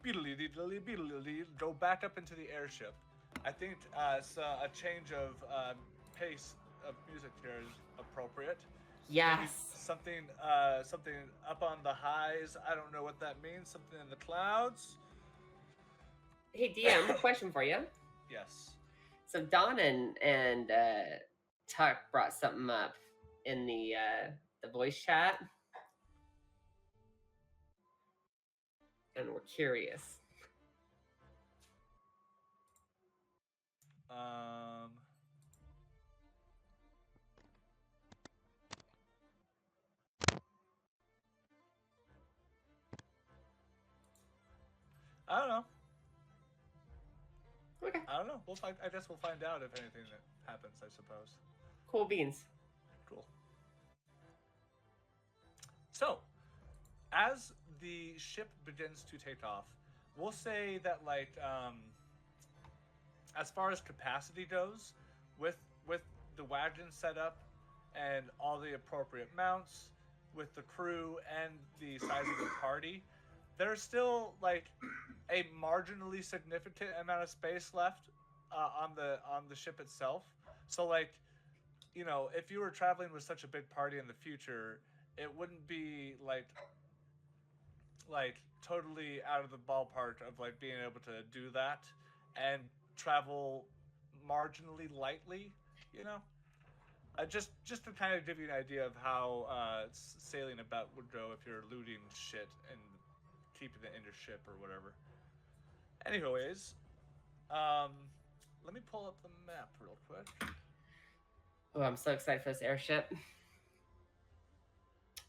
go back up into the airship, I think a change of pace of music here is appropriate. Maybe Yes. something up on the highs. I don't know what that means. Something in the clouds. Hey DM, question for you. Yes. So Don and Tuck brought something up in the voice chat, and we're curious. I don't know. Okay. I don't know. I guess we'll find out if anything that happens, I suppose. Cool beans. Cool. So, as the ship begins to take off, we'll say that as far as capacity goes, with the wagon set up and all the appropriate mounts, with the crew and the size of the party, there's still a marginally significant amount of space left on the ship itself. So if you were traveling with such a big party in the future, it wouldn't be totally out of the ballpark of being able to do that and travel marginally lightly, just to kind of give you an idea of how sailing about would go if you're looting shit and keeping it in your ship or whatever. Anyways, let me pull up the map real quick. Oh, I'm so excited for this airship.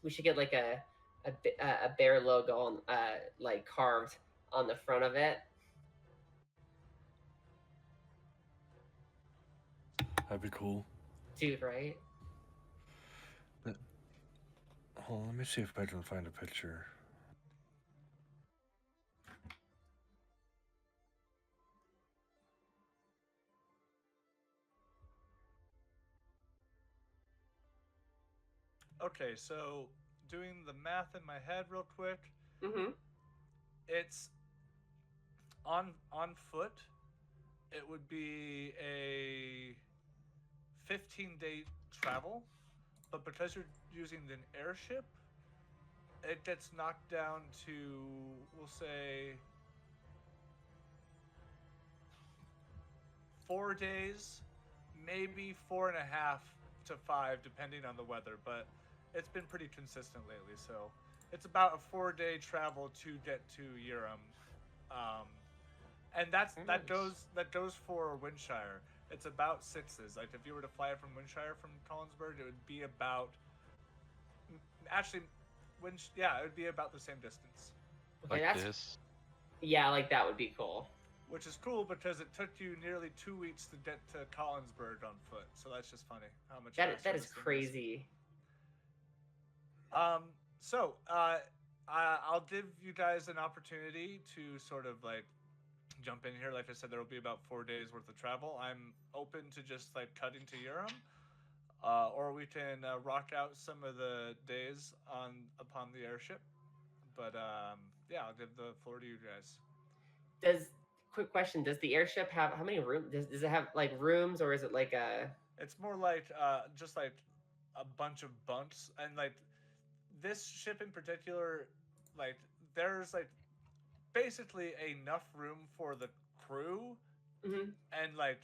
We should get like a bear logo on, like carved on the front of it. That'd be cool. Dude, right? Hold on, let me see if I can find a picture. Okay, so doing the math in my head real quick, Mm-hmm. it's on foot. It would be a 15-day travel, but because you're using an airship, it gets knocked down to, we'll say, 4 days, maybe 4.5 to 5, depending on the weather. But it's been pretty consistent lately, so it's about a 4-day travel to get to Yurem. And that Nice. goes for Winshire. It's about 6s. Like if you were to fly it from Winshire from Collinsburg, it would be about actually, it would be about the same distance. Okay, Like that's this. yeah, like that would be cool. Which is cool because it took you nearly 2 weeks to get to Collinsburg on foot. So that's just funny how much That faster is this thing crazy. So I'll give you guys an opportunity to sort of like jump in here. Like I said, there will be about 4 days worth of travel. I'm open to just like cutting to Urim, or we can rock out some of the days upon the airship. But yeah, I'll give the floor to you guys. Quick question, does the airship have how many rooms? Does it have like rooms, or is it like a It's more like just like a bunch of bunks, and like this ship in particular, like there's like basically enough room for the crew Mhm. and like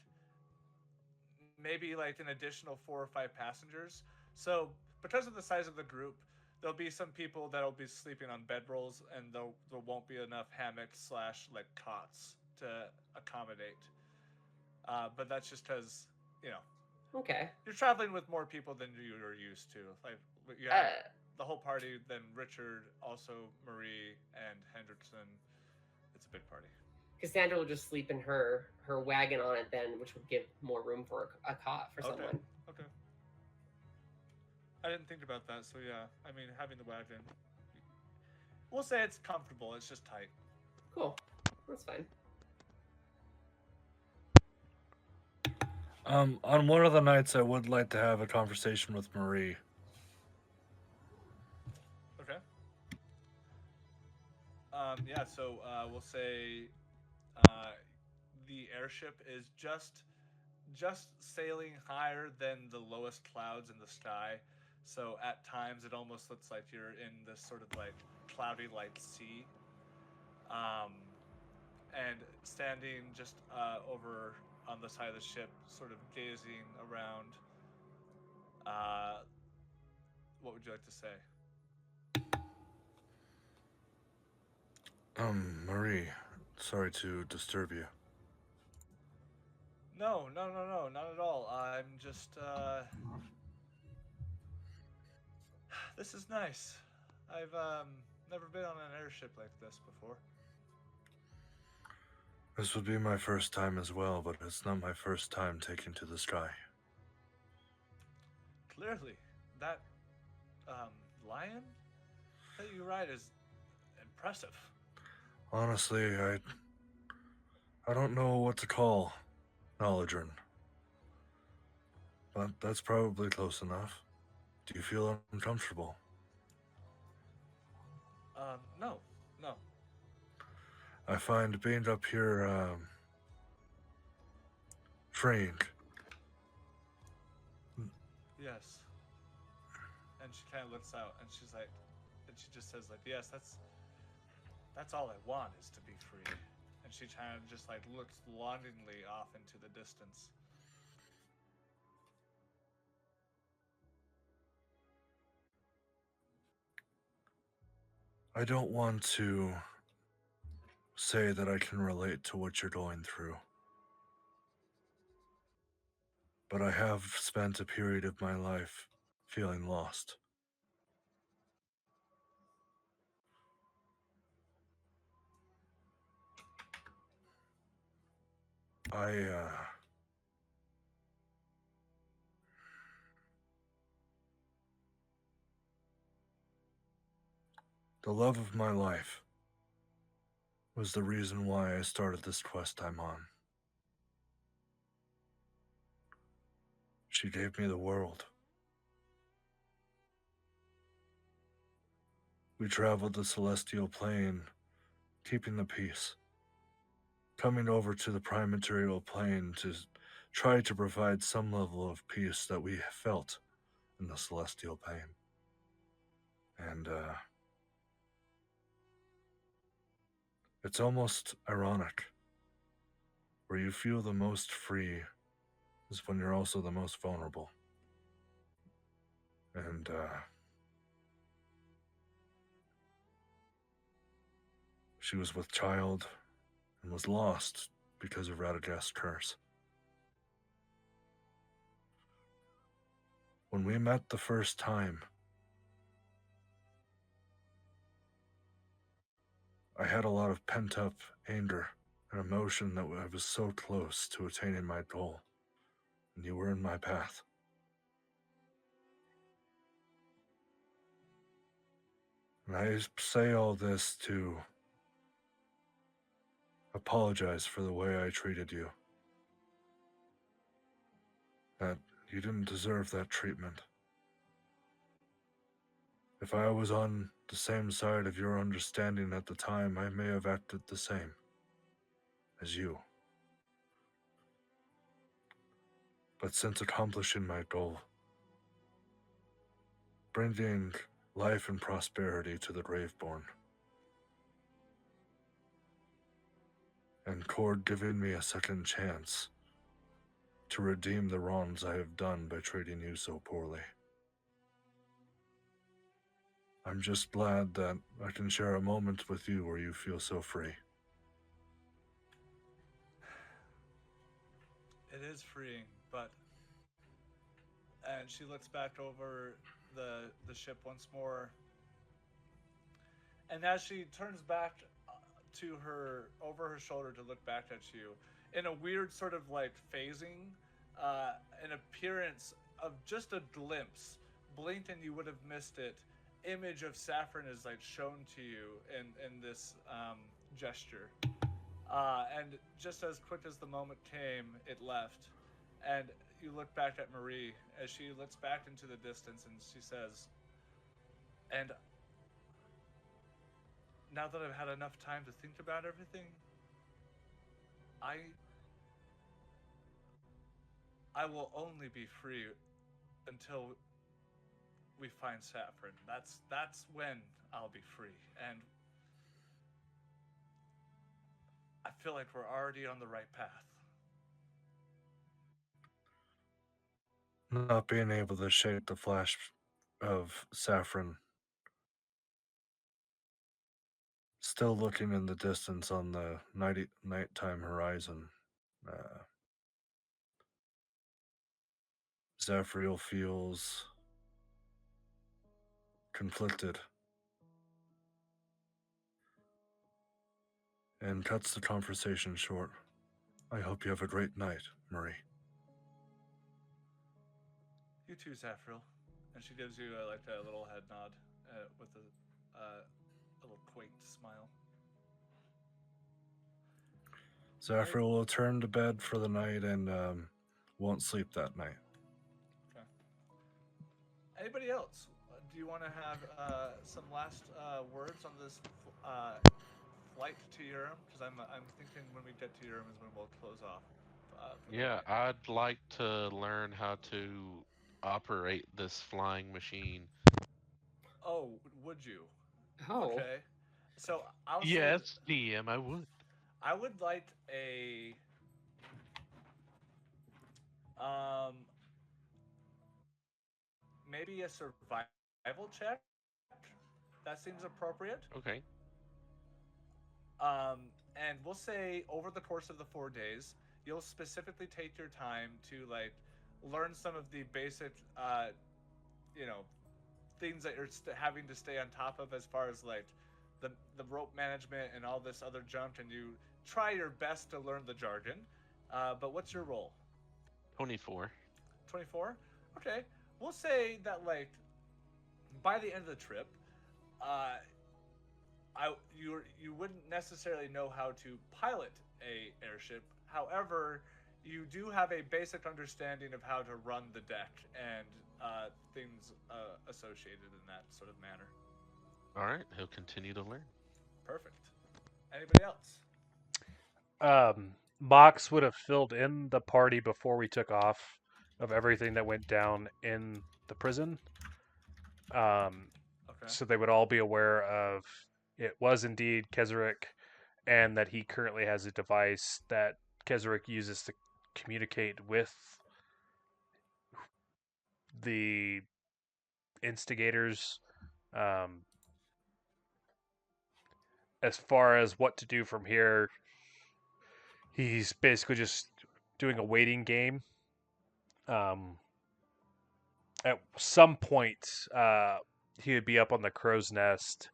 maybe like an additional 4 or 5 passengers. So because of the size of the group, there'll be some people that'll be sleeping on bedrolls, and there won't be enough hammocks slash like cots to accommodate. But that's just because Okay. you're traveling with more people than you are used to. Like you have Uh the whole party, then Richard, also Marie and Hendrickson. It's a big party. Cassandra will just sleep in her wagon on it then, which would give more room for a cot for Okay. someone. Okay. I didn't think about that, so yeah. I mean, having the wagon, we'll say it's comfortable. It's just tight. Cool. That's fine. On one of the nights, I would like to have a conversation with Marie. Okay. Yeah. So we'll say the airship is just sailing higher than the lowest clouds in the sky. So at times it almost looks like you're in this sort of like cloudy light sea. Um, and standing just over on the side of the ship, sort of gazing around. Uh, what would you like to say? Marie, sorry to disturb you. No, no, no, no, not at all. I'm just. This is nice. I've never been on an airship like this before. This would be my first time as well, but it's not my first time taking to the sky. Clearly, that lion that you ride is impressive. Honestly, I don't know what to call Knowledgerin, but that's probably close enough. Do you feel uncomfortable? No, no. I find being up here, freeing. Yes. And she kind of looks out, and she's like, and she just says like, yes, that's all I want is to be free. And she kind of just like looks longingly off into the distance. I don't want to say that I can relate to what you're going through. But I have spent a period of my life feeling lost. The love of my life was the reason why I started this quest I'm on. She gave me the world. We traveled the celestial plane, keeping the peace, coming over to the prime material plane to try to provide some level of peace that we felt in the celestial plane. And it's almost ironic. Where you feel the most free is when you're also the most vulnerable. And she was with child and was lost because of Radagast's curse. When we met the first time, I had a lot of pent-up anger and emotion that I was so close to attaining my goal, and you were in my path. And I say all this to apologize for the way I treated you. That you didn't deserve that treatment. If I was on the same side of your understanding at the time, I may have acted the same as you. But since accomplishing my goal, bringing life and prosperity to the Graveborn, and Cord giving me a second chance to redeem the wrongs I have done by treating you so poorly, I'm just glad that I can share a moment with you where you feel so free. It is freeing, but... And she looks back over the ship once more. And as she turns back to her, over her shoulder to look back at you, in a weird sort of like phasing, an appearance of just a glimpse, blinked and you would have missed it, image of Saffron is like shown to you in this gesture. And just as quick as the moment came, it left. And you look back at Marie as she looks back into the distance and she says, and now that I've had enough time to think about everything, I will only be free until we find Saffron. That's when I'll be free. And I feel like we're already on the right path. Not being able to shake the flash of Saffron, still looking in the distance on the nighttime horizon, Zaphreal feels conflicted and cuts the conversation short. I hope you have a great night, Marie. You too, Zaphreal. And she gives you like a little head nod with a little quaint smile. Zaphreal will turn to bed for the night and won't sleep that night. Okay. Anybody else? Do you want to have some last words on this flight to Urim? Because I'm thinking when we get to Urim is when we'll close off. Yeah, I'd like to learn how to operate this flying machine. Oh, would you? Oh. Okay. So I'll say Yes, DM, I would. I would like a maybe a survival check. That seems appropriate. Okay. and we'll say over the course of the 4 days, you'll specifically take your time to like learn some of the basic, you know, things that you're having to stay on top of as far as like the rope management and all this other junk, and you try your best to learn the jargon. But what's your role? 24. 24. Okay, we'll say that like by the end of the trip, uh, you wouldn't necessarily know how to pilot a airship. However, you do have a basic understanding of how to run the deck and things associated in that sort of manner. All right, he'll continue to learn. Perfect. Anybody else? Mox would have filled in the party before we took off of everything that went down in the prison. Okay. So they would all be aware of it was indeed Keswick, and that he currently has a device that Keswick uses to communicate with the instigators. As far as what to do from here, he's basically just doing a waiting game. At some point, he would be up on the crow's nest,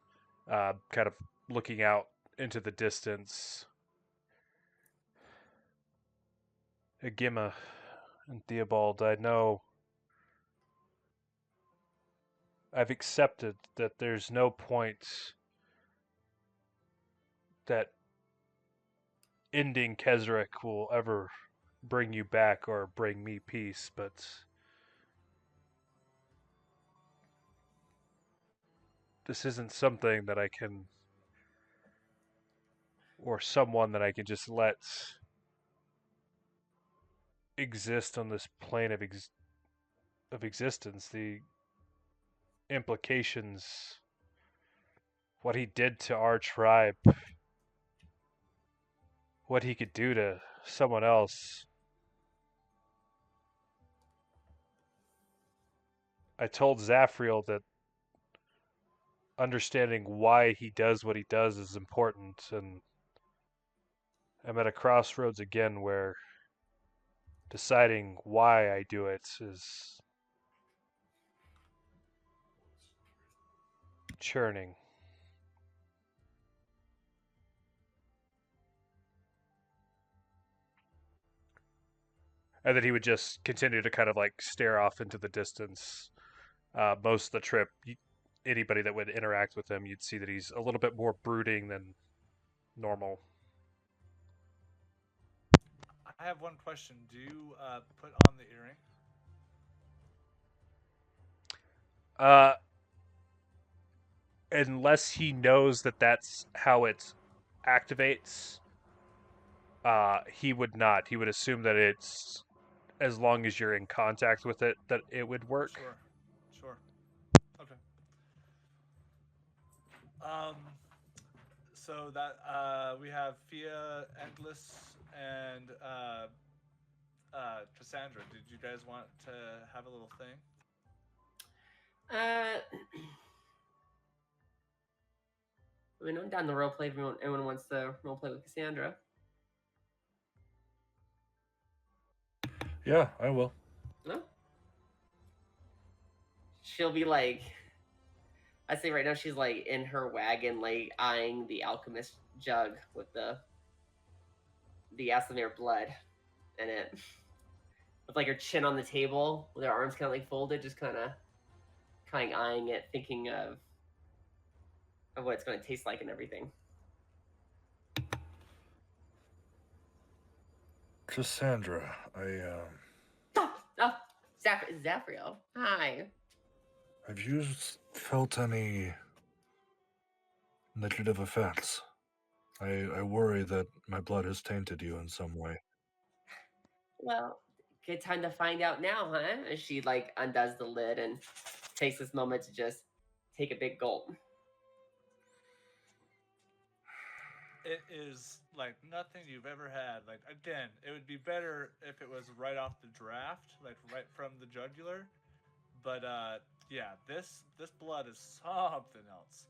kind of looking out into the distance. Agima and Theobald, I know I've accepted that there's no point that ending Keswick will ever bring you back or bring me peace, but this isn't something that I can, or someone that I can just let exist on this plane of existence. The implications, what he did to our tribe, what he could do to someone else. I told Zaphreal that understanding why he does what he does is important, and I'm at a crossroads again where deciding why I do it is churning. And then he would just continue to kind of like stare off into the distance. Most of the trip, anybody that would interact with him, you'd see that he's a little bit more brooding than normal. I have one question. Do you put on the earring? Unless he knows that that's how it activates, he would not. He would assume that it's as long as you're in contact with it that it would work. Sure. Sure. Okay. Um. So that we have Fia, Endless, and Cassandra. Did you guys want to have a little thing? I mean, I'm down the role play if anyone wants to role play with Cassandra. Yeah, I will. No? She'll be like, I say right now she's like in her wagon, like eyeing the alchemist jug with the Aslamir blood in it, with like her chin on the table, with her arms kind of like folded, just kind of eyeing it, thinking of what it's going to taste like and everything. Cassandra, Zaphreal. Hi. have you felt any negative effects? I worry that my blood has tainted you in some way. Well, good time to find out now, huh? As she like undoes the lid and takes this moment to just take a big gulp. It is like nothing you've ever had. Like again, it would be better if it was right off the draft, like right from the jugular. But yeah, this blood is something else.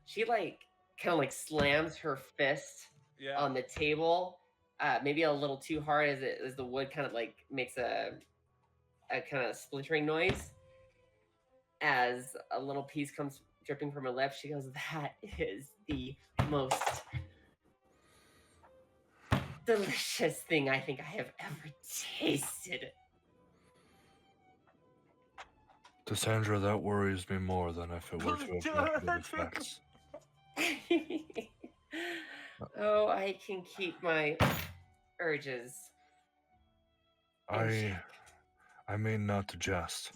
She like kind of like slams her fist Yeah. on the table, maybe a little too hard as the wood kind of like makes a kind of splintering noise. As a little piece comes dripping from her lips, she goes, "That is the most delicious thing I think I have ever tasted." Cassandra, that worries me more than if it were to have negative effects. Oh, I can keep my urges in check. I mean not to jest.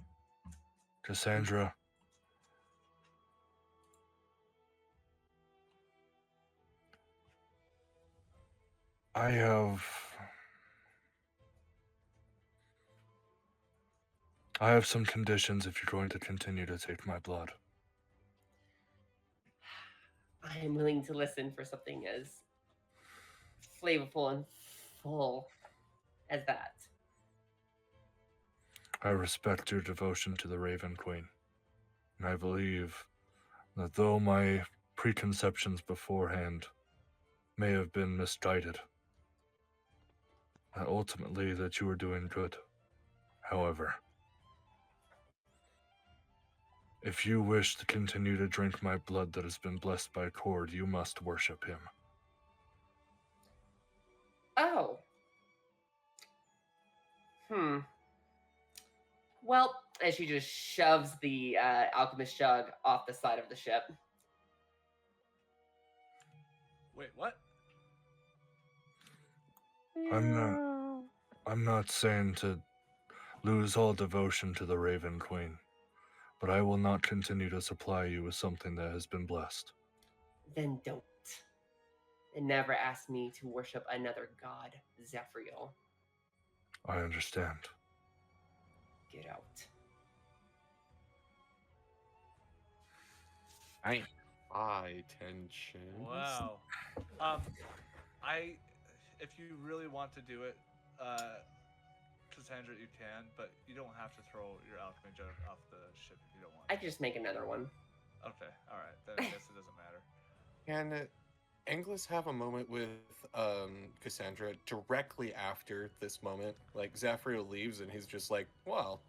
Cassandra, I have some conditions if you're going to continue to take my blood. I am willing to listen for something as flavorful and full as that. I respect your devotion to the Raven Queen, and I believe that though my preconceptions beforehand may have been misguided, that ultimately that you are doing good. However, if you wish to continue to drink my blood that has been blessed by Cord, you must worship him. Oh. Well, as she just shoves the alchemist jug off the side of the ship. Wait, what? I'm not saying to lose all devotion to the Raven Queen, but I will not continue to supply you with something that has been blessed. Then don't. And never ask me to worship another god, Zaphreal. I understand. Get out. High tension. Wow. If you really want to do it, Cassandra, you can, but you don't have to throw your alchemy jug off the ship if you don't want. I can just make another one. Okay, all right. Then I guess it doesn't matter. Can Engless have a moment with Cassandra directly after this moment? Like Zaphreal leaves and he's just like, "Well,"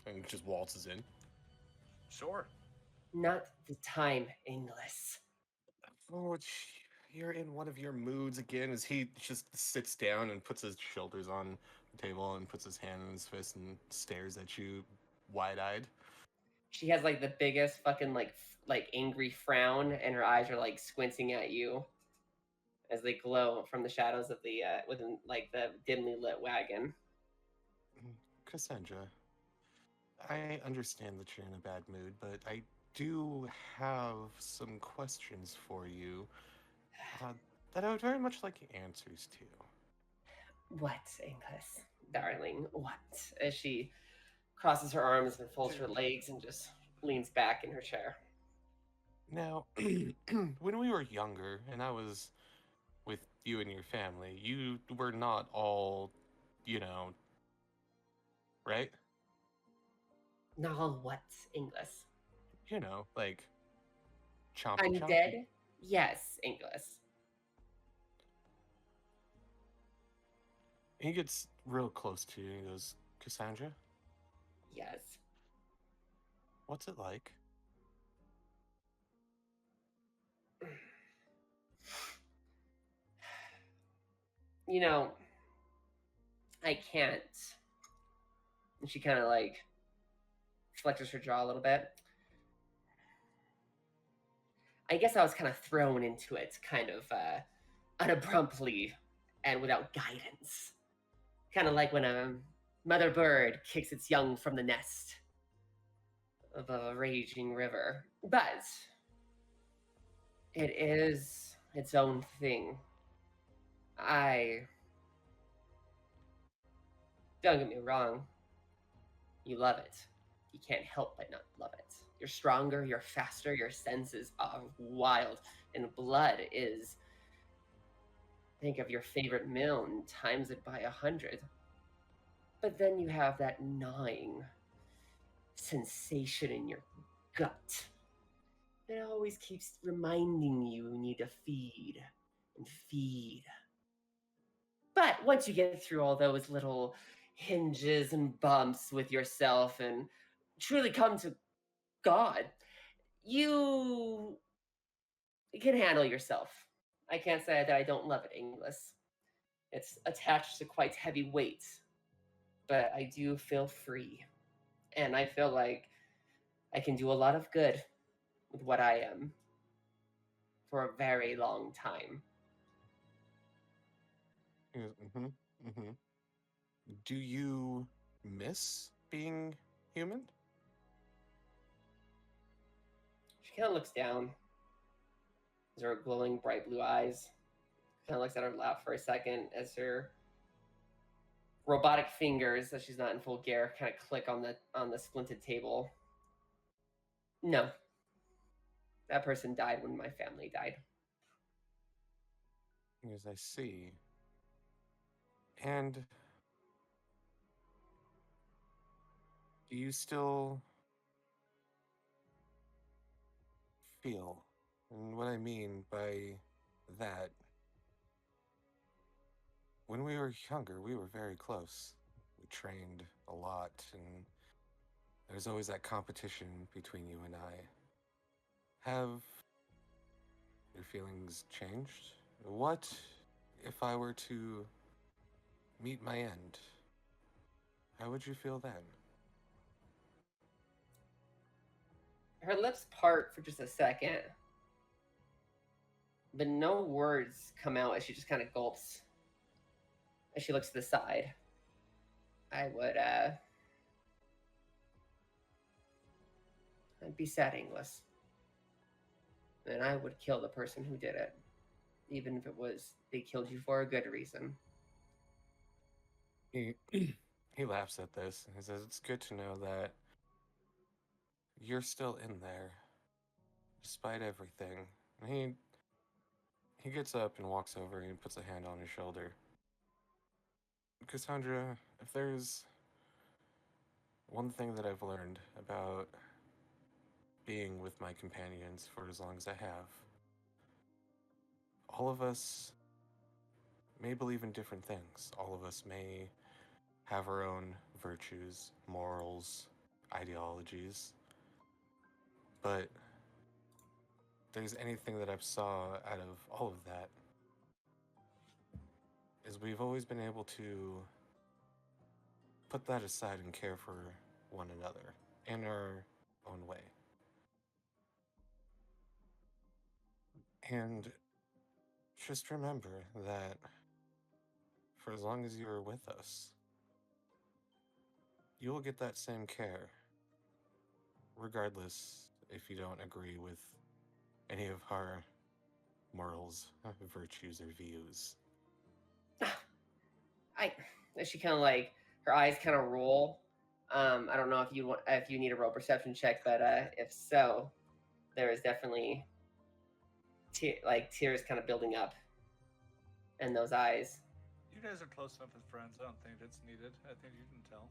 and just waltzes in. Sure. Not the time, Engless. Oh, you're in one of your moods again. As he just sits down and puts his shoulders on the table and puts his hand in his fist and stares at you, wide-eyed. She has like the biggest fucking like angry frown, and her eyes are like squinting at you as they glow from the shadows of the within like the dimly lit wagon. Cassandra, I understand that you're in a bad mood, but I do have some questions for you that I would very much like answers to. What, Engless, darling? What? As she crosses her arms and folds her legs and just leans back in her chair. Now, when we were younger and I was with you and your family, you were not all, right? Not all what, Engless? Like chompy. Undead? Yes, Engless. He gets real close to you and he goes, "Cassandra, Yes. what's it like?" I can't. And she kind of like flexes her jaw a little bit. I guess I was kind of thrown into it kind of unabruptly and without guidance. Kind of like when a mother bird kicks its young from the nest of a raging river. But it is its own thing. Don't get me wrong. You love it. You can't help but not love it. You're stronger, you're faster, your senses are wild, and blood is. Think of your favorite meal and times it by 100. But then you have that gnawing sensation in your gut. It always keeps reminding you need to feed and feed. But once you get through all those little hinges and bumps with yourself and truly come to God, you can handle yourself. I can't say that I don't love it, Engless. It's attached to quite heavy weight, but I do feel free. And I feel like I can do a lot of good with what I am for a very long time. Mm-hmm. Mm-hmm. Do you miss being human? She kind of looks down. Her glowing bright blue eyes. Kind of looks at her lap for a second as her robotic fingers, as she's not in full gear, kind of click on the splinted table. No. That person died when my family died. As I see. And do you still feel? And what I mean by that, when we were younger, we were very close. We trained a lot, and there's always that competition between you and I. Have your feelings changed? What if I were to meet my end? How would you feel then? Her lips part for just a second, but no words come out as she just kind of gulps. As she looks to the side, I'd be sad, Engless. And I would kill the person who did it, even if it was they killed you for a good reason. He laughs at this and he says, "It's good to know that you're still in there, despite everything." And he gets up and walks over and puts a hand on his shoulder. Cassandra, if there's one thing that I've learned about being with my companions for as long as I have, all of us may believe in different things. All of us may have our own virtues, morals, ideologies. But if there's anything that I've saw out of all of that, is we've always been able to put that aside and care for one another in our own way. And just remember that for as long as you are with us, you will get that same care, regardless if you don't agree with any of our morals, virtues, or views. She kind of like, her eyes kind of roll. I don't know if you need a roll perception check, but if so, there is definitely tears kind of building up in those eyes. You guys are close enough as friends. I don't think it's needed. I think you can tell.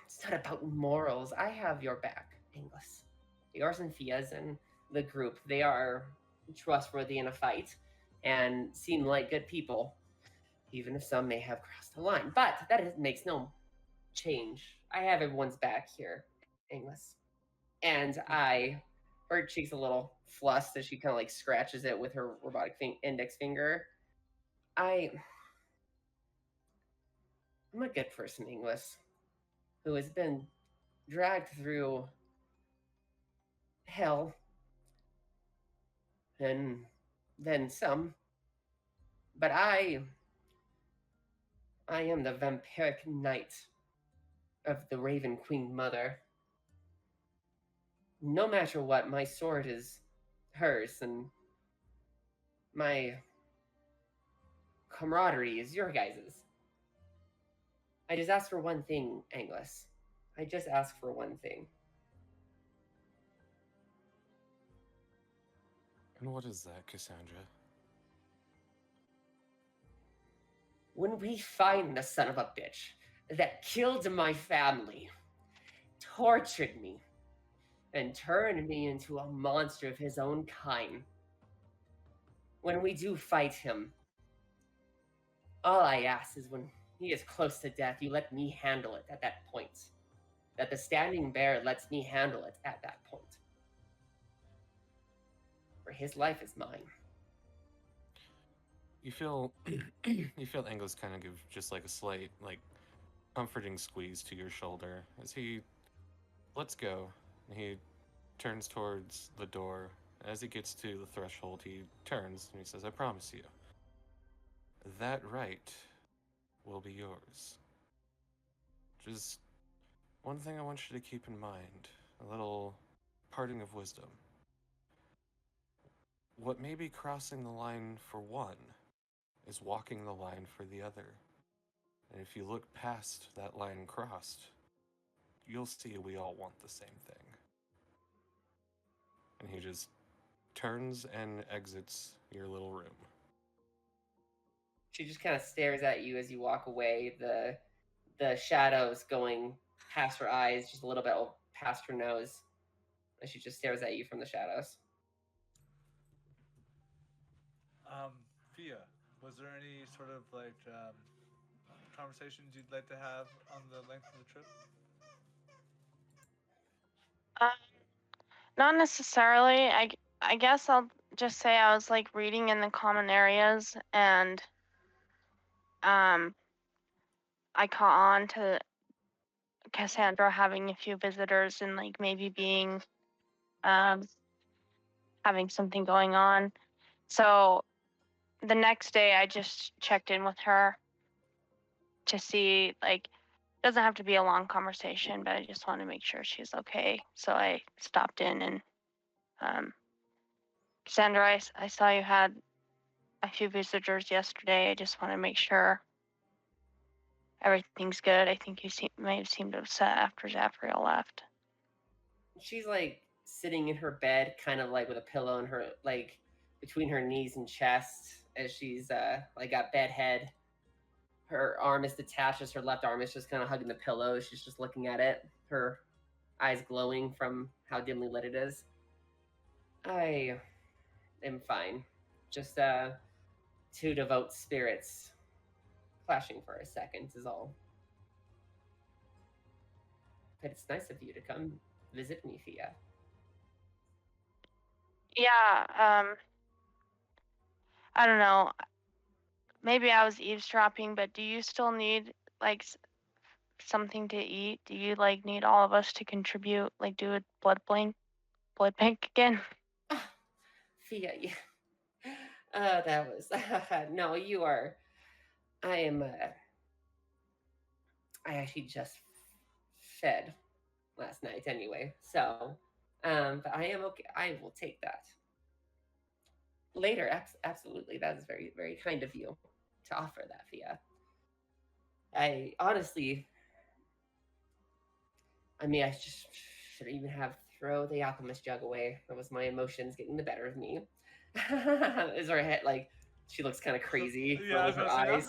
It's not about morals. I have your back, Engless. Yours and Fia's and the group, they are trustworthy in a fight and seem like good people, even if some may have crossed the line. But that makes no change. I have everyone's back here, Engless. And her cheek's a little flustered as she kind of like scratches it with her robotic index finger. I'm a good person, Engless, who has been dragged through hell and then some. But I am the vampiric knight of the Raven Queen Mother. No matter what, my sword is hers, and my camaraderie is your guys's. I just ask for one thing, Engless. I just ask for one thing. And what is that, Cassandra? When we find the son of a bitch that killed my family, tortured me, and turned me into a monster of his own kind, when we do fight him, all I ask is when he is close to death, you let me handle it at that point. That the standing bear lets me handle it at that point. For his life is mine. You feel Engless kind of give just like a slight, like, comforting squeeze to your shoulder as he lets go. And he turns towards the door. As he gets to the threshold, he turns and he says, "I promise you, that right will be yours. Just one thing I want you to keep in mind, a little parting of wisdom. What may be crossing the line for one is walking the line for the other. And if you look past that line crossed, you'll see we all want the same thing." And he just turns and exits your little room. She just kind of stares at you as you walk away, the shadows going past her eyes, just a little bit past her nose. And she just stares at you from the shadows. Fia, was there any sort of like conversations you'd like to have on the length of the trip? Not necessarily. I guess I'll just say I was like reading in the common areas, and I caught on to Cassandra having a few visitors and like maybe being having something going on. So the next day I just checked in with her to see, like, doesn't have to be a long conversation, but I just want to make sure she's okay. So I stopped in and Cassandra, I saw you had a few visitors yesterday. I just want to make sure everything's good. I think you may have seemed upset after Zaphreal left. She's like sitting in her bed, kind of like with a pillow in her, like between her knees and chest, as she's like got bed head. Her arm is detached as her left arm is just kind of hugging the pillow. She's just looking at it, her eyes glowing from how dimly lit it is. I am fine. Just two devout spirits clashing for a second is all. But it's nice of you to come visit me, Fia. Yeah, I don't know. Maybe I was eavesdropping, but do you still need like something to eat? Do you like need all of us to contribute, like do a blood bank again? Fia, yeah. That was no. You are. I am. I actually just fed last night anyway, so. But I am okay. I will take that later. Absolutely, that is very, very kind of you to offer that, Fia. I honestly. I mean, I just should even have throw the alchemist jug away. That was my emotions getting the better of me. Is her head like she looks kind of crazy, Yeah, rolling her eyes.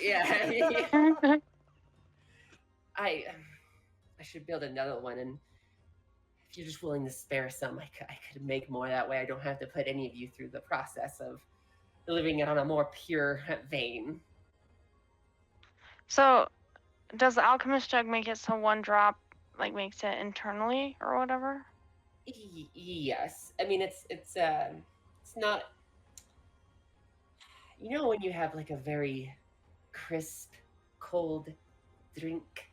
Yeah. I should build another one, and if you're just willing to spare some, I could make more. That way I don't have to put any of you through the process of living it on a more pure vein. So, does the alchemist jug make it so one drop like makes it internally or whatever? Yes. I mean, it's not. You know when you have like a very crisp, cold drink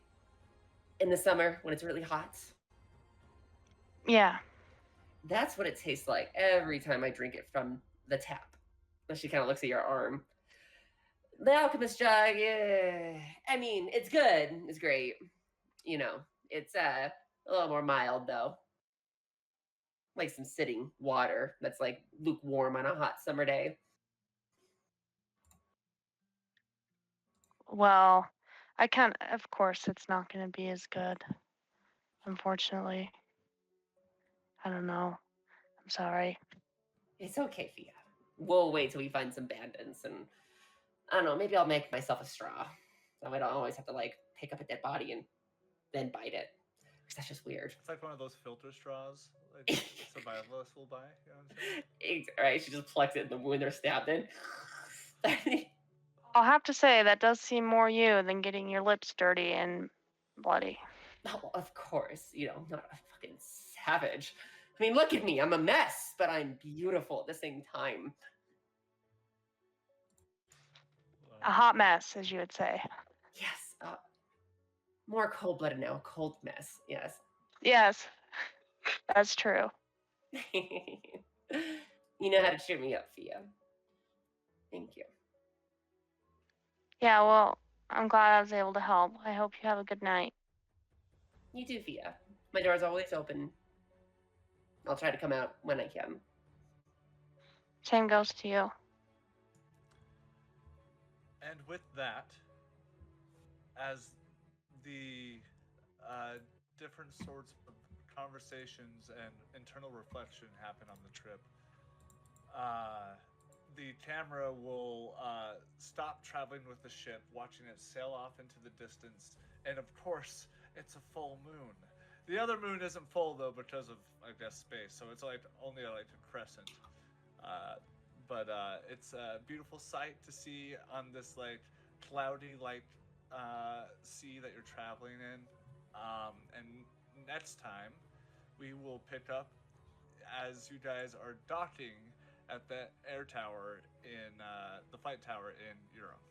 in the summer when it's really hot? Yeah. That's what it tastes like every time I drink it from the tap. And she kind of looks at your arm. The alchemist jug, yeah. I mean, it's good. It's great. You know, it's a little more mild though. Like some sitting water that's like lukewarm on a hot summer day. Well, of course, it's not going to be as good, unfortunately. I don't know. I'm sorry. It's okay, Fia. We'll wait till we find some bandits, and I don't know, maybe I'll make myself a straw. So I don't always have to like pick up a dead body and then bite it. That's just weird. It's like one of those filter straws like survivalists will buy. You know what I'm saying? Right, she just plucks it in the wound they're stabbed in. I'll have to say that does seem more you than getting your lips dirty and bloody. Oh, of course, I'm not a fucking savage. I mean, look at me. I'm a mess, but I'm beautiful at the same time. A hot mess, as you would say. Yes. More cold-blooded now. Cold mess. Yes. Yes, that's true. You know how to cheer me up, Fia. Thank you. Yeah, well, I'm glad I was able to help. I hope you have a good night. You do, Fia. My door's always open. I'll try to come out when I can. Same goes to you. And with that, as the different sorts of conversations and internal reflection happen on the trip, the camera will stop traveling with the ship, watching it sail off into the distance. And of course, it's a full moon. The other moon isn't full though because of, I guess, space. So it's like only like a crescent. But it's a beautiful sight to see on this like cloudy like sea that you're traveling in. And next time, we will pick up as you guys are docking at the air tower in the flight tower in Europe.